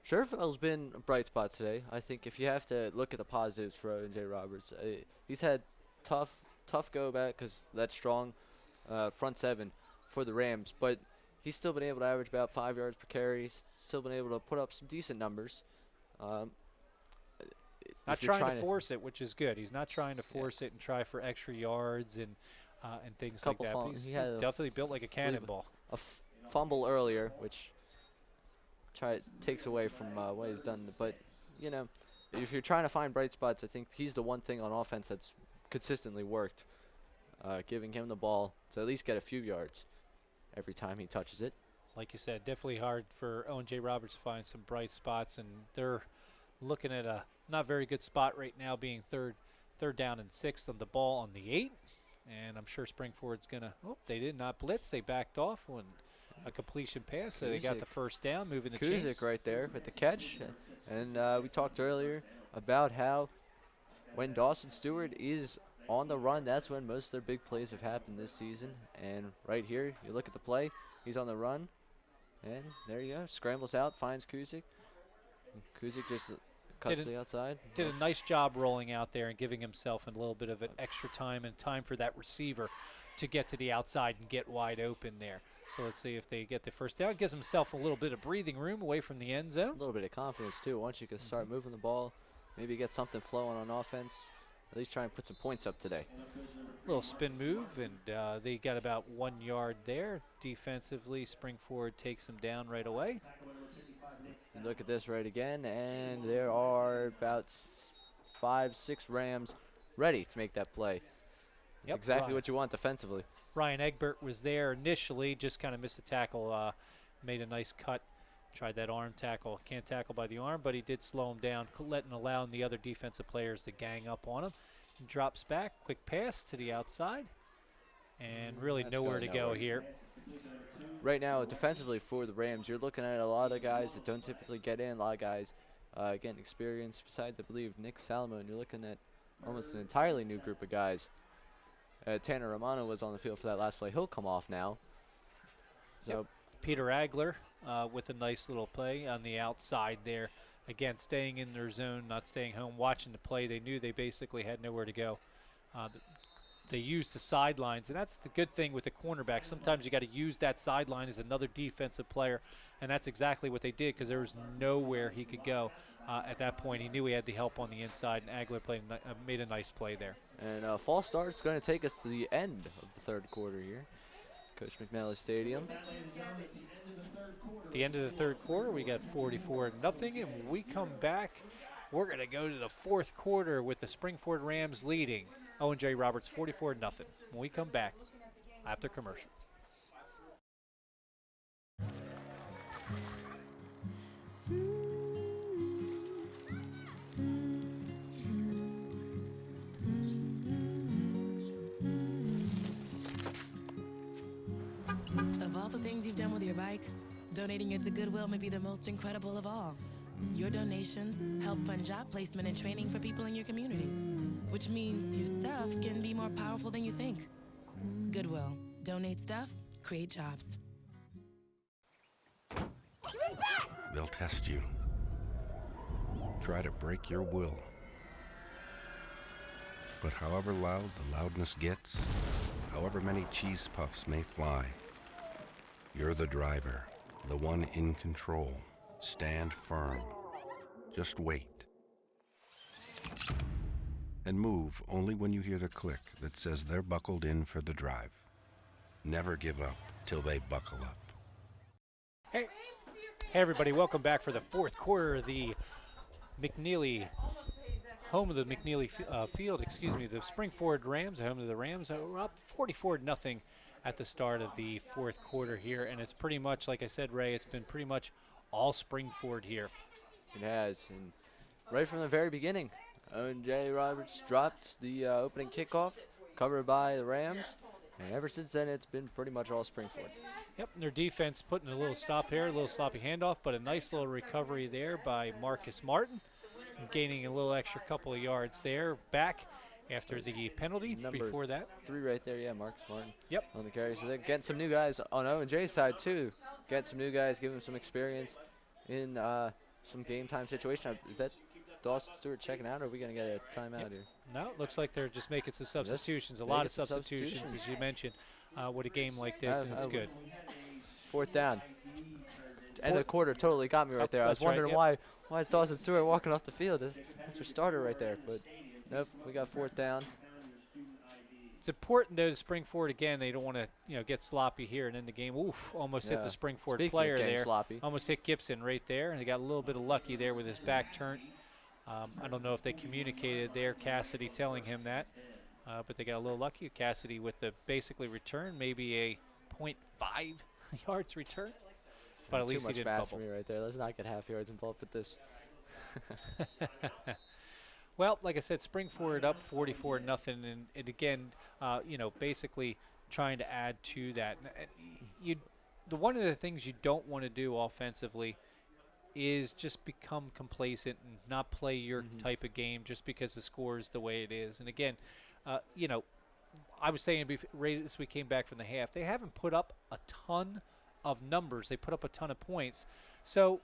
Scherfeld's been a bright spot today. I think if you have to look at the positives for Owen J. Roberts, he's had tough go back because that strong front seven for the Rams, but he's still been able to average about 5 yards per carry. He's still been able to put up some decent numbers. Not trying to force it, which is good. He's not trying to force it and try for extra yards and things like that. He's definitely built like a cannonball. A fumble earlier, which takes away from what he's done. But, if you're trying to find bright spots, I think he's the one thing on offense that's consistently worked, giving him the ball to at least get a few yards every time he touches it. Like you said, definitely hard for Owen J. Roberts to find some bright spots, and they're looking at a not very good spot right now, being third down and 6th on the ball on the 8. And I'm sure Spring-Ford's going to, they did not blitz. They backed off on a completion pass, so they got the first down, moving the chains. Kuzik right there with the catch. And we talked earlier about how when Dawson Stewart is on the run, that's when most of their big plays have happened this season. And right here, you look at the play, he's on the run. And there you go, scrambles out, finds Kuzik. Kuzik just cuts to the outside. Did a nice job rolling out there and giving himself a little bit of an extra time and time for that receiver to get to the outside and get wide open there. So let's see if they get the first down. Gives himself a little bit of breathing room away from the end zone. A little bit of confidence, too. Once you can start moving the ball, maybe get something flowing on offense, at least try and put some points up today. Little spin move, and they got about 1 yard there. Defensively, Spring-Ford takes them down right away. Look at this right again, and there are about 5, 6 Rams ready to make that play. That's exactly what you want defensively. Ryan Egbert was there initially, just kind of missed the tackle, made a nice cut, tried that arm tackle. Can't tackle by the arm, but he did slow him down, allowing the other defensive players to gang up on him. He drops back, quick pass to the outside, and really nowhere to go here. Right now, defensively for the Rams, you're looking at a lot of guys that don't typically get in, a lot of guys getting experience, besides, I believe, Nick Salomon. You're looking at almost an entirely new group of guys. Tanner Romano was on the field for that last play. He'll come off now. So Peter Agler with a nice little play on the outside there. Again, staying in their zone, not staying home, watching the play. They knew they basically had nowhere to go. They used the sidelines, and that's the good thing with the cornerback. Sometimes you got to use that sideline as another defensive player, and that's exactly what they did because there was nowhere he could go at that point. He knew he had the help on the inside, and Agler made a nice play there. And false start is going to take us to the end of the third quarter here. Coach McNally Stadium. The end of the third quarter, we got 44-0, and when we come back, we're going to go to the fourth quarter with the Spring-Ford Rams leading. Owen J. Roberts 44-0. When we come back after commercial. Of all the things you've done with your bike, donating it to Goodwill may be the most incredible of all. Your donations help fund job placement and training for people in your community, which means your stuff can be more powerful than you think. Goodwill. Donate stuff, create jobs. They'll test you. Try to break your will. But however loud the loudness gets, however many cheese puffs may fly, you're the driver, the one in control. Stand firm. Just wait. And move only when you hear the click that says they're buckled in for the drive. Never give up till they buckle up. Hey everybody, welcome back for the fourth quarter of the McNeely, home of the McNeely field, the Spring-Ford Rams, home of the Rams. We're up 44-0 at the start of the fourth quarter here, and it's pretty much, like I said, Ray, it's been pretty much all Spring-Ford here. It has, and right from the very beginning, Owen J. Roberts dropped the opening kickoff, covered by the Rams, and ever since then it's been pretty much all Spring-Ford. Yep, and their defense putting a little stop here, a little sloppy handoff, but a nice little recovery there by Marcus Martin, gaining a little extra couple of yards there back after the penalty. Before that, 3 right there, yeah, Marcus Martin. Yep. On the carry, so they're getting some new guys on Owen J's side too. Getting some new guys, giving them some experience in some game time situation. Is that Dawson Stewart checking out, or are we going to get a timeout here? No, it looks like they're just making some substitutions. A lot of substitutions, as you mentioned, with a game like this, and it's good. Fourth down. End of the quarter totally got me right there. I was wondering why is Dawson Stewart walking off the field? That's your starter right there, but nope, we got fourth down. It's important, though, to Spring-Ford again. They don't want to, get sloppy here and end the game. Oof, almost hit the Spring-Ford player there. Sloppy. Almost hit Gibson right there, and they got a little bit of lucky there with his back turn. I don't know if they communicated there, Cassidy telling him that, but they got a little lucky. Cassidy with the basically return, maybe a 0.5 yards return, but at least he didn't fumble. Too much math for me right there. Let's not get half yards involved with this. Well, like I said, Spring-Ford up 44-0, and again, basically trying to add to that. One of the things you don't want to do offensively is just become complacent and not play your type of game just because the score is the way it is. And again, I was saying right as we came back from the half, they haven't put up a ton of numbers. They put up a ton of points. So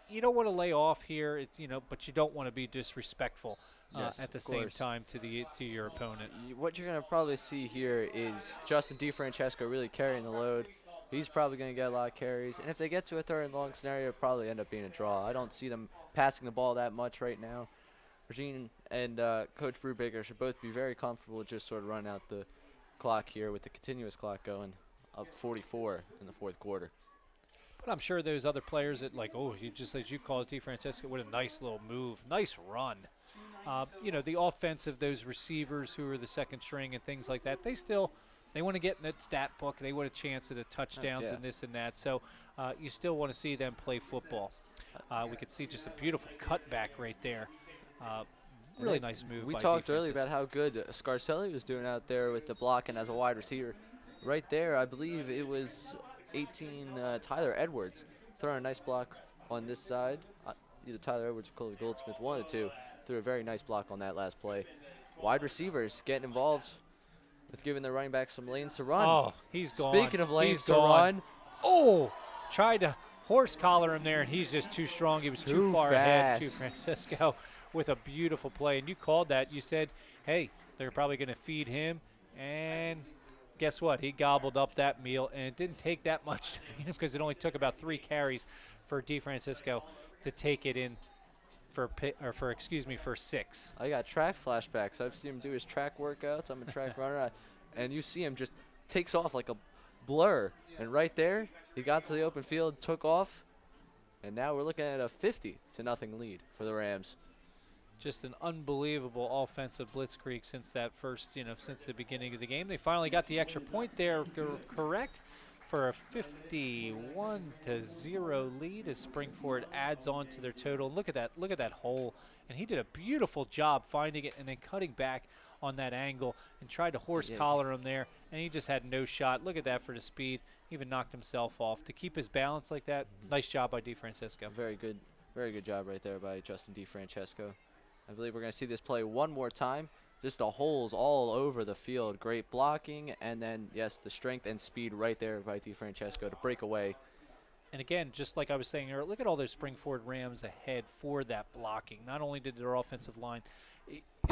you don't want to lay off here, but you don't want to be disrespectful at the same time to your opponent. What you're going to probably see here is Justin DiFrancesco really carrying the load. He's probably going to get a lot of carries. And if they get to a third and long scenario, it'll probably end up being a draw. I don't see them passing the ball that much right now. Virginia and Coach Brubaker should both be very comfortable just sort of running out the clock here with the continuous clock going up 44 in the fourth quarter. But I'm sure those other players that just as you call it, DeFrancesco, what a nice little move, nice run. The offensive, those receivers who are the second string and things like that, they want to get in that stat book. They want a chance at a touchdowns and this and that. So you still want to see them play football. We could see just a beautiful cutback right there. Really nice move. We talked earlier about how good Scarcelli was doing out there with the blocking as a wide receiver. Right there, I believe it was 18 Tyler Edwards throwing a nice block on this side. Either Tyler Edwards or Coley Goldsmith, one of the two, threw a very nice block on that last play. Wide receivers getting involved with giving their running back some lanes to run. Oh, he's gone. Speaking of lanes to run. Oh, tried to horse collar him there, and he's just too strong. He was too far ahead to Francisco with a beautiful play. And you called that. You said, hey, they're probably going to feed him. And guess what? He gobbled up that meal, and it didn't take that much to feed him because it only took about 3 carries for DeFrancesco to take it in for 6. I got track flashbacks. I've seen him do his track workouts. I'm a track runner. And you see him just takes off like a blur. And right there, he got to the open field, took off, and now we're looking at a 50-0 lead for the Rams. Just an unbelievable offensive blitzkrieg since that first, since the beginning of the game. They finally got the extra point there, correct, for a 51-0 lead as Spring-Ford adds on to their total. Look at that hole, and he did a beautiful job finding it and then cutting back on that angle and tried to horse collar him there, and he just had no shot. Look at that for the speed. Even knocked himself off. To keep his balance like that, nice job by DeFrancesco. Very good job right there by Justin DeFrancesco. I believe we're going to see this play one more time. Just the holes all over the field. Great blocking, and then, yes, the strength and speed right there by DeFrancesco to break away. And again, just like I was saying earlier, look at all those Spring-Ford Rams ahead for that blocking. Not only did their offensive line,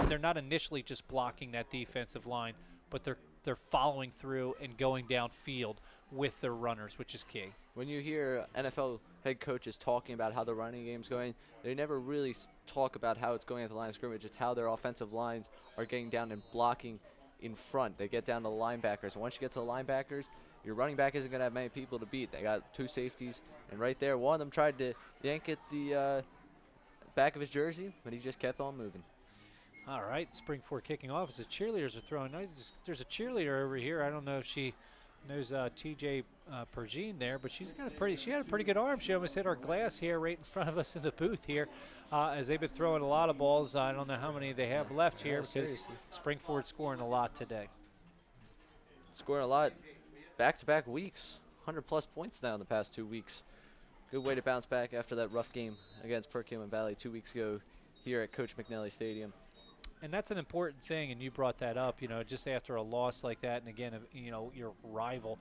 they're not initially just blocking that defensive line, but they're following through and going downfield with their runners, which is key. When you hear NFL head coaches talking about how the running game's going, they never really talk about how it's going at the line of scrimmage. It's how their offensive lines are getting down and blocking in front. They get down to the linebackers. And once you get to the linebackers, your running back isn't going to have many people to beat. They got 2 safeties, and right there, one of them tried to yank at the back of his jersey, but he just kept on moving. All right, Spring-Ford kicking off as the cheerleaders are throwing. There's a cheerleader over here. I don't know if she knows TJ Pergine there, but she had a pretty good arm. She almost hit our glass here right in front of us in the booth here as they've been throwing a lot of balls. I don't know how many they have left here because Spring-Ford scoring a lot today. Scoring a lot back-to-back weeks, 100-plus points now in the past 2 weeks. Good way to bounce back after that rough game against Perkiomen Valley 2 weeks ago here at Coach McNally Stadium. And that's an important thing, and you brought that up, just after a loss like that, and again, your rival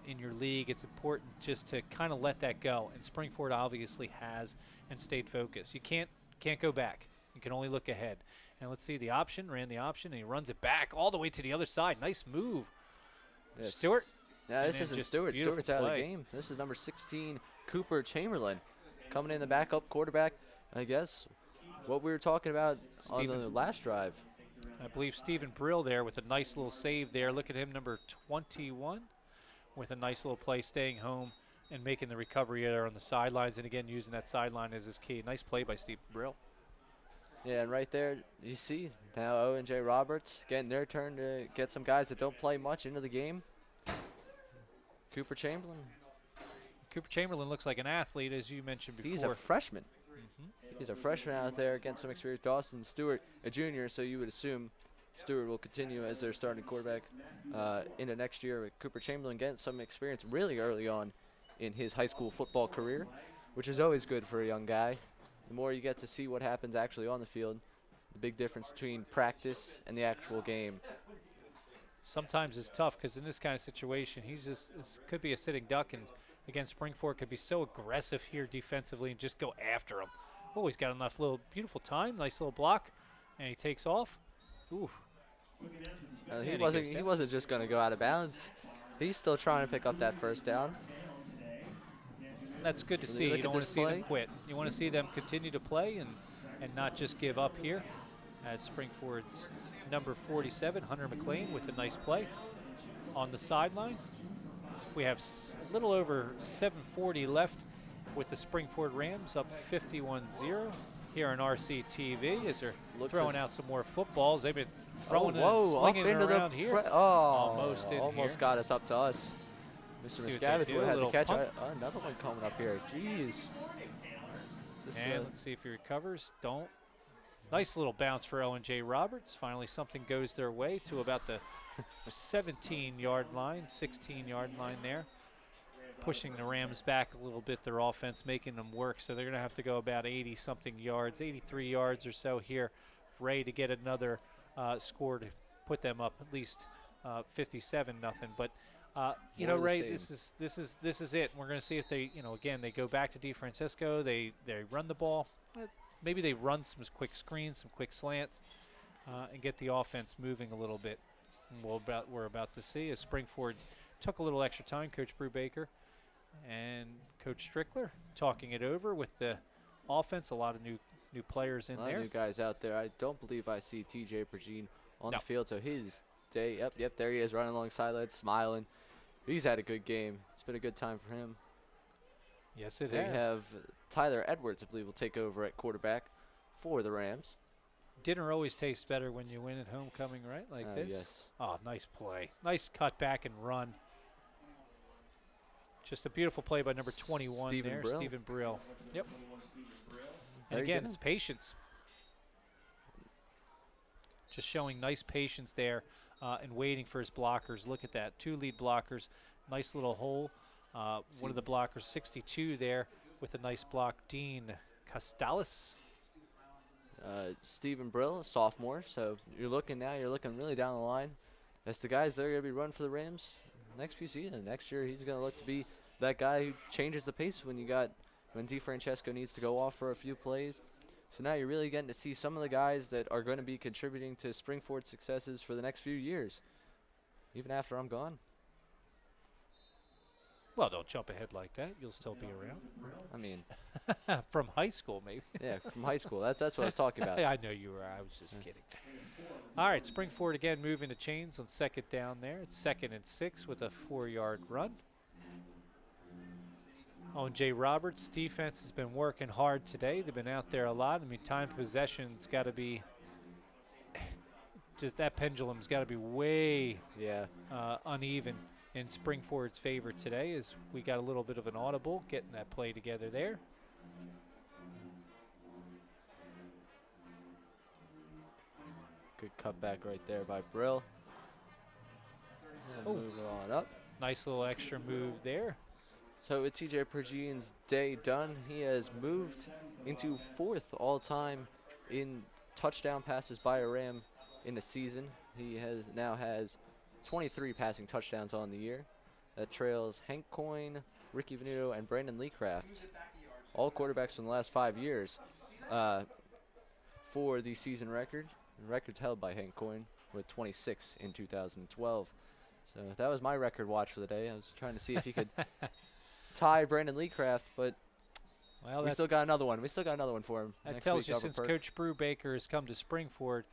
in your league, it's important just to kind of let that go. And Spring-Ford obviously has and stayed focused. You can't go back. You can only look ahead. And let's see, ran the option, and he runs it back all the way to the other side. Nice move. Yes. Stewart. Yeah, this isn't Stewart. Stewart's out of the game. This is number 16, Cooper Chamberlain, coming in the backup quarterback, I guess. What we were talking about on the last drive. I believe Stephen Brill there with a nice little save there. Look at him, number 21, with a nice little play, staying home and making the recovery there on the sidelines. And again, using that sideline as his key. Nice play by Stephen Brill. Yeah, and right there, you see now Owen J. Roberts getting their turn to get some guys that don't play much into the game. Cooper Chamberlain. Cooper Chamberlain looks like an athlete, as you mentioned before. He's a freshman. He's a freshman out there against some experience. Dawson Stewart, a junior, so you would assume Stewart will continue as their starting quarterback into next year. With Cooper Chamberlain getting some experience really early on in his high school football career, which is always good for a young guy. The more you get to see what happens actually on the field, the big difference between practice and the actual game. Sometimes it's tough because in this kind of situation, this could be a sitting duck, and again, Spring-Ford could be so aggressive here defensively and just go after him. Oh, he's got enough little beautiful time, nice little block, and he takes off. Ooh. He wasn't just going to go out of bounds. He's still trying to pick up that first down. That's good to see. You don't want to see them quit. You want to see them continue to play and and not just give up here. As Spring-Ford's number 47, Hunter McLean, with a nice play on the sideline. We have a little over 7:40 left with the Spring-Ford Rams up 51-0 here on RCTV as they're throwing out some more footballs. They've been throwing and slinging it around here. Almost in almost here. got us up to us. Mr. Miscavige would have had to catch another one coming up here. Jeez. And let's see if he recovers. Don't. Nice little bounce for Owen J. Roberts. Finally, something goes their way to about the 17-yard line, 16-yard line there. Pushing the Rams back a little bit, their offense, making them work. So they're going to have to go about 80-something yards, 83 yards or so here, Ray, to get another score to put them up at least 57-0. But you know, Ray, this is it. We're going to see if they, again, they go back to DeFrancisco. They run the ball. Maybe they run some quick screens, some quick slants, and get the offense moving a little bit. And we're about to see as Spring-Ford took a little extra time. Coach Brubaker and Coach Strickler talking it over with the offense. A lot of new players in there. A lot of new guys out there. I don't believe I see TJ Pergine on the field. So his day, yep, there he is running along sidelines, smiling. He's had a good game. It's been a good time for him. Yes, it has. They have Tyler Edwards, I believe, will take over at quarterback for the Rams. Dinner always tastes better when you win at homecoming, right? Like this? Yes. Oh, nice play. Nice cut back and run. Just a beautiful play by number 21 Stephen Brill. Yep. And again, it's patience. Just showing nice patience there and waiting for his blockers. Look at that. 2 lead blockers. Nice little hole. One of the blockers, 62 there with a nice block. Dean Costalis. Stephen Brill, a sophomore. So you're looking really down the line. That's the guys that are going to be running for the Rams next few seasons. Next year, he's going to look to be that guy who changes the pace when DeFrancesco needs to go off for a few plays. So now you're really getting to see some of the guys that are going to be contributing to Spring-Ford's successes for the next few years, even after I'm gone. Well, don't jump ahead like that. You'll still be around. I mean, from high school, maybe. Yeah, from high school. That's what I was talking about. I know you were. I was just kidding. All right, Spring-Ford again moving the chains on second down there. It's 2nd and 6 with a 4-yard run. Owen J. Roberts' defense has been working hard today. They've been out there a lot. I mean, time possession's got to be just that pendulum's got to be way uneven in Spring-Ford's favor today, as we got a little bit of an audible getting that play together there. Good cutback right there by Brill. Move it on up. Nice little extra move there. So with TJ Pergine's day done, he has moved into 4th all-time in touchdown passes by a Ram in the season. He now has 23 passing touchdowns on the year. That trails Hank Coyne, Ricky Venuto, and Brandon Leecraft, all quarterbacks from the last 5 years, for the season record. The record's held by Hank Coyne with 26 in 2012. So that was my record watch for the day. I was trying to see if he could tie Brandon Leecraft, but we still got another one. We still got another one for him. That tells you since Coach Brubaker has come to Spring-Ford,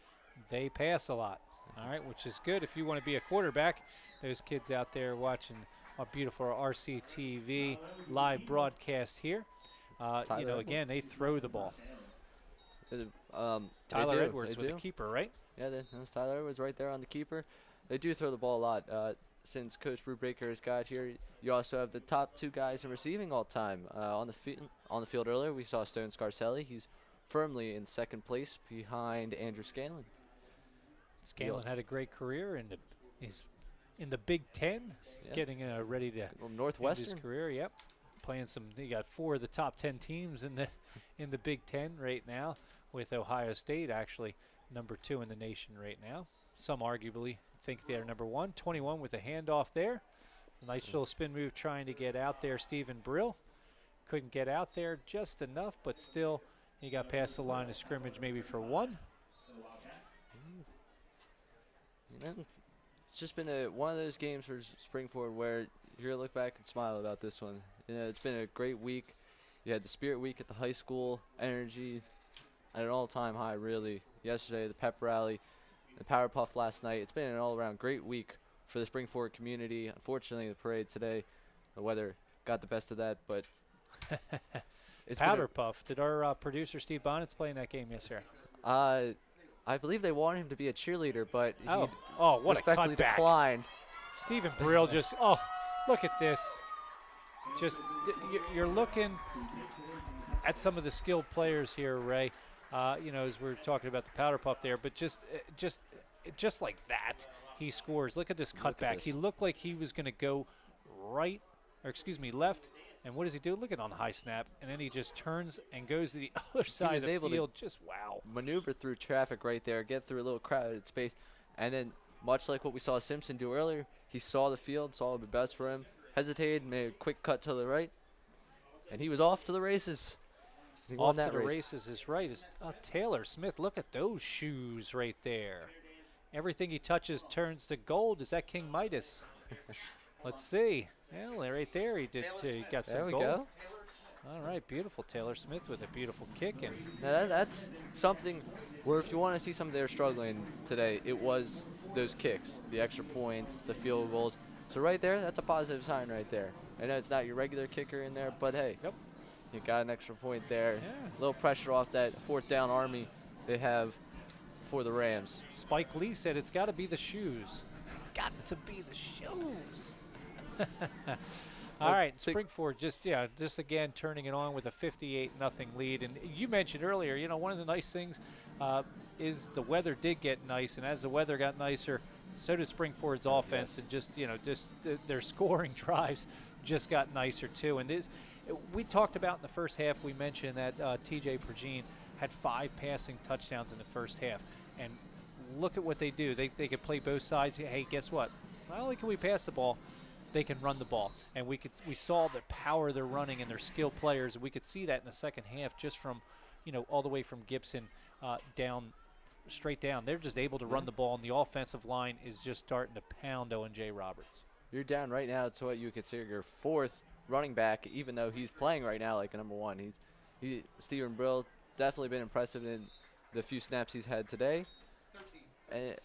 they pass a lot. All right, which is good if you want to be a quarterback. Those kids out there watching our beautiful RCTV live broadcast here. Again, they throw the ball. Tyler Edwards with the keeper, right? Yeah, there's Tyler Edwards right there on the keeper. They do throw the ball a lot. Since Coach Brubaker has got here, you also have the top 2 guys in receiving all time. On the field earlier, we saw Stone Scarcelli. He's firmly in 2nd place behind Andrew Scanlon. Scanlon had a great career, and he's in the Big Ten, getting ready to Northwestern end his career. Yep, playing some. He got 4 of the top 10 teams in the Big Ten right now, with Ohio State actually number 2 in the nation right now. Some arguably think they're number 1. 21 with a handoff there. Nice little spin move trying to get out there. Stephen Brill couldn't get out there just enough, but still he got past the line of scrimmage maybe for 1. It's just been one of those games for Spring-Ford where you're going to look back and smile about this one. It's been a great week. You had the Spirit Week at the high school, energy, at an all-time high, really. Yesterday, the pep rally, the Power Puff last night. It's been an all-around great week for the Spring-Ford community. Unfortunately, the parade today, the weather got the best of that, but it's Powder Puff. Did our producer Steve Bonnets play in that game yesterday? I believe they wanted him to be a cheerleader, but he what a respectfully cutback. declined. Stephen Brill just, look at this. Just, you're looking at some of the skilled players here, Ray. As we're talking about the Powder Puff there, but just like that, he scores. Look at this cutback. He looked like he was going to go left. And what does he do? Look at on high snap, and then he just turns and goes to the other side of the field. Just wow. Maneuver through traffic right there, get through a little crowded space, and then much like what we saw Simpson do earlier, he saw the field, saw what would be best for him, hesitated, made a quick cut to the right, and he was off to the races. He won Off that to the race. races is right. Taylor Smith, look at those shoes right there. Everything he touches turns to gold. Is that King Midas? Let's see. Well, right there he did. He got some gold. There we go. All right, beautiful. Taylor Smith with a beautiful kick. And now that's something where if you want to see something they're struggling today, it was those kicks, the extra points, the field goals. So right there, that's a positive sign right there. I know it's not your regular kicker in there, but hey, you got an extra point there. A little pressure off that fourth down army they have for the Rams. Spike Lee said it's got to be the shoes. Got to be the shoes. All right, Spring-Ford just again turning it on with a 58-0 lead. And you mentioned earlier, one of the nice things is the weather did get nice, and as the weather got nicer, so did Spring-Ford's offense, and just their scoring drives just got nicer too. And we talked about in the first half, we mentioned that T.J. Pergine had 5 passing touchdowns in the first half, and look at what they do. They could play both sides. Hey, guess what? Not only can we pass the ball, they can run the ball, and we saw the power they're running and their skilled players. We could see that in the second half, just from, all the way from Gibson straight down. They're just able to run the ball, and the offensive line is just starting to pound Owen J. Roberts. You're down right now to what you consider your 4th running back, even though he's playing right now like a number 1. Stephen Brill definitely been impressive in the few snaps he's had today, and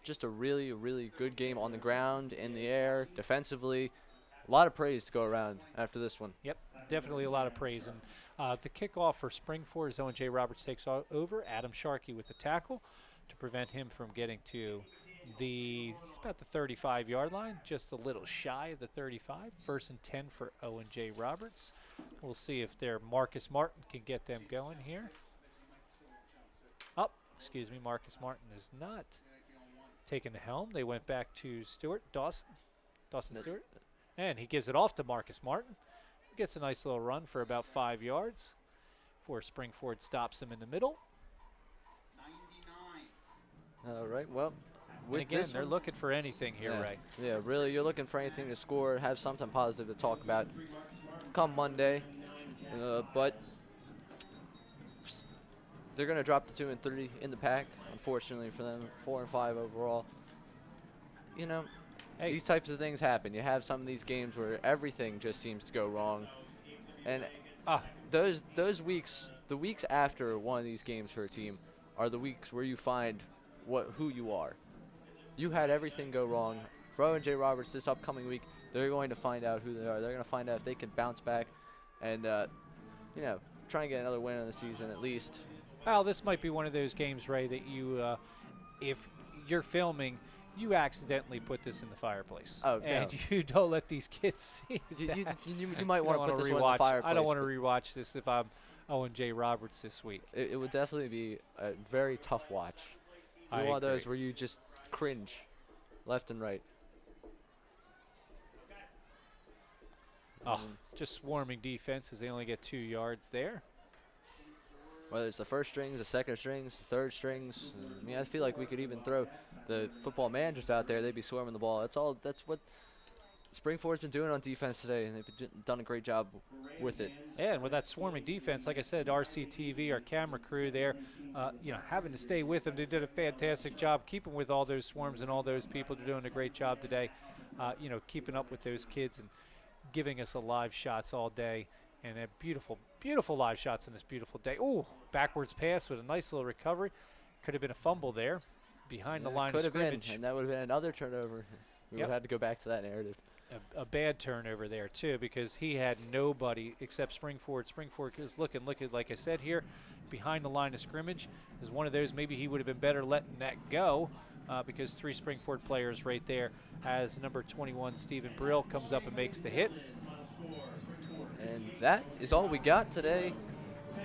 just a really, really good game on the ground, in the air, defensively. A lot of praise to go around after this one. Yep, definitely a lot of praise. And the kickoff for Spring-Ford is Owen J. Roberts takes over. Adam Sharkey with the tackle to prevent him from getting to about the 35-yard line, just a little shy of the 35. 1st and 10 for Owen J. Roberts. We'll see if their Marcus Martin can get them going here. Marcus Martin is not taking the helm. They went back to Dawson Stewart, and he gives it off to Marcus Martin. Gets a nice little run for about 5 yards before Spring-Ford stops him in the middle. 99. All right, well, and again, they're looking for anything here, Ray. Yeah, really, you're looking for anything to score, have something positive to talk about come Monday, but they're going to drop to 2 and 3 in the pack, unfortunately for them. 4 and 5 overall. These types of things happen. You have some of these games where everything just seems to go wrong, and those weeks, the weeks after one of these games for a team, are the weeks where you find who you are. You had everything go wrong. For Owen J. Roberts this upcoming week, they're going to find out who they are. They're going to find out if they can bounce back and try and get another win in the season at least. Well, this might be one of those games, Ray, that you, if you're filming, you accidentally put this in the fireplace. Oh, and you don't let these kids see you might want to put this one in the fireplace. I don't want to rewatch this if I'm Owen J. Roberts this week. It would definitely be a very tough watch. One of those where you just cringe left and right. Just swarming defenses. They only get 2 yards there. Whether it's the first strings, the second strings, the third strings. I feel like we could even throw the football managers out there. They'd be swarming the ball. That's what Spring-Ford's been doing on defense today, and they've done a great job with it. Yeah, and with that swarming defense, like I said, RCTV, our camera crew there, having to stay with them. They did a fantastic job keeping with all those swarms and all those people. They're doing a great job today, keeping up with those kids and giving us a live shots all day. And a beautiful, beautiful live shots on this beautiful day. Ooh, backwards pass with a nice little recovery. Could have been a fumble there behind the line of scrimmage. And that would have been another turnover. We would have had to go back to that narrative. A bad turnover there, too, because he had nobody except Spring-Ford. Spring-Ford is looking, like I said here, behind the line of scrimmage. Is one of those, maybe he would have been better letting that go because 3 Spring-Ford players right there as number 21, Stephen Brill, comes up and makes the hit. And that is all we got today.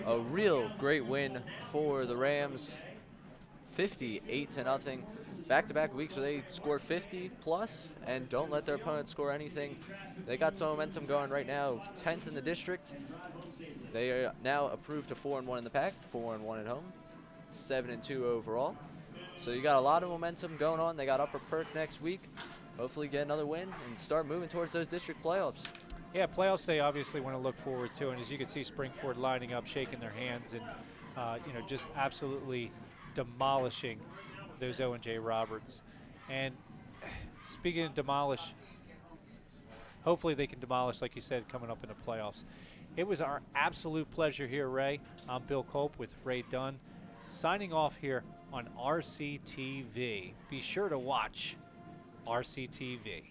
A real great win for the Rams, 58-0. Back-to-back weeks where they score 50 plus and don't let their opponents score anything. They got some momentum going right now, 10th in the district. They are now approved to 4-1 in the pack, 4-1 at home, 7-2 overall. So you got a lot of momentum going on. They got Upper Perk next week. Hopefully get another win and start moving towards those district playoffs. Yeah, playoffs they obviously want to look forward to, and as you can see, Spring-Ford lining up, shaking their hands, and just absolutely demolishing those Owen J. Roberts. And speaking of demolish, hopefully they can demolish, like you said, coming up in the playoffs. It was our absolute pleasure here, Ray. I'm Bill Culp with Ray Dunn, signing off here on RCTV. Be sure to watch RCTV.